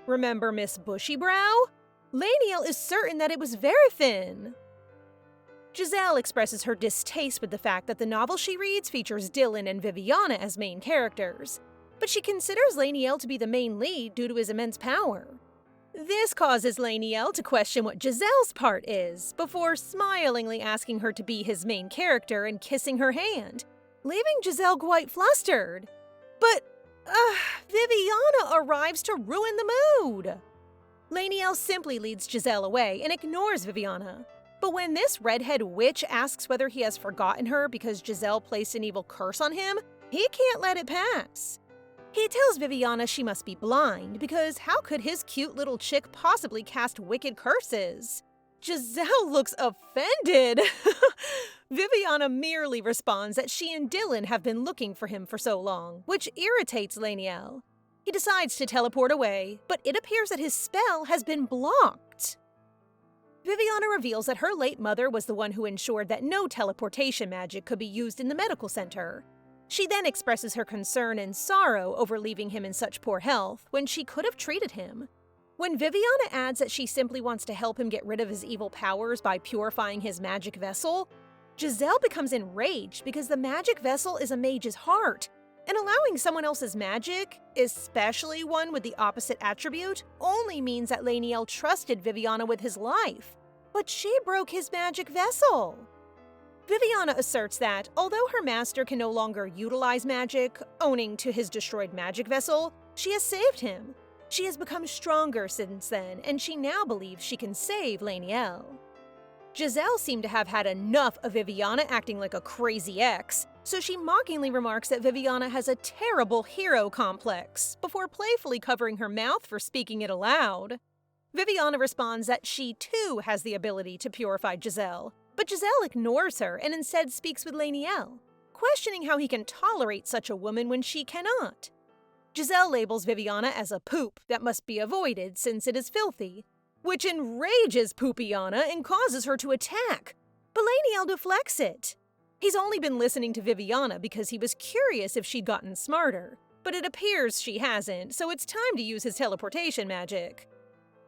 Remember Miss Bushybrow? Lenal is certain that it was Verifin. Jazelle expresses her distaste with the fact that the novel she reads features Dylan and Viviana as main characters, but she considers Lenal to be the main lead due to his immense power. This causes Lenal to question what Jazelle's part is, before smilingly asking her to be his main character and kissing her hand, leaving Jazelle quite flustered. But, Viviana arrives to ruin the mood. Lenal simply leads Jazelle away and ignores Viviana. But when this redhead witch asks whether he has forgotten her because Jazelle placed an evil curse on him, he can't let it pass. He tells Viviana she must be blind because how could his cute little chick possibly cast wicked curses? Jazelle looks offended. Viviana merely responds that she and Dylan have been looking for him for so long, which irritates Lenal. He decides to teleport away, but it appears that his spell has been blocked. Viviana reveals that her late mother was the one who ensured that no teleportation magic could be used in the medical center. She then expresses her concern and sorrow over leaving him in such poor health when she could have treated him. When Viviana adds that she simply wants to help him get rid of his evil powers by purifying his magic vessel, Jazelle becomes enraged because the magic vessel is a mage's heart, and allowing someone else's magic, especially one with the opposite attribute, only means that Lenal trusted Viviana with his life, but she broke his magic vessel. Viviana asserts that, although her master can no longer utilize magic, owing to his destroyed magic vessel, she has saved him. She has become stronger since then, and she now believes she can save Lenal. Jazelle seemed to have had enough of Viviana acting like a crazy ex, so she mockingly remarks that Viviana has a terrible hero complex, before playfully covering her mouth for speaking it aloud. Viviana responds that she too has the ability to purify Jazelle, but Jazelle ignores her and instead speaks with Lenal, questioning how he can tolerate such a woman when she cannot. Jazelle labels Viviana as a poop that must be avoided since it is filthy, which enrages Poopiana and causes her to attack, but Lenal deflects it. He's only been listening to Viviana because he was curious if she'd gotten smarter, but it appears she hasn't, so it's time to use his teleportation magic.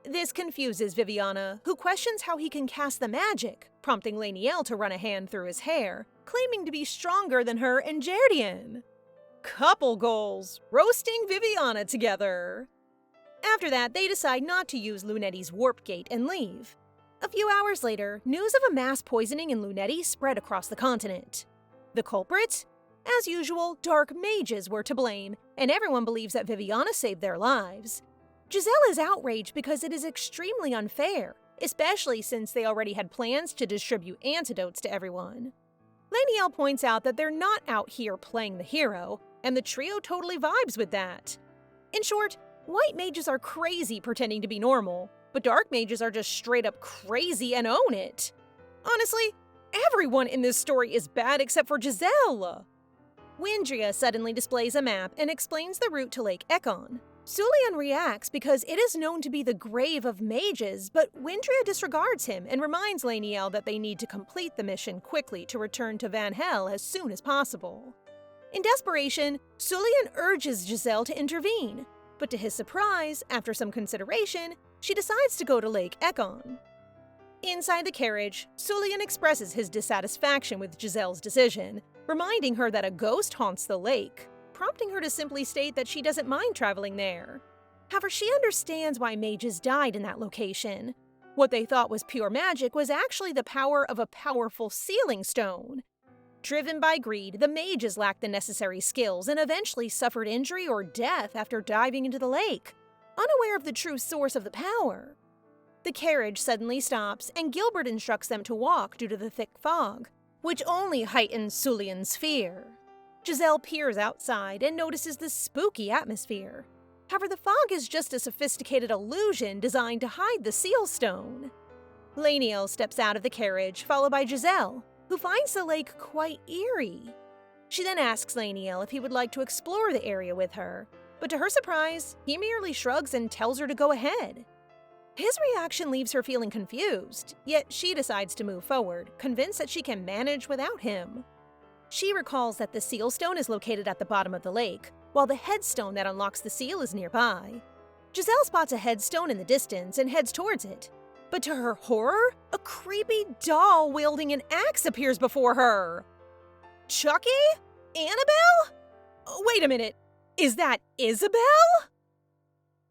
This confuses Viviana, who questions how he can cast the magic, prompting Lenal to run a hand through his hair, claiming to be stronger than her and Jardian. Couple goals, roasting Viviana together. After that, they decide not to use Lunetti's warp gate and leave. A few hours later, news of a mass poisoning in Lunetti spread across the continent. The culprit? As usual, dark mages were to blame, and everyone believes that Viviana saved their lives. Jazelle is outraged because it is extremely unfair, especially since they already had plans to distribute antidotes to everyone. Lenal points out that they're not out here playing the hero, and the trio totally vibes with that. In short, white mages are crazy pretending to be normal, but dark mages are just straight up crazy and own it. Honestly, everyone in this story is bad except for Jazelle. Windria suddenly displays a map and explains the route to Lake Ekon. Sulian reacts because it is known to be the grave of mages, but Windria disregards him and reminds Lenal that they need to complete the mission quickly to return to Vanhill as soon as possible. In desperation, Sulian urges Jazelle to intervene, but to his surprise, after some consideration, she decides to go to Lake Ekon. Inside the carriage, Sulian expresses his dissatisfaction with Jazelle's decision, reminding her that a ghost haunts the lake, prompting her to simply state that she doesn't mind traveling there. However, she understands why mages died in that location. What they thought was pure magic was actually the power of a powerful sealing stone. Driven by greed, the mages lacked the necessary skills and eventually suffered injury or death after diving into the lake, unaware of the true source of the power. The carriage suddenly stops, and Gilbert instructs them to walk due to the thick fog, which only heightens Sulian's fear. Jazelle peers outside and notices the spooky atmosphere. However, the fog is just a sophisticated illusion designed to hide the seal stone. Lenal steps out of the carriage, followed by Jazelle, who finds the lake quite eerie. She then asks Lenal if he would like to explore the area with her, but to her surprise, he merely shrugs and tells her to go ahead. His reaction leaves her feeling confused, yet she decides to move forward, convinced that she can manage without him. She recalls that the seal stone is located at the bottom of the lake, while the headstone that unlocks the seal is nearby. Jazelle spots a headstone in the distance and heads towards it. But to her horror, a creepy doll wielding an axe appears before her. Chucky? Annabelle? Wait a minute, is that Isabel?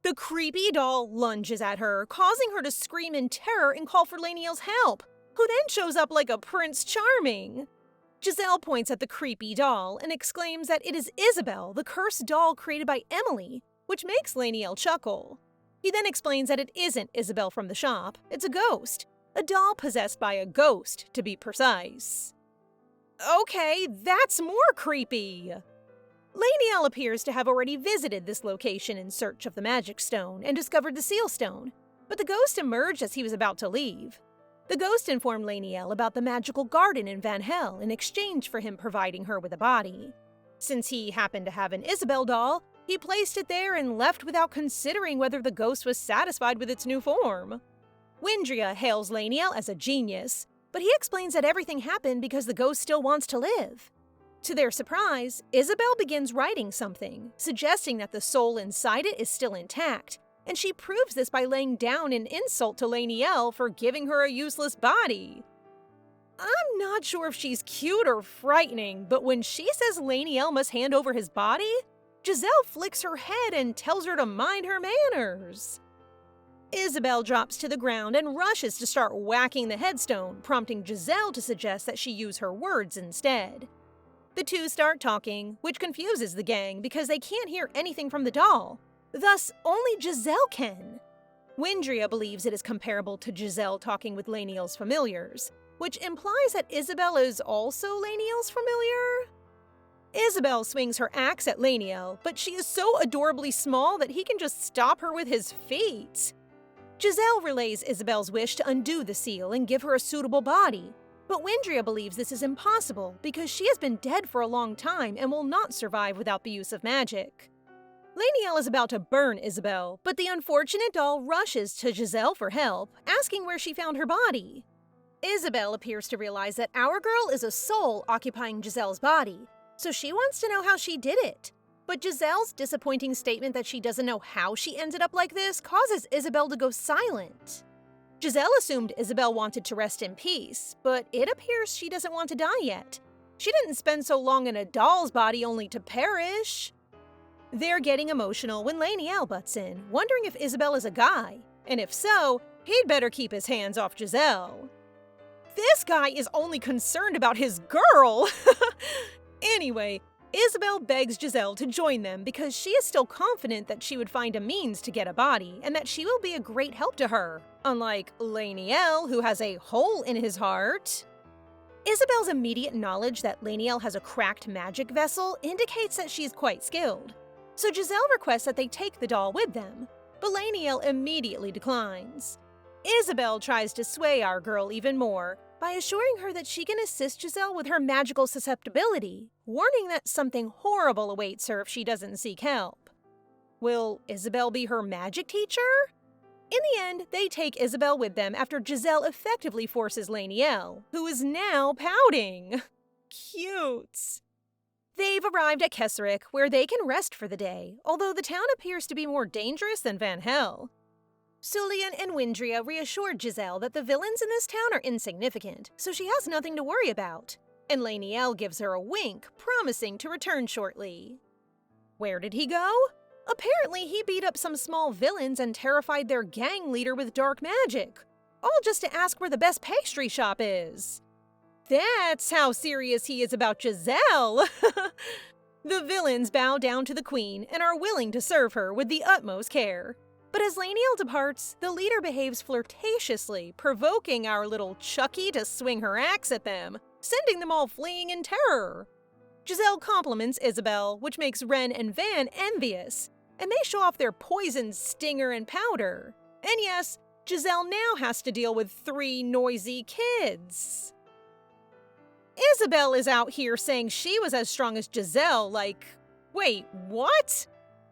The creepy doll lunges at her, causing her to scream in terror and call for Lenal's help, who then shows up like a Prince Charming. Jazelle points at the creepy doll and exclaims that it is Isabel, the cursed doll created by Emily, which makes Lenal chuckle. He then explains that it isn't Isabel from the shop, it's a ghost. A doll possessed by a ghost, to be precise. Okay, that's more creepy! Lenal appears to have already visited this location in search of the magic stone and discovered the seal stone, but the ghost emerged as he was about to leave. The ghost informed Lenal about the magical garden in Vanhill in exchange for him providing her with a body. Since he happened to have an Isabel doll, he placed it there and left without considering whether the ghost was satisfied with its new form. Windria hails Lenal as a genius, but he explains that everything happened because the ghost still wants to live. To their surprise, Isabel begins writing something, suggesting that the soul inside it is still intact, and she proves this by laying down an insult to Lenal for giving her a useless body. I'm not sure if she's cute or frightening, but when she says Lenal must hand over his body, Jazelle flicks her head and tells her to mind her manners. Isabel drops to the ground and rushes to start whacking the headstone, prompting Jazelle to suggest that she use her words instead. The two start talking, which confuses the gang because they can't hear anything from the doll. Thus, only Jazelle can. Windria believes it is comparable to Jazelle talking with Lenal's familiars, which implies that Isabel is also Lenal's familiar? Isabel swings her axe at Lenal, but she is so adorably small that he can just stop her with his feet. Jazelle relays Isabel's wish to undo the seal and give her a suitable body, but Windria believes this is impossible because she has been dead for a long time and will not survive without the use of magic. Lenal is about to burn Isabel, but the unfortunate doll rushes to Jazelle for help, asking where she found her body. Isabel appears to realize that our girl is a soul occupying Jazelle's body, so she wants to know how she did it. But Jazelle's disappointing statement that she doesn't know how she ended up like this causes Isabel to go silent. Jazelle assumed Isabel wanted to rest in peace, but it appears she doesn't want to die yet. She didn't spend so long in a doll's body only to perish. They're getting emotional when Lenal butts in, wondering if Isabel is a guy, and if so, he'd better keep his hands off Jazelle. This guy is only concerned about his girl! Anyway, Isabel begs Jazelle to join them because she is still confident that she would find a means to get a body and that she will be a great help to her, unlike Lenal, who has a hole in his heart. Isabel's immediate knowledge that Lenal has a cracked magic vessel indicates that she is quite skilled, so Jazelle requests that they take the doll with them, but Lenal immediately declines. Isabel tries to sway our girl even more by assuring her that she can assist Jazelle with her magical susceptibility, warning that something horrible awaits her if she doesn't seek help. Will Isabel be her magic teacher? In the end, they take Isabel with them after Jazelle effectively forces Lenal, who is now pouting. Cute. They've arrived at Keswick, where they can rest for the day, although the town appears to be more dangerous than Vanhill. Sulian and Windria reassured Jazelle that the villains in this town are insignificant, so she has nothing to worry about. And Lenal gives her a wink, promising to return shortly. Where did he go? Apparently, he beat up some small villains and terrified their gang leader with dark magic, all just to ask where the best pastry shop is. That's how serious he is about Jazelle! The villains bow down to the queen and are willing to serve her with the utmost care. But as Lenal departs, the leader behaves flirtatiously, provoking our little Chucky to swing her axe at them, sending them all fleeing in terror. Jazelle compliments Isabel, which makes Ren and Van envious, and they show off their poison, stinger, and powder. And yes, Jazelle now has to deal with 3 noisy kids. Isabel is out here saying she was as strong as Jazelle, like, wait, what?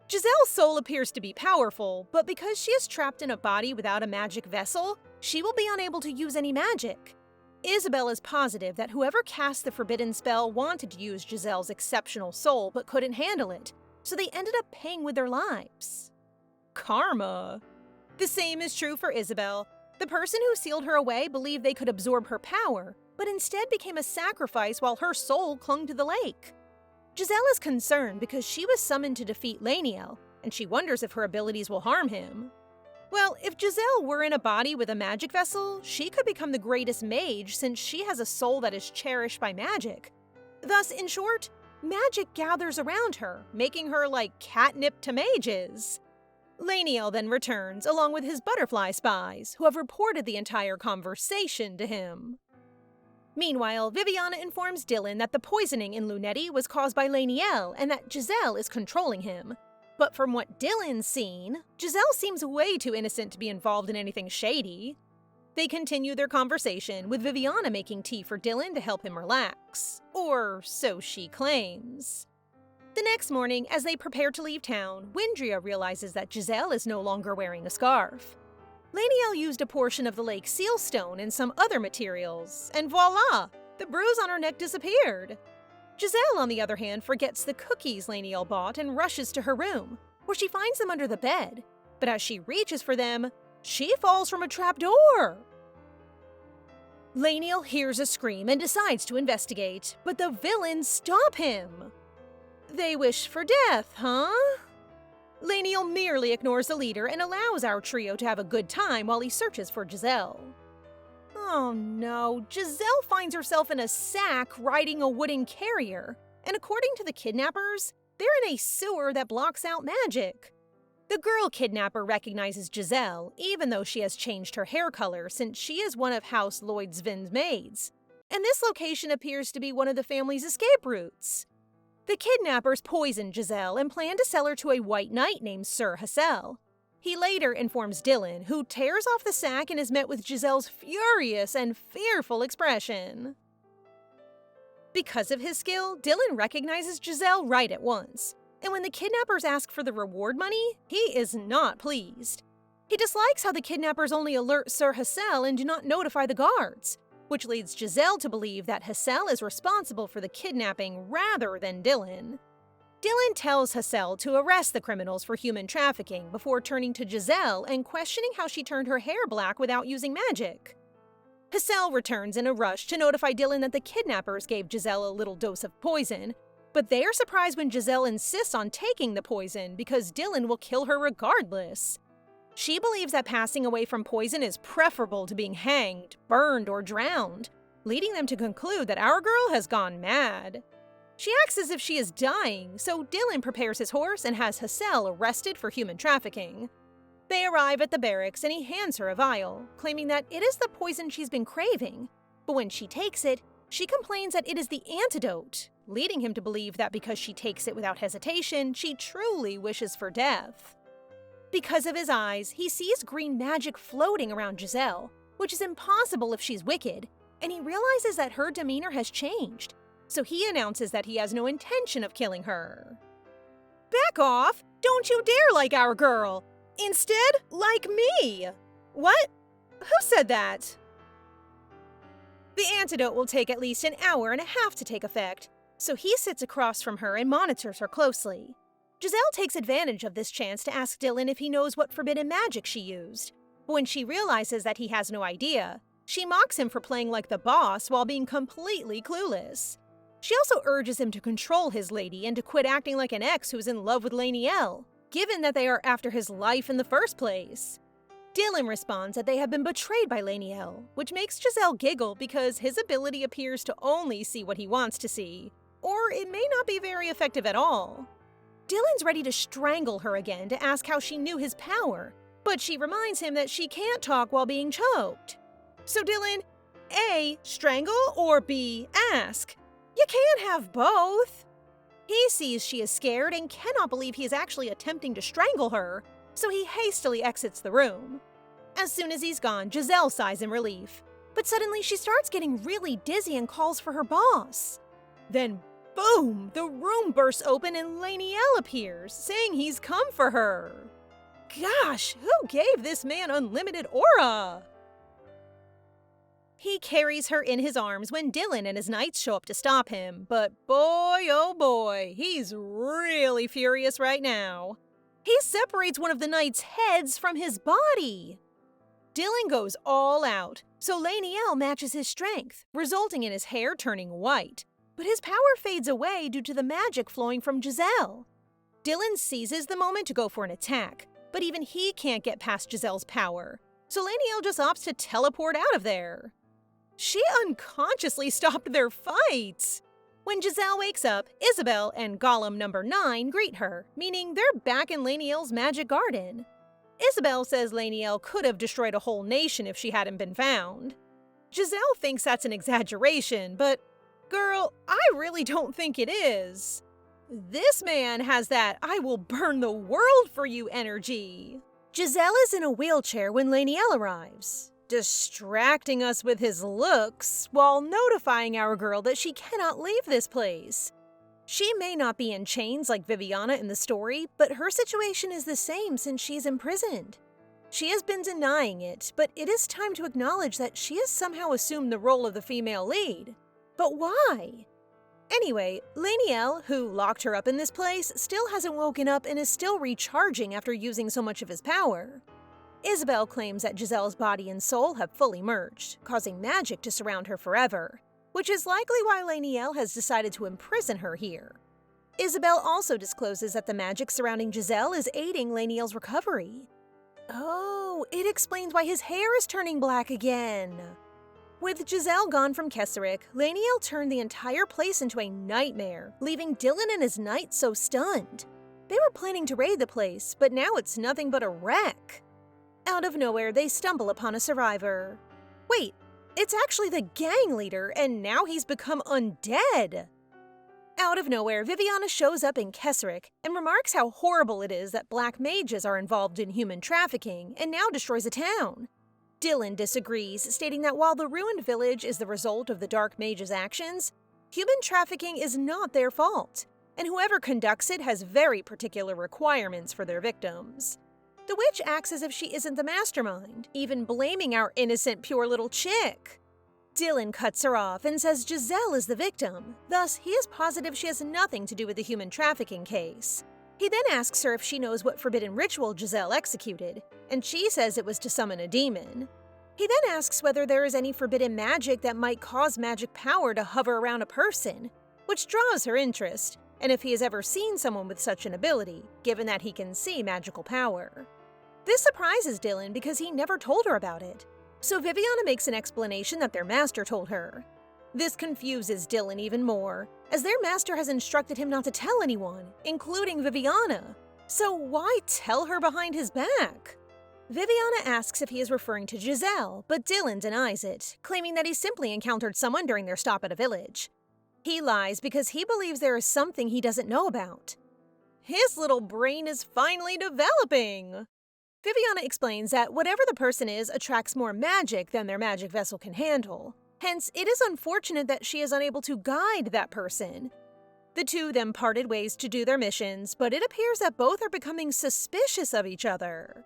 Jazelle's soul appears to be powerful, but because she is trapped in a body without a magic vessel, she will be unable to use any magic. Isabel is positive that whoever cast the forbidden spell wanted to use Jazelle's exceptional soul but couldn't handle it, so they ended up paying with their lives. Karma. The same is true for Isabel. The person who sealed her away believed they could absorb her power, but instead became a sacrifice while her soul clung to the lake. Jazelle is concerned because she was summoned to defeat Lenal, and she wonders if her abilities will harm him. Well, if Jazelle were in a body with a magic vessel, she could become the greatest mage since she has a soul that is cherished by magic. Thus, in short, magic gathers around her, making her like catnip to mages. Lenal then returns, along with his butterfly spies, who have reported the entire conversation to him. Meanwhile, Viviana informs Dylan that the poisoning in Lunetti was caused by Lenal and that Jazelle is controlling him. But from what Dylan's seen, Jazelle seems way too innocent to be involved in anything shady. They continue their conversation, with Viviana making tea for Dylan to help him relax. Or so she claims. The next morning, as they prepare to leave town, Windria realizes that Jazelle is no longer wearing a scarf. Lenal used a portion of the lake seal stone and some other materials, and voila! The bruise on her neck disappeared. Jazelle, on the other hand, forgets the cookies Lenal bought and rushes to her room, where she finds them under the bed. But as she reaches for them, she falls from a trapdoor. Lenal hears a scream and decides to investigate, but the villains stop him. They wish for death, huh? Lenal merely ignores the leader and allows our trio to have a good time while he searches for Jazelle. Oh no, Jazelle finds herself in a sack riding a wooden carrier, and according to the kidnappers, they're in a sewer that blocks out magic. The girl kidnapper recognizes Jazelle, even though she has changed her hair color since she is one of House Lloydsvin's maids, and this location appears to be one of the family's escape routes. The kidnappers poison Jazelle and plan to sell her to a white knight named Sir Hassel. He later informs Dylan, who tears off the sack and is met with Jazelle's furious and fearful expression. Because of his skill, Dylan recognizes Jazelle right at once, and when the kidnappers ask for the reward money, he is not pleased. He dislikes how the kidnappers only alert Sir Hassel and do not notify the guards, which leads Jazelle to believe that Hassel is responsible for the kidnapping rather than Dylan. Dylan tells Hassel to arrest the criminals for human trafficking before turning to Jazelle and questioning how she turned her hair black without using magic. Hassel returns in a rush to notify Dylan that the kidnappers gave Jazelle a little dose of poison, but they are surprised when Jazelle insists on taking the poison because Dylan will kill her regardless. She believes that passing away from poison is preferable to being hanged, burned, or drowned, leading them to conclude that our girl has gone mad. She acts as if she is dying, so Dylan prepares his horse and has Hassel arrested for human trafficking. They arrive at the barracks and he hands her a vial, claiming that it is the poison she's been craving. But when she takes it, she complains that it is the antidote, leading him to believe that because she takes it without hesitation, she truly wishes for death. Because of his eyes, he sees green magic floating around Jazelle, which is impossible if she's wicked, and he realizes that her demeanor has changed, so he announces that he has no intention of killing her. Back off! Don't you dare like our girl! Instead, like me! What? Who said that? The antidote will take at least an hour and a half to take effect, so he sits across from her and monitors her closely. Jazelle takes advantage of this chance to ask Dylan if he knows what forbidden magic she used, But when she realizes that he has no idea, she mocks him for playing like the boss while being completely clueless. She also urges him to control his lady and to quit acting like an ex who's in love with Lenal, given that they are after his life in the first place. Dylan responds that they have been betrayed by Lenal, which makes Jazelle giggle because his ability appears to only see what he wants to see, or it may not be very effective at all. Dylan's ready to strangle her again to ask how she knew his power, but she reminds him that she can't talk while being choked. So Dylan, A, strangle, or B, ask. You can't have both. He sees she is scared and cannot believe he is actually attempting to strangle her, so he hastily exits the room. As soon as he's gone, Jazelle sighs in relief, but suddenly she starts getting really dizzy and calls for her boss. Then, boom, the room bursts open and Lenal appears, saying he's come for her. Gosh, who gave this man unlimited aura? He carries her in his arms when Dylan and his knights show up to stop him, but boy oh boy, he's really furious right now. He separates one of the knights' heads from his body. Dylan goes all out, so Lenal matches his strength, resulting in his hair turning white, but his power fades away due to the magic flowing from Jazelle. Dylan seizes the moment to go for an attack, but even he can't get past Jazelle's power, so Lenal just opts to teleport out of there. She unconsciously stopped their fight. When Jazelle wakes up, Isabel and Golem number 9 greet her, meaning they're back in Lenal's magic garden. Isabel says Lenal could have destroyed a whole nation if she hadn't been found. Jazelle thinks that's an exaggeration, but girl, I really don't think it is. This man has that I will burn the world for you energy. Jazelle is in a wheelchair when Lenal arrives, distracting us with his looks while notifying our girl that she cannot leave this place. She may not be in chains like Viviana in the story, but her situation is the same since she's imprisoned. She has been denying it, but it is time to acknowledge that she has somehow assumed the role of the female lead. But why? Anyway, Lenal, who locked her up in this place, still hasn't woken up and is still recharging after using so much of his power. Isabel claims that Jazelle's body and soul have fully merged, causing magic to surround her forever, which is likely why Lenal has decided to imprison her here. Isabel also discloses that the magic surrounding Jazelle is aiding Lenal's recovery. Oh, it explains why his hair is turning black again. With Jazelle gone from Kesserik, Lenal turned the entire place into a nightmare, leaving Dylan and his knights so stunned. They were planning to raid the place, but now it's nothing but a wreck. Out of nowhere, they stumble upon a survivor. Wait, it's actually the gang leader, and now he's become undead! Out of nowhere, Viviana shows up in Kesserik and remarks how horrible it is that black mages are involved in human trafficking and now destroys a town. Dylan disagrees, stating that while the ruined village is the result of the dark mages' actions, human trafficking is not their fault, and whoever conducts it has very particular requirements for their victims. The witch acts as if she isn't the mastermind, even blaming our innocent, pure little chick. Dylan cuts her off and says Jazelle is the victim, thus he is positive she has nothing to do with the human trafficking case. He then asks her if she knows what forbidden ritual Jazelle executed, and she says it was to summon a demon. He then asks whether there is any forbidden magic that might cause magic power to hover around a person, which draws her interest, and if he has ever seen someone with such an ability, given that he can see magical power. This surprises Dylan because he never told her about it, so Viviana makes an explanation that their master told her. This confuses Dylan even more, as their master has instructed him not to tell anyone, including Viviana. So why tell her behind his back? Viviana asks if he is referring to Jazelle, but Dylan denies it, claiming that he simply encountered someone during their stop at a village. He lies because he believes there is something he doesn't know about. His little brain is finally developing! Viviana explains that whatever the person is attracts more magic than their magic vessel can handle. Hence, it is unfortunate that she is unable to guide that person. The two then parted ways to do their missions, but it appears that both are becoming suspicious of each other.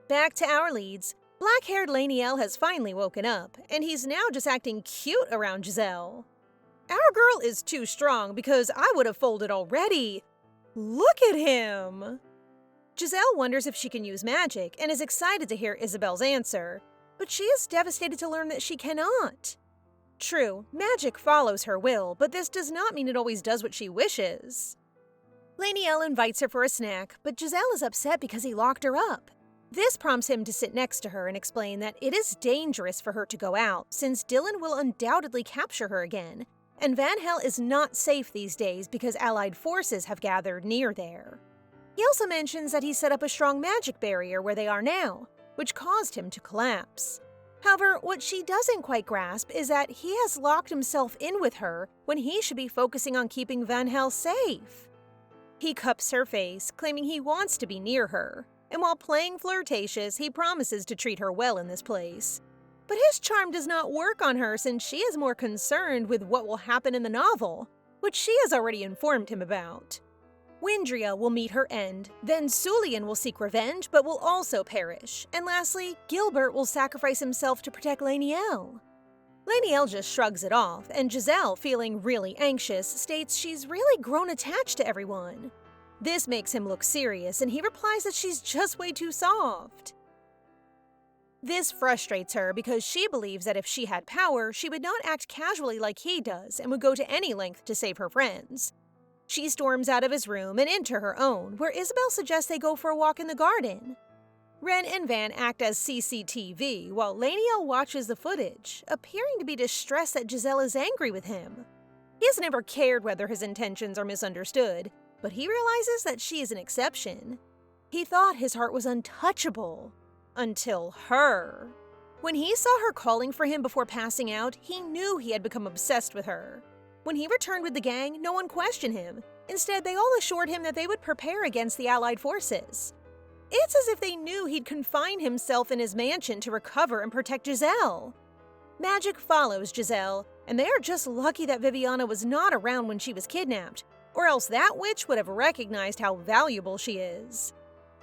Back to our leads. Black-haired Lenal has finally woken up, and he's now just acting cute around Jazelle. Our girl is too strong because I would have folded already. Look at him! Jazelle wonders if she can use magic and is excited to hear Isabel's answer, but she is devastated to learn that she cannot. True, magic follows her will, but this does not mean it always does what she wishes. Lenal invites her for a snack, but Jazelle is upset because he locked her up. This prompts him to sit next to her and explain that it is dangerous for her to go out, since Dylan will undoubtedly capture her again, and Vanhill is not safe these days because Allied forces have gathered near there. He also mentions that he set up a strong magic barrier where they are now, which caused him to collapse. However, what she doesn't quite grasp is that he has locked himself in with her when he should be focusing on keeping Vanhill safe. He cups her face, claiming he wants to be near her, and while playing flirtatious, he promises to treat her well in this place. But his charm does not work on her since she is more concerned with what will happen in the novel, which she has already informed him about. Windria will meet her end, then Sulian will seek revenge but will also perish, and lastly, Gilbert will sacrifice himself to protect Lenal. Lenal just shrugs it off, and Jazelle, feeling really anxious, states she's really grown attached to everyone. This makes him look serious, and he replies that she's just way too soft. This frustrates her because she believes that if she had power, she would not act casually like he does and would go to any length to save her friends. She storms out of his room and into her own, where Isabel suggests they go for a walk in the garden. Ren and Van act as CCTV, while Lenal watches the footage, appearing to be distressed that Jazelle is angry with him. He has never cared whether his intentions are misunderstood, but he realizes that she is an exception. He thought his heart was untouchable. Until her. When he saw her calling for him before passing out, he knew he had become obsessed with her. When he returned with the gang, no one questioned him. Instead, they all assured him that they would prepare against the Allied forces. It's as if they knew he'd confine himself in his mansion to recover and protect Jazelle. Magic follows Jazelle, and they are just lucky that Viviana was not around when she was kidnapped, or else that witch would have recognized how valuable she is.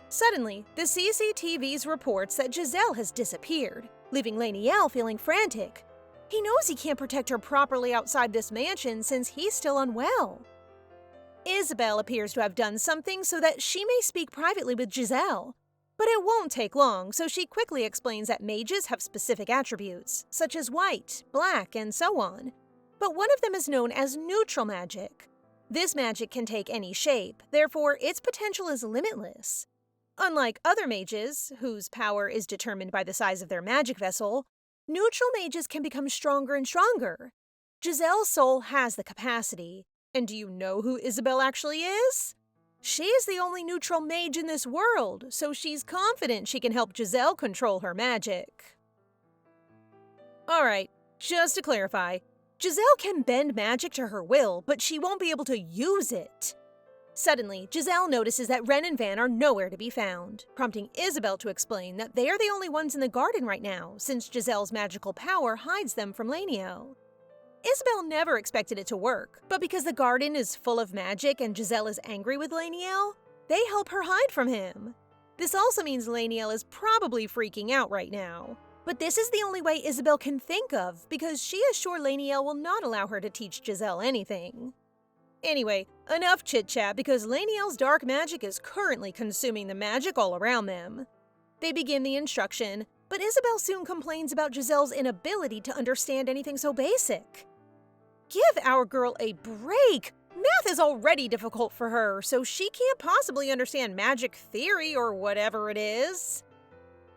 Suddenly, the CCTV's reports that Jazelle has disappeared, leaving Lenal feeling frantic. He knows he can't protect her properly outside this mansion since he's still unwell. Isabel appears to have done something so that she may speak privately with Jazelle, but it won't take long, so she quickly explains that mages have specific attributes, such as white, black, and so on, but one of them is known as neutral magic. This magic can take any shape, therefore its potential is limitless. Unlike other mages, whose power is determined by the size of their magic vessel, neutral mages can become stronger and stronger. Jazelle's soul has the capacity, and do you know who Isabel actually is? She is the only neutral mage in this world, so she's confident she can help Jazelle control her magic. Alright, just to clarify, Jazelle can bend magic to her will, but she won't be able to use it. Suddenly, Jazelle notices that Ren and Van are nowhere to be found, prompting Isabel to explain that they are the only ones in the garden right now, since Jazelle's magical power hides them from Lenal. Isabel never expected it to work, but because the garden is full of magic and Jazelle is angry with Lenal, they help her hide from him. This also means Lenal is probably freaking out right now. But this is the only way Isabel can think of, because she is sure Lenal will not allow her to teach Jazelle anything. Anyway, enough chit-chat because Lenal's dark magic is currently consuming the magic all around them. They begin the instruction, but Isabel soon complains about Jazelle's inability to understand anything so basic. Give our girl a break! Math is already difficult for her, so she can't possibly understand magic theory or whatever it is.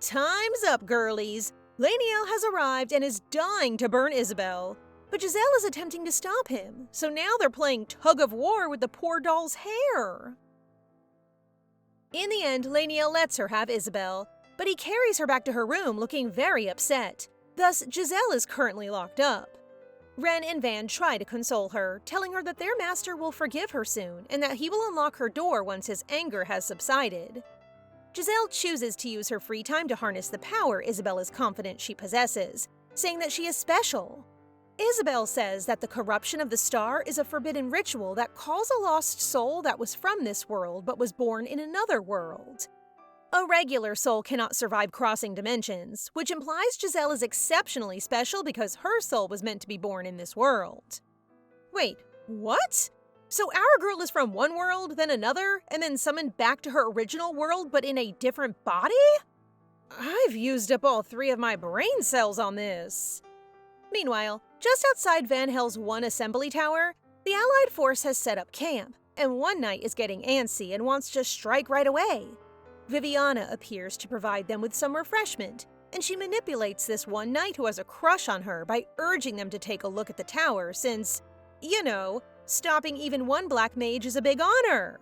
Time's up, girlies! Lenal has arrived and is dying to burn Isabel. But Jazelle is attempting to stop him, so now they're playing tug-of-war with the poor doll's hair. In the end, Lenal lets her have Isabel, but he carries her back to her room looking very upset. Thus, Jazelle is currently locked up. Ren and Van try to console her, telling her that their master will forgive her soon and that he will unlock her door once his anger has subsided. Jazelle chooses to use her free time to harness the power Isabel is confident she possesses, saying that she is special. Isabel says that the corruption of the star is a forbidden ritual that calls a lost soul that was from this world but was born in another world. A regular soul cannot survive crossing dimensions, which implies Jazelle is exceptionally special because her soul was meant to be born in this world. Wait, what? So our girl is from one world, then another, and then summoned back to her original world but in a different body? I've used up all 3 of my brain cells on this. Meanwhile, just outside Vanhill's one assembly tower, the Allied force has set up camp, and one knight is getting antsy and wants to strike right away. Viviana appears to provide them with some refreshment, and she manipulates this one knight who has a crush on her by urging them to take a look at the tower since, you know, stopping even one black mage is a big honor.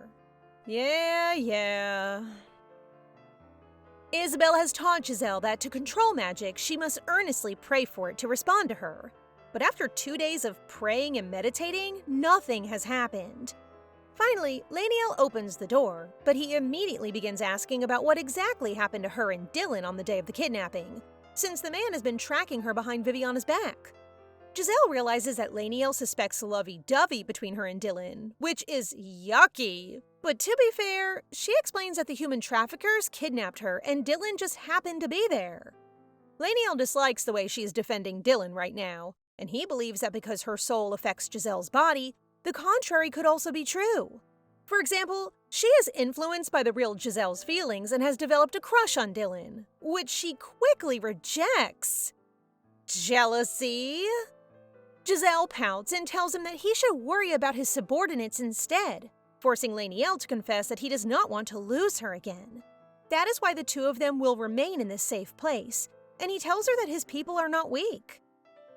Yeah. Isabelle has taught Jazelle that to control magic, she must earnestly pray for it to respond to her. But after 2 days of praying and meditating, nothing has happened. Finally, Lenal opens the door, but he immediately begins asking about what exactly happened to her and Dylan on the day of the kidnapping, since the man has been tracking her behind Viviana's back. Jazelle realizes that Lenal suspects lovey-dovey between her and Dylan, which is yucky. But to be fair, she explains that the human traffickers kidnapped her and Dylan just happened to be there. Lenal dislikes the way she is defending Dylan right now, and he believes that because her soul affects Jazelle's body, the contrary could also be true. For example, she is influenced by the real Jazelle's feelings and has developed a crush on Dylan, which she quickly rejects. Jealousy? Jazelle pouts and tells him that he should worry about his subordinates instead, forcing Lenal to confess that he does not want to lose her again. That is why the 2 of them will remain in this safe place, and he tells her that his people are not weak.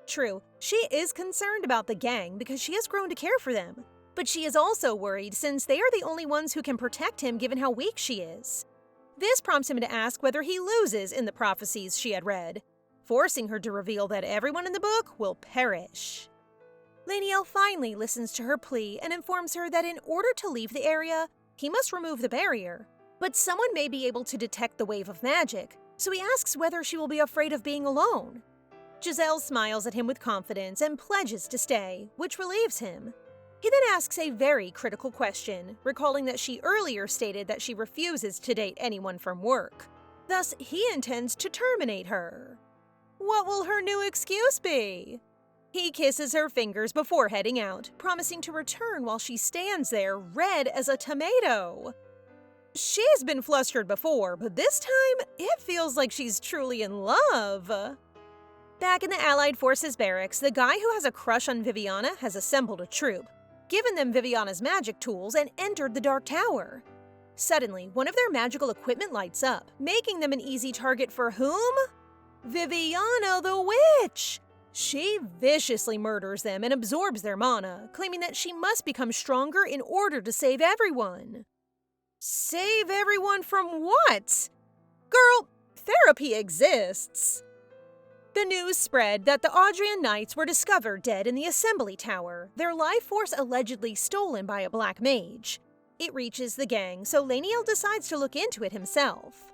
True, she is concerned about the gang because she has grown to care for them, but she is also worried since they are the only ones who can protect him given how weak she is. This prompts him to ask whether he loses in the prophecies she had read, forcing her to reveal that everyone in the book will perish. Lenal finally listens to her plea and informs her that in order to leave the area, he must remove the barrier, but someone may be able to detect the wave of magic, so he asks whether she will be afraid of being alone. Jazelle smiles at him with confidence and pledges to stay, which relieves him. He then asks a very critical question, recalling that she earlier stated that she refuses to date anyone from work. Thus, he intends to terminate her. What will her new excuse be? He kisses her fingers before heading out, promising to return while she stands there red as a tomato. She's been flustered before, but this time, it feels like she's truly in love. Back in the Allied Forces barracks, the guy who has a crush on Viviana has assembled a troop, given them Viviana's magic tools, and entered the Dark Tower. Suddenly, one of their magical equipment lights up, making them an easy target for whom? Viviana the Witch! She viciously murders them and absorbs their mana, claiming that she must become stronger in order to save everyone. Save everyone from what? Girl, therapy exists. The news spread that the Audrian Knights were discovered dead in the assembly tower, their life force allegedly stolen by a black mage. It reaches the gang, so Lenal decides to look into it himself.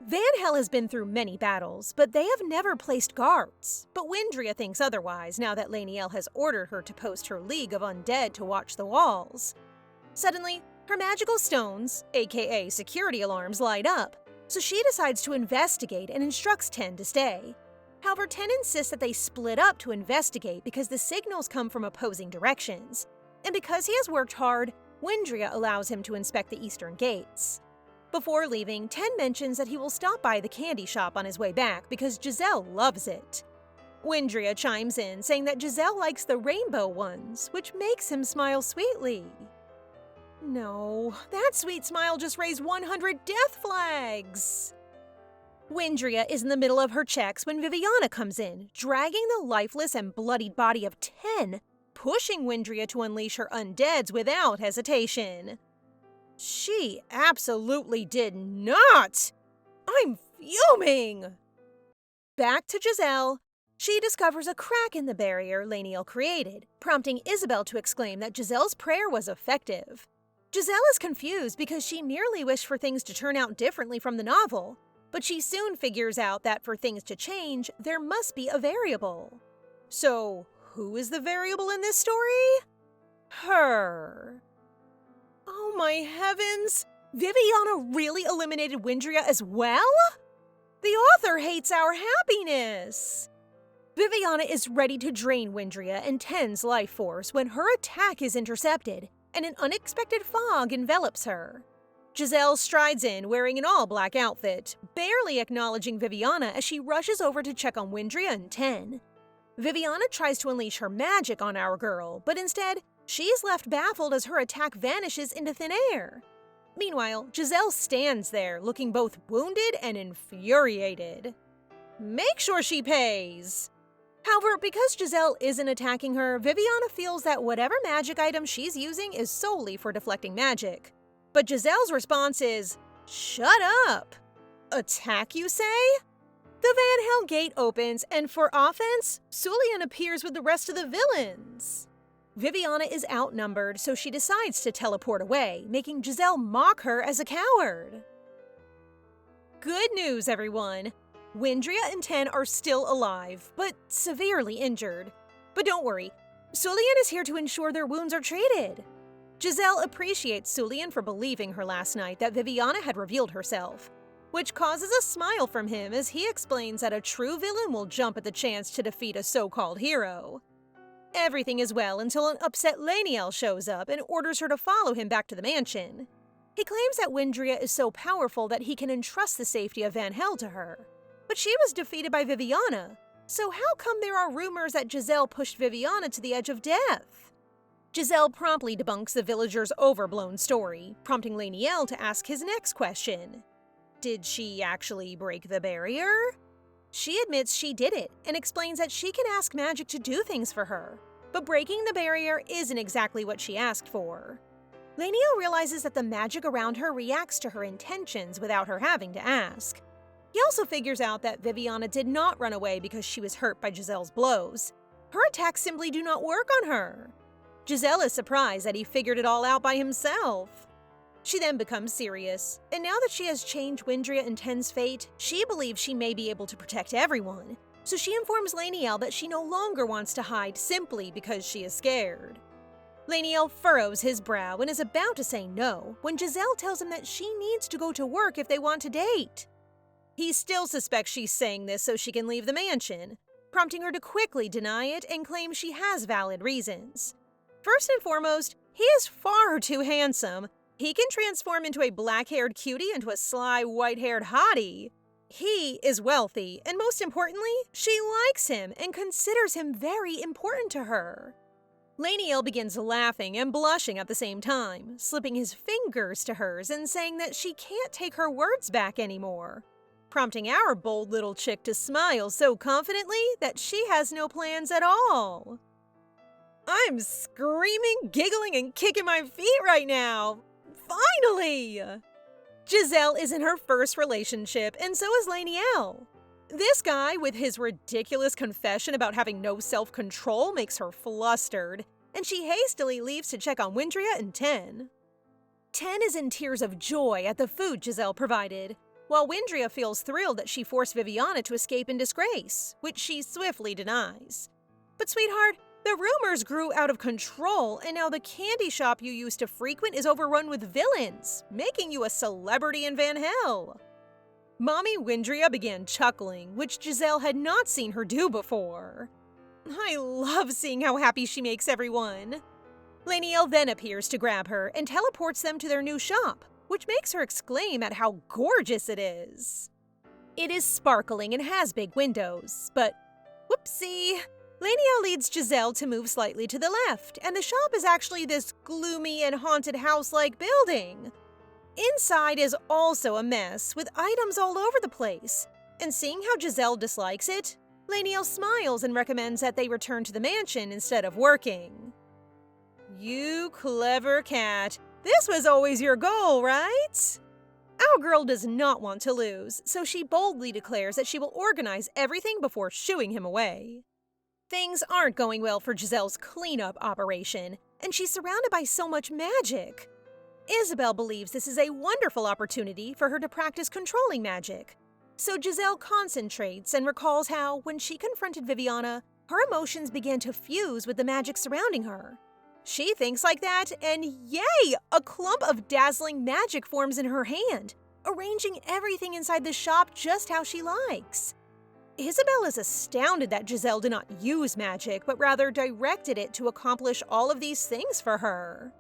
Vanhill has been through many battles, but they have never placed guards. But Windria thinks otherwise now that Lenal has ordered her to post her League of Undead to watch the walls. Suddenly, her magical stones, aka security alarms, light up, so she decides to investigate and instructs Ten to stay. However, Ten insists that they split up to investigate because the signals come from opposing directions, and because he has worked hard, Windria allows him to inspect the eastern gates. Before leaving, Ten mentions that he will stop by the candy shop on his way back because Jazelle loves it. Windria chimes in, saying that Jazelle likes the rainbow ones, which makes him smile sweetly. No, that sweet smile just raised 100 death flags! Windria is in the middle of her checks when Viviana comes in, dragging the lifeless and bloodied body of Ten, pushing Windria to unleash her undeads without hesitation. She absolutely did not! I'm fuming! Back to Jazelle. She discovers a crack in the barrier Lenal created, prompting Isabelle to exclaim that Jazelle's prayer was effective. Jazelle is confused because she merely wished for things to turn out differently from the novel, but she soon figures out that for things to change, there must be a variable. So, who is the variable in this story? Her. Oh my heavens! Viviana really eliminated Windria as well? The author hates our happiness! Viviana is ready to drain Windria and Ten's life force when her attack is intercepted, and an unexpected fog envelops her. Jazelle strides in wearing an all-black outfit, barely acknowledging Viviana as she rushes over to check on Windria and Ten. Viviana tries to unleash her magic on our girl, but instead, she's left baffled as her attack vanishes into thin air. Meanwhile, Jazelle stands there, looking both wounded and infuriated. Make sure she pays! However, because Jazelle isn't attacking her, Viviana feels that whatever magic item she's using is solely for deflecting magic. But Jazelle's response is, "Shut up!" Attack, you say? The Vanhill gate opens, and for offense, Sulian appears with the rest of the villains. Viviana is outnumbered, so she decides to teleport away, making Jazelle mock her as a coward. Good news, everyone! Windria and Ten are still alive, but severely injured. But don't worry, Sulian is here to ensure their wounds are treated. Jazelle appreciates Sulian for believing her last night that Viviana had revealed herself, which causes a smile from him as he explains that a true villain will jump at the chance to defeat a so-called hero. Everything is well until an upset Lenal shows up and orders her to follow him back to the mansion. He claims that Windria is so powerful that he can entrust the safety of Vanhill to her. But she was defeated by Viviana, so how come there are rumors that Jazelle pushed Viviana to the edge of death? Jazelle promptly debunks the villagers' overblown story, prompting Lenal to ask his next question. Did she actually break the barrier? She admits she did it and explains that she can ask magic to do things for her, but breaking the barrier isn't exactly what she asked for. Lenal realizes that the magic around her reacts to her intentions without her having to ask. He also figures out that Viviana did not run away because she was hurt by Jazelle's blows. Her attacks simply do not work on her. Jazelle is surprised that he figured it all out by himself. She then becomes serious, and now that she has changed Windria and Ten's fate, she believes she may be able to protect everyone, so she informs Lenal that she no longer wants to hide simply because she is scared. Lenal furrows his brow and is about to say no when Jazelle tells him that she needs to go to work if they want to date. He still suspects she's saying this so she can leave the mansion, prompting her to quickly deny it and claim she has valid reasons. First and foremost, he is far too handsome. He can transform into a black-haired cutie into a sly, white-haired hottie. He is wealthy, and most importantly, she likes him and considers him very important to her. Lenal begins laughing and blushing at the same time, slipping his fingers to hers and saying that she can't take her words back anymore, prompting our bold little chick to smile so confidently that she has no plans at all. I'm screaming, giggling, and kicking my feet right now. Finally! Jazelle is in her first relationship, and so is Lenal. This guy, with his ridiculous confession about having no self-control, makes her flustered, and she hastily leaves to check on Windria and Ten. Ten is in tears of joy at the food Jazelle provided, while Windria feels thrilled that she forced Viviana to escape in disgrace, which she swiftly denies. But sweetheart, the rumors grew out of control, and now the candy shop you used to frequent is overrun with villains, making you a celebrity in Vanhill. Mommy Windria began chuckling, which Jazelle had not seen her do before. I love seeing how happy she makes everyone. Lenal then appears to grab her and teleports them to their new shop, which makes her exclaim at how gorgeous it is. It is sparkling and has big windows, but whoopsie! Lenal leads Jazelle to move slightly to the left, and the shop is actually this gloomy and haunted house-like building. Inside is also a mess, with items all over the place, and seeing how Jazelle dislikes it, Lenal smiles and recommends that they return to the mansion instead of working. You clever cat, this was always your goal, right? Our girl does not want to lose, so she boldly declares that she will organize everything before shooing him away. Things aren't going well for Jazelle's cleanup operation, and she's surrounded by so much magic. Isabel believes this is a wonderful opportunity for her to practice controlling magic. So Jazelle concentrates and recalls how, when she confronted Viviana, her emotions began to fuse with the magic surrounding her. She thinks like that, and yay! A clump of dazzling magic forms in her hand, arranging everything inside the shop just how she likes. Isabel is astounded that Jazelle did not use magic, but rather directed it to accomplish all of these things for her.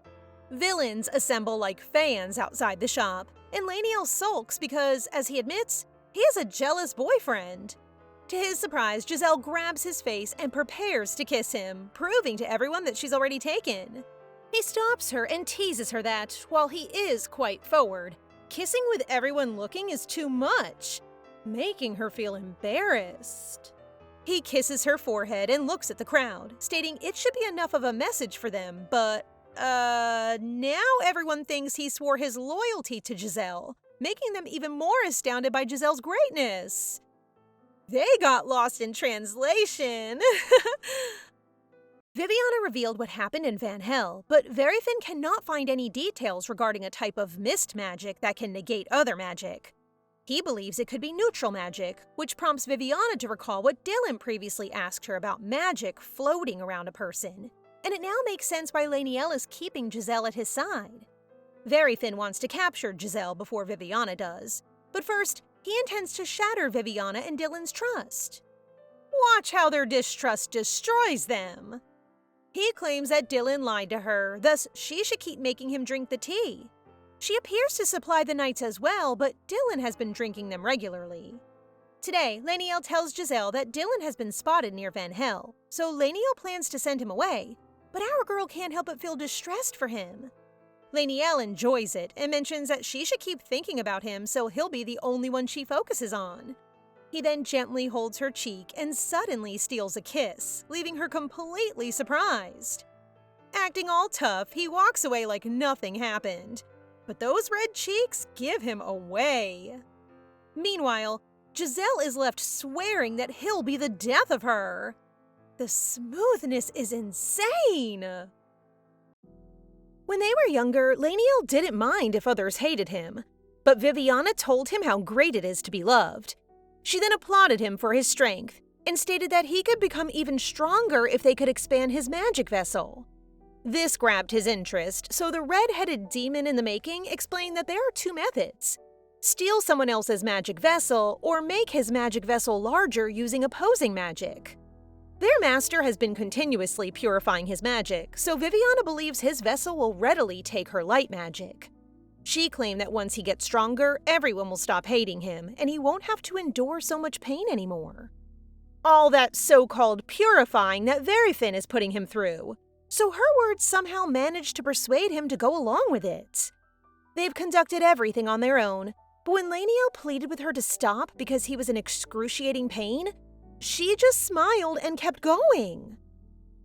Villains assemble like fans outside the shop, and Lenal sulks because, as he admits, he has a jealous boyfriend. To his surprise, Jazelle grabs his face and prepares to kiss him, proving to everyone that she's already taken. He stops her and teases her that, while he is quite forward, kissing with everyone looking is too much, making her feel embarrassed. He kisses her forehead and looks at the crowd, stating it should be enough of a message for them, but, now everyone thinks he swore his loyalty to Jazelle, making them even more astounded by Jazelle's greatness. They got lost in translation. Viviana revealed what happened in Vanhill, but Verifin cannot find any details regarding a type of mist magic that can negate other magic. He believes it could be neutral magic, which prompts Viviana to recall what Dylan previously asked her about magic floating around a person, and it now makes sense why Lenal is keeping Jazelle at his side. Verifin wants to capture Jazelle before Viviana does, but first, he intends to shatter Viviana and Dylan's trust. Watch how their distrust destroys them. He claims that Dylan lied to her, thus she should keep making him drink the tea. She appears to supply the nights as well, but Dylan has been drinking them regularly. Today, Lenal tells Jazelle that Dylan has been spotted near Vanhill, so Lenal plans to send him away, but our girl can't help but feel distressed for him. Lenal enjoys it and mentions that she should keep thinking about him so he'll be the only one she focuses on. He then gently holds her cheek and suddenly steals a kiss, leaving her completely surprised. Acting all tough, he walks away like nothing happened. But those red cheeks give him away. Meanwhile, Jazelle is left swearing that he'll be the death of her. The smoothness is insane! When they were younger, Lenal didn't mind if others hated him, but Viviana told him how great it is to be loved. She then applauded him for his strength and stated that he could become even stronger if they could expand his magic vessel. This grabbed his interest, so the red-headed demon in the making explained that there are two methods: steal someone else's magic vessel or make his magic vessel larger using opposing magic. Their master has been continuously purifying his magic, so Viviana believes his vessel will readily take her light magic. She claimed that once he gets stronger, everyone will stop hating him, and he won't have to endure so much pain anymore. All that so-called purifying that Verifin is putting him through, so her words somehow managed to persuade him to go along with it. They've conducted everything on their own, but when Lenal pleaded with her to stop because he was in excruciating pain, she just smiled and kept going.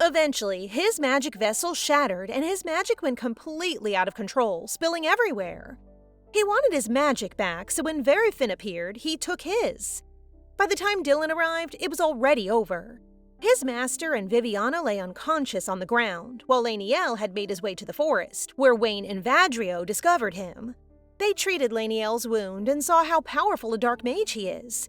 Eventually, his magic vessel shattered and his magic went completely out of control, spilling everywhere. He wanted his magic back, so when Verifin appeared, he took his. By the time Dylan arrived, it was already over. His master and Viviana lay unconscious on the ground, while Lenal had made his way to the forest, where Wayne and Vadrio discovered him. They treated Lenal's wound and saw how powerful a dark mage he is.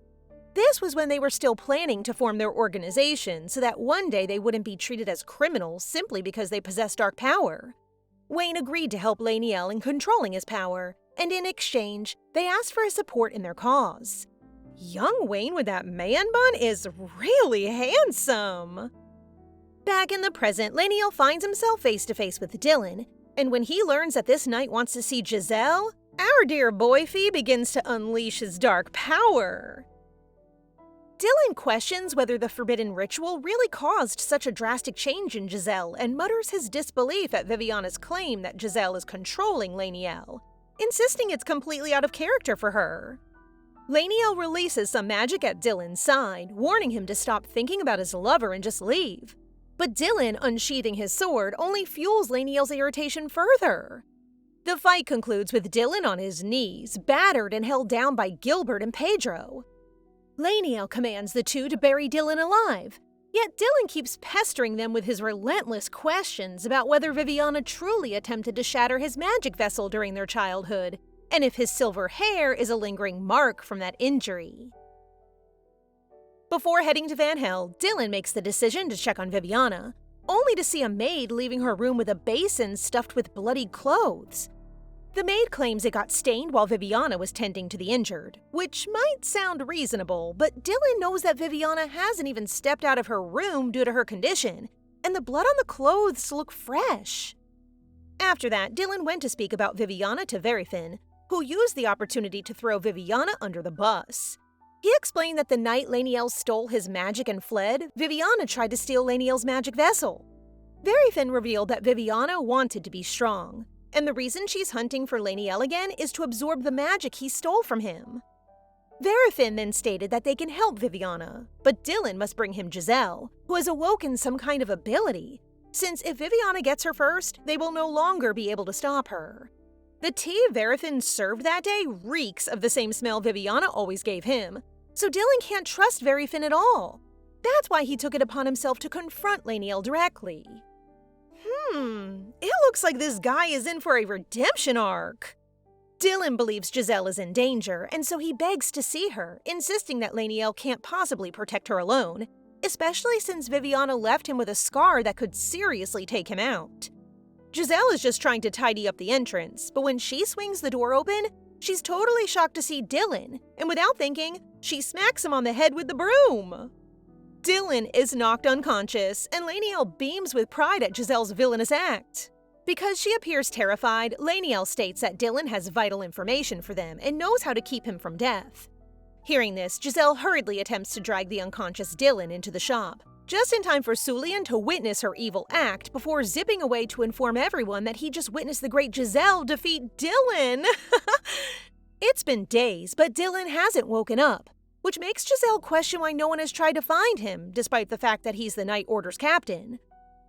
This was when they were still planning to form their organization so that one day they wouldn't be treated as criminals simply because they possessed dark power. Wayne agreed to help Lenal in controlling his power, and in exchange, they asked for his support in their cause. Young Wayne with that man bun is really handsome. Back in the present, Lenal finds himself face-to-face with Dylan, and when he learns that this knight wants to see Jazelle, our dear boyfie begins to unleash his dark power. Dylan questions whether the forbidden ritual really caused such a drastic change in Jazelle and mutters his disbelief at Viviana's claim that Jazelle is controlling Lenal, insisting it's completely out of character for her. Lenal releases some magic at Dylan's side, warning him to stop thinking about his lover and just leave. But Dylan, unsheathing his sword, only fuels Lenal's irritation further. The fight concludes with Dylan on his knees, battered and held down by Gilbert and Pedro. Lenal commands the two to bury Dylan alive, yet Dylan keeps pestering them with his relentless questions about whether Viviana truly attempted to shatter his magic vessel during their childhood, and if his silver hair is a lingering mark from that injury. Before heading to Vanhill, Dylan makes the decision to check on Viviana, only to see a maid leaving her room with a basin stuffed with bloodied clothes. The maid claims it got stained while Viviana was tending to the injured, which might sound reasonable, but Dylan knows that Viviana hasn't even stepped out of her room due to her condition, and the blood on the clothes look fresh. After that, Dylan went to speak about Viviana to Verifin, who used the opportunity to throw Viviana under the bus. He explained that the night Laniel stole his magic and fled, Viviana tried to steal Laniel's magic vessel. Verifin revealed that Viviana wanted to be strong, and the reason she's hunting for Laniel again is to absorb the magic he stole from him. Verifin then stated that they can help Viviana, but Dylan must bring him Jazelle, who has awoken some kind of ability, since if Viviana gets her first, they will no longer be able to stop her. The tea Verifin served that day reeks of the same smell Viviana always gave him, so Dylan can't trust Verifin at all. That's why he took it upon himself to confront Laniel directly. It looks like this guy is in for a redemption arc. Dylan believes Jazelle is in danger, and so he begs to see her, insisting that Laniel can't possibly protect her alone, especially since Viviana left him with a scar that could seriously take him out. Jazelle is just trying to tidy up the entrance, but when she swings the door open, she's totally shocked to see Dylan, and without thinking, she smacks him on the head with the broom. Dylan is knocked unconscious, and Laniel beams with pride at Jazelle's villainous act. Because she appears terrified, Laniel states that Dylan has vital information for them and knows how to keep him from death. Hearing this, Jazelle hurriedly attempts to drag the unconscious Dylan into the shop, just in time for Sulian to witness her evil act before zipping away to inform everyone that he just witnessed the great Jazelle defeat Dylan. It's been days, but Dylan hasn't woken up, which makes Jazelle question why no one has tried to find him, despite the fact that he's the Night Order's captain.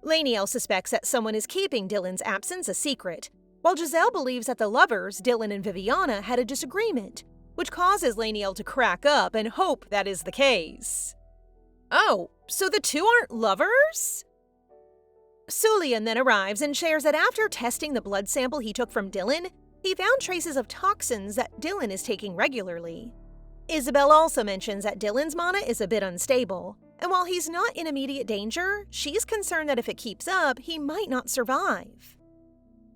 Laniel suspects that someone is keeping Dylan's absence a secret, while Jazelle believes that the lovers, Dylan and Viviana, had a disagreement, which causes Laniel to crack up and hope that is the case. Oh, so the two aren't lovers? Sulian then arrives and shares that after testing the blood sample he took from Dylan, he found traces of toxins that Dylan is taking regularly. Isabel also mentions that Dylan's mana is a bit unstable, and while he's not in immediate danger, she's concerned that if it keeps up, he might not survive.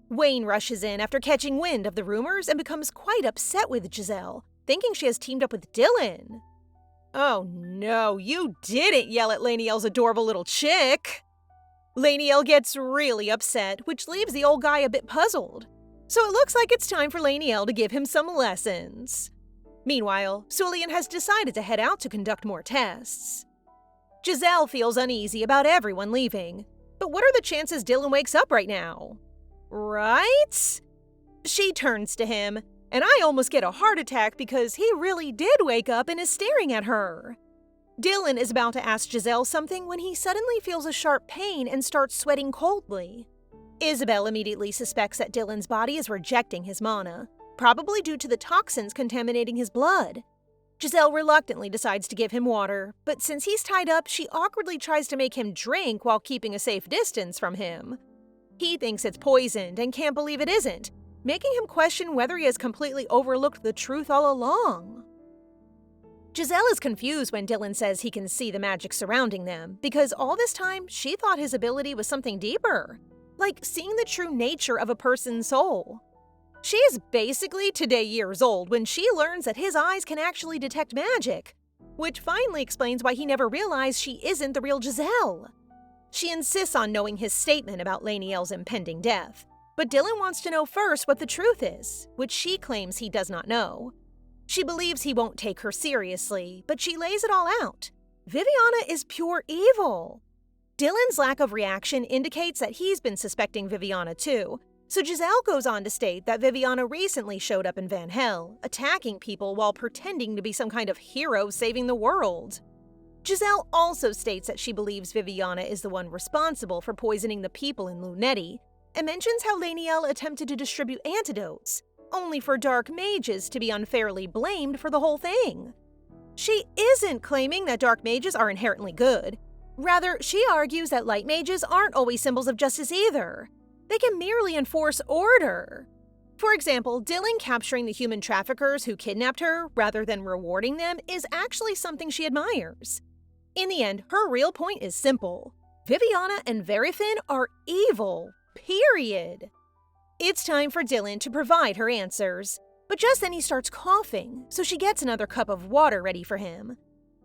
Wayne rushes in after catching wind of the rumors and becomes quite upset with Jazelle, thinking she has teamed up with Dylan. Oh no, you didn't yell at Laniel's adorable little chick! Laniel gets really upset, which leaves the old guy a bit puzzled. So it looks like it's time for Laniel to give him some lessons. Meanwhile, Sulian has decided to head out to conduct more tests. Jazelle feels uneasy about everyone leaving, but what are the chances Dylan wakes up right now? Right? She turns to him, and I almost get a heart attack because he really did wake up and is staring at her. Dylan is about to ask Jazelle something when he suddenly feels a sharp pain and starts sweating coldly. Isabel immediately suspects that Dylan's body is rejecting his mana, probably due to the toxins contaminating his blood. Jazelle reluctantly decides to give him water, but since he's tied up, she awkwardly tries to make him drink while keeping a safe distance from him. He thinks it's poisoned and can't believe it isn't, making him question whether he has completely overlooked the truth all along. Jazelle is confused when Dylan says he can see the magic surrounding them, because all this time she thought his ability was something deeper, like seeing the true nature of a person's soul. She is basically today years old when she learns that his eyes can actually detect magic, which finally explains why he never realized she isn't the real Jazelle. She insists on knowing his statement about Laniel's impending death, but Dylan wants to know first what the truth is, which she claims he does not know. She believes he won't take her seriously, but she lays it all out. Viviana is pure evil. Dylan's lack of reaction indicates that he's been suspecting Viviana too, so Jazelle goes on to state that Viviana recently showed up in Vanhill, attacking people while pretending to be some kind of hero saving the world. Jazelle also states that she believes Viviana is the one responsible for poisoning the people in Lunetti, and mentions how Laniel attempted to distribute antidotes, only for dark mages to be unfairly blamed for the whole thing. She isn't claiming that dark mages are inherently good. Rather, she argues that light mages aren't always symbols of justice either. They can merely enforce order. For example, Dylan capturing the human traffickers who kidnapped her rather than rewarding them is actually something she admires. In the end, her real point is simple. Viviana and Verifin are evil, period. It's time for Dylan to provide her answers. But just then he starts coughing, so she gets another cup of water ready for him.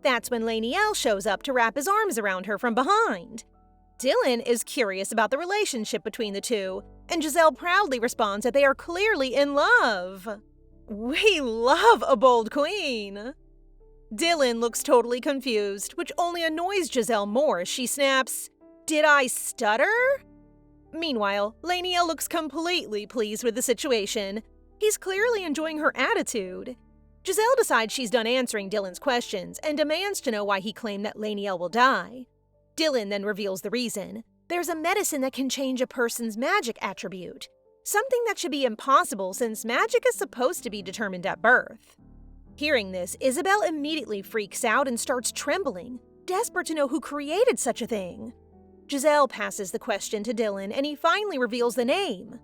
That's when Lenal shows up to wrap his arms around her from behind. Dylan is curious about the relationship between the two, and Jazelle proudly responds that they are clearly in love. We love a bold queen. Dylan looks totally confused, which only annoys Jazelle more as she snaps, "Did I stutter?" Meanwhile, Lenal looks completely pleased with the situation. He's clearly enjoying her attitude. Jazelle decides she's done answering Dylan's questions and demands to know why he claimed that Lenal will die. Dylan then reveals the reason. There's a medicine that can change a person's magic attribute. Something that should be impossible since magic is supposed to be determined at birth. Hearing this, Isabel immediately freaks out and starts trembling, desperate to know who created such a thing. Jazelle passes the question to Dylan and he finally reveals the name.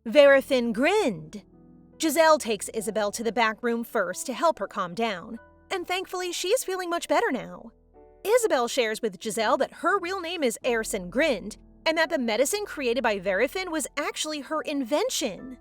Verifin grinned. Jazelle takes Isabel to the back room first to help her calm down, and thankfully she's feeling much better now. Isabel shares with Jazelle that her real name is Erson Grind, and that the medicine created by Verifin was actually her invention.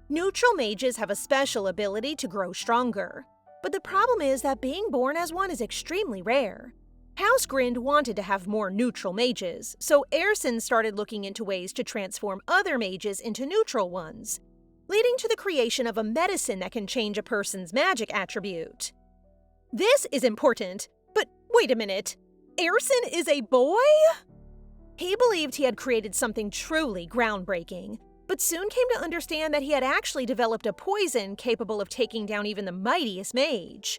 Neutral mages have a special ability to grow stronger, but the problem is that being born as one is extremely rare. House Grind wanted to have more neutral mages, so Erson started looking into ways to transform other mages into neutral ones, leading to the creation of a medicine that can change a person's magic attribute. This is important, but wait a minute. Erson is a boy? He believed he had created something truly groundbreaking, but soon came to understand that he had actually developed a poison capable of taking down even the mightiest mage.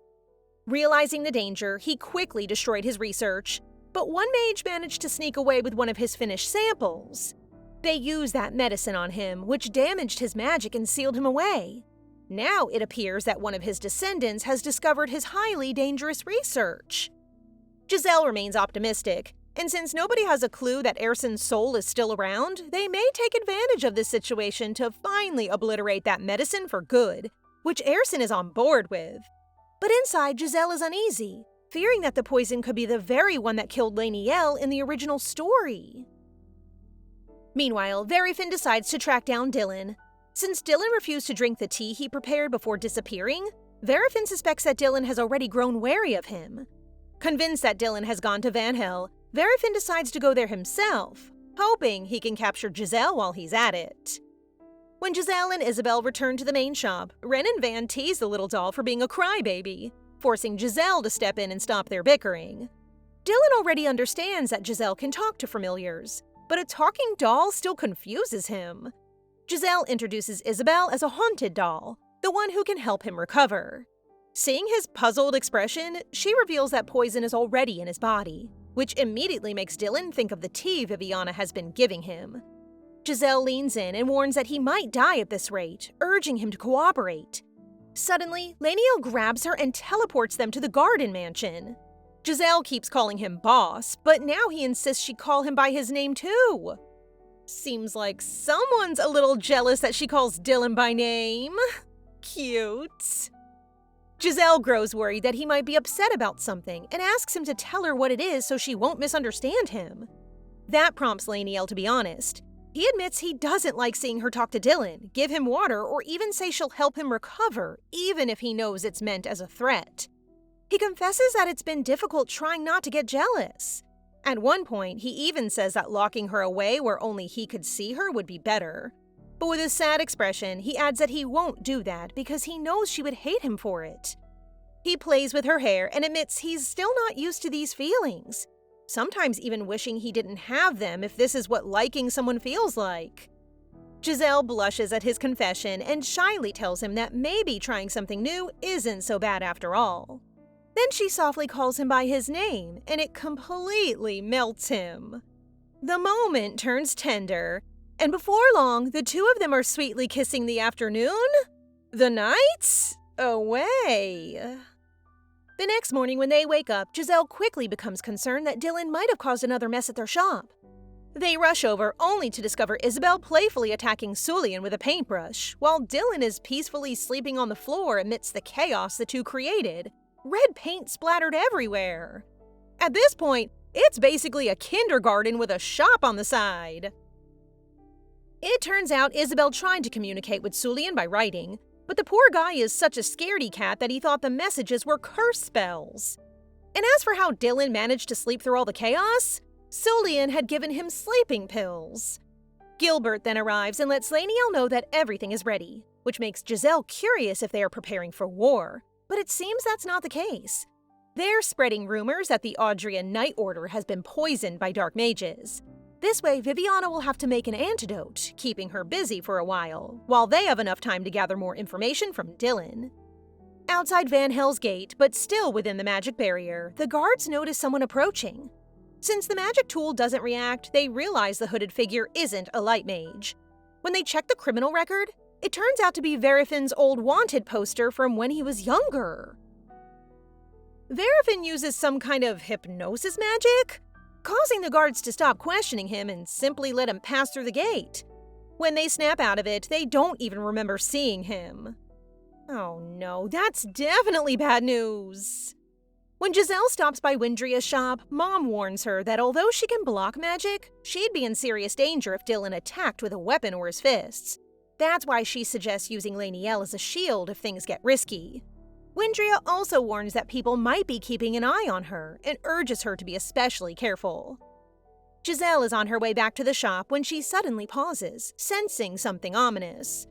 Realizing the danger, he quickly destroyed his research, but one mage managed to sneak away with one of his finished samples. They used that medicine on him, which damaged his magic and sealed him away. Now it appears that one of his descendants has discovered his highly dangerous research. Jazelle remains optimistic, and since nobody has a clue that Erson's soul is still around, they may take advantage of this situation to finally obliterate that medicine for good, which Erson is on board with. But inside, Jazelle is uneasy, fearing that the poison could be the very one that killed Lenal in the original story. Meanwhile, Verifin decides to track down Dylan. Since Dylan refused to drink the tea he prepared before disappearing, Verifin suspects that Dylan has already grown wary of him. Convinced that Dylan has gone to Vanhill, Verifin decides to go there himself, hoping he can capture Jazelle while he's at it. When Jazelle and Isabel return to the main shop, Ren and Van tease the little doll for being a crybaby, forcing Jazelle to step in and stop their bickering. Dylan already understands that Jazelle can talk to familiars, but a talking doll still confuses him. Jazelle introduces Isabel as a haunted doll, the one who can help him recover. Seeing his puzzled expression, she reveals that poison is already in his body, which immediately makes Dylan think of the tea Viviana has been giving him. Jazelle leans in and warns that he might die at this rate, urging him to cooperate. Suddenly, Lenal grabs her and teleports them to the garden mansion. Jazelle keeps calling him boss, but now he insists she call him by his name too. Seems like someone's a little jealous that she calls Dylan by name. Cute. Jazelle grows worried that he might be upset about something and asks him to tell her what it is so she won't misunderstand him. That prompts Lenal to be honest. He admits he doesn't like seeing her talk to Dylan, give him water, or even say she'll help him recover, even if he knows it's meant as a threat. He confesses that it's been difficult trying not to get jealous. At one point, he even says that locking her away where only he could see her would be better. But with a sad expression, he adds that he won't do that because he knows she would hate him for it. He plays with her hair and admits he's still not used to these feelings, sometimes even wishing he didn't have them if this is what liking someone feels like. Jazelle blushes at his confession and shyly tells him that maybe trying something new isn't so bad after all. Then she softly calls him by his name, and it completely melts him. The moment turns tender, and before long, the two of them are sweetly kissing the afternoon, the night, away. The next morning when they wake up, Jazelle quickly becomes concerned that Dylan might have caused another mess at their shop. They rush over only to discover Isabel playfully attacking Sulian with a paintbrush, while Dylan is peacefully sleeping on the floor amidst the chaos the two created. Red paint splattered everywhere. At this point, it's basically a kindergarten with a shop on the side. It turns out Isabel tried to communicate with Sulian by writing, but the poor guy is such a scaredy cat that he thought the messages were curse spells. And as for how Dylan managed to sleep through all the chaos, Sulian had given him sleeping pills. Gilbert then arrives and lets Laniel know that everything is ready, which makes Jazelle curious if they are preparing for war, but it seems that's not the case. They're spreading rumors that the Audrian Night Order has been poisoned by dark mages. This way, Viviana will have to make an antidote, keeping her busy for a while they have enough time to gather more information from Dylan. Outside Vanhill's gate, but still within the magic barrier, the guards notice someone approaching. Since the magic tool doesn't react, they realize the hooded figure isn't a light mage. When they check the criminal record, it turns out to be Verifin's old wanted poster from when he was younger. Verifin uses some kind of hypnosis magic, causing the guards to stop questioning him and simply let him pass through the gate. When they snap out of it, they don't even remember seeing him. Oh no, that's definitely bad news. When Jazelle stops by Windria's shop, Mom warns her that although she can block magic, she'd be in serious danger if Dylan attacked with a weapon or his fists. That's why she suggests using Laniel as a shield if things get risky. Windria also warns that people might be keeping an eye on her and urges her to be especially careful. Jazelle is on her way back to the shop when she suddenly pauses, sensing something ominous.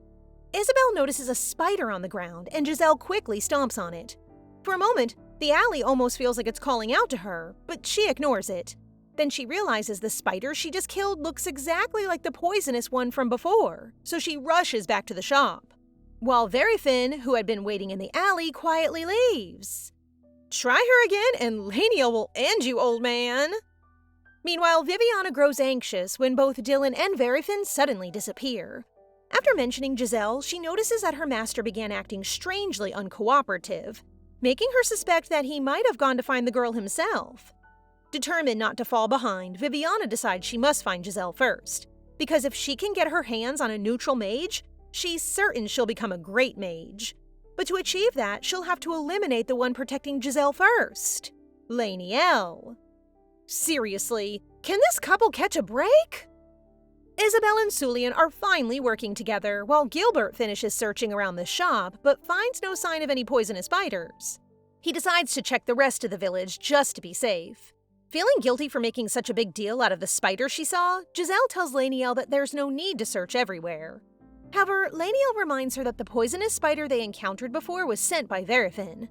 Isabel notices a spider on the ground and Jazelle quickly stomps on it. For a moment, the alley almost feels like it's calling out to her, but she ignores it. Then she realizes the spider she just killed looks exactly like the poisonous one from before, so she rushes back to the shop. While Verifin, who had been waiting in the alley, quietly leaves. Try her again and Laniel will end you, old man. Meanwhile, Viviana grows anxious when both Dylan and Verifin suddenly disappear. After mentioning Jazelle, she notices that her master began acting strangely uncooperative, making her suspect that he might have gone to find the girl himself. Determined not to fall behind, Viviana decides she must find Jazelle first, because if she can get her hands on a neutral mage, she's certain she'll become a great mage. But to achieve that, she'll have to eliminate the one protecting Jazelle first. Laniel. Seriously, can this couple catch a break? Isabel and Sulian are finally working together while Gilbert finishes searching around the shop but finds no sign of any poisonous spiders. He decides to check the rest of the village just to be safe. Feeling guilty for making such a big deal out of the spider she saw, Jazelle tells Laniel that there's no need to search everywhere. However, Laniel reminds her that the poisonous spider they encountered before was sent by Verifin.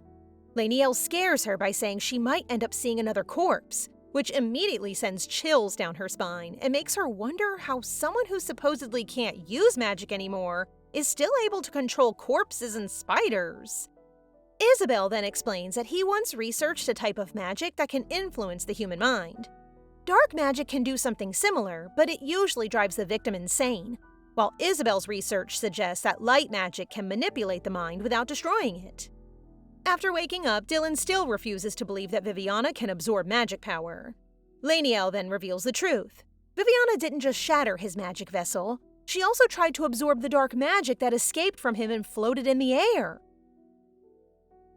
Laniel scares her by saying she might end up seeing another corpse, which immediately sends chills down her spine and makes her wonder how someone who supposedly can't use magic anymore is still able to control corpses and spiders. Isabel then explains that he once researched a type of magic that can influence the human mind. Dark magic can do something similar, but it usually drives the victim insane, while Isabel's research suggests that light magic can manipulate the mind without destroying it. After waking up, Dylan still refuses to believe that Viviana can absorb magic power. Laniel then reveals the truth. Viviana didn't just shatter his magic vessel, she also tried to absorb the dark magic that escaped from him and floated in the air.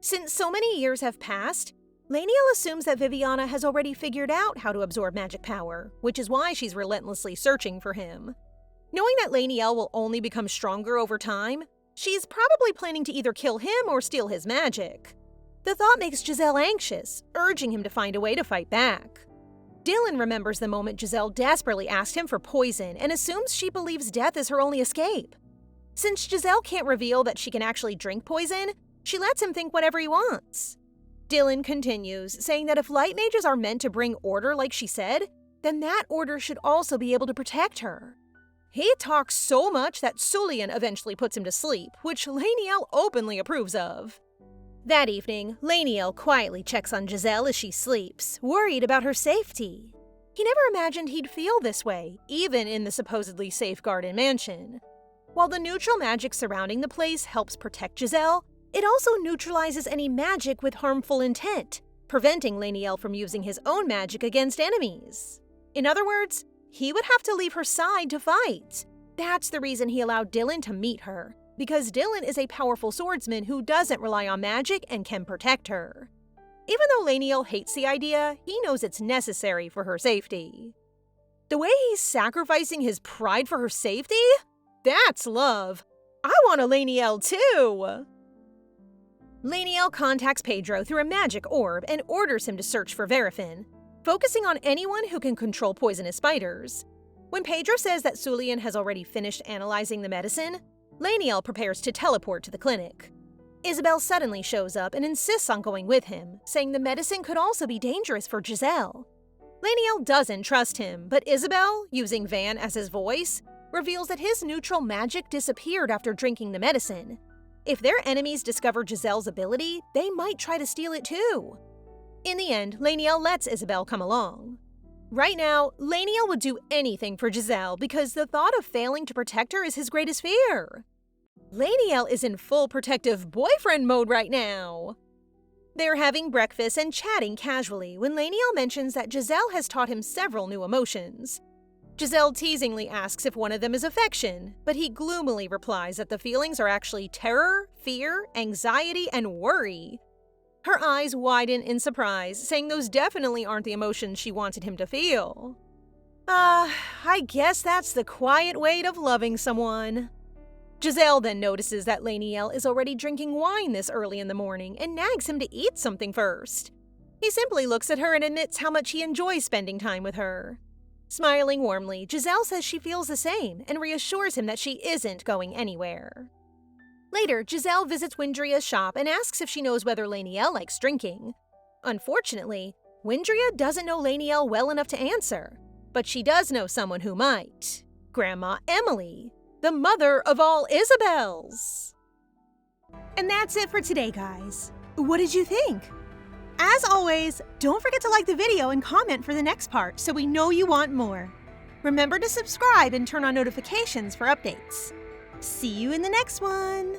Since so many years have passed, Laniel assumes that Viviana has already figured out how to absorb magic power, which is why she's relentlessly searching for him. Knowing that Laniel will only become stronger over time, she's probably planning to either kill him or steal his magic. The thought makes Jazelle anxious, urging him to find a way to fight back. Dylan remembers the moment Jazelle desperately asked him for poison and assumes she believes death is her only escape. Since Jazelle can't reveal that she can actually drink poison, she lets him think whatever he wants. Dylan continues, saying that if light mages are meant to bring order like she said, then that order should also be able to protect her. He talks so much that Sulian eventually puts him to sleep, which Laniel openly approves of. That evening, Laniel quietly checks on Jazelle as she sleeps, worried about her safety. He never imagined he'd feel this way, even in the supposedly safe-guarded mansion. While the neutral magic surrounding the place helps protect Jazelle, it also neutralizes any magic with harmful intent, preventing Laniel from using his own magic against enemies. In other words, he would have to leave her side to fight. That's the reason he allowed Dylan to meet her, because Dylan is a powerful swordsman who doesn't rely on magic and can protect her. Even though Laniel hates the idea, he knows it's necessary for her safety. The way he's sacrificing his pride for her safety? That's love. I want a Lenal too! Lenal contacts Pedro through a magic orb and orders him to search for Verafin, focusing on anyone who can control poisonous spiders. When Pedro says that Sulian has already finished analyzing the medicine, Lenal prepares to teleport to the clinic. Isabel suddenly shows up and insists on going with him, saying the medicine could also be dangerous for Jazelle. Lenal doesn't trust him, but Isabel, using Van as his voice, reveals that his neutral magic disappeared after drinking the medicine. If their enemies discover Jazelle's ability, they might try to steal it too. In the end, Lenal lets Isabel come along. Right now, Lenal would do anything for Jazelle because the thought of failing to protect her is his greatest fear. Lenal is in full protective boyfriend mode right now. They're having breakfast and chatting casually when Lenal mentions that Jazelle has taught him several new emotions. Jazelle teasingly asks if one of them is affection, but he gloomily replies that the feelings are actually terror, fear, anxiety, and worry. Her eyes widen in surprise, saying those definitely aren't the emotions she wanted him to feel. I guess that's the quiet way of loving someone. Jazelle then notices that Lenal is already drinking wine this early in the morning and nags him to eat something first. He simply looks at her and admits how much he enjoys spending time with her. Smiling warmly, Jazelle says she feels the same and reassures him that she isn't going anywhere. Later, Jazelle visits Windria's shop and asks if she knows whether Lenal likes drinking. Unfortunately, Windria doesn't know Lenal well enough to answer, but she does know someone who might. Grandma Emily, the mother of all Isabels. And that's it for today, guys. What did you think? As always, don't forget to like the video and comment for the next part so we know you want more. Remember to subscribe and turn on notifications for updates. See you in the next one!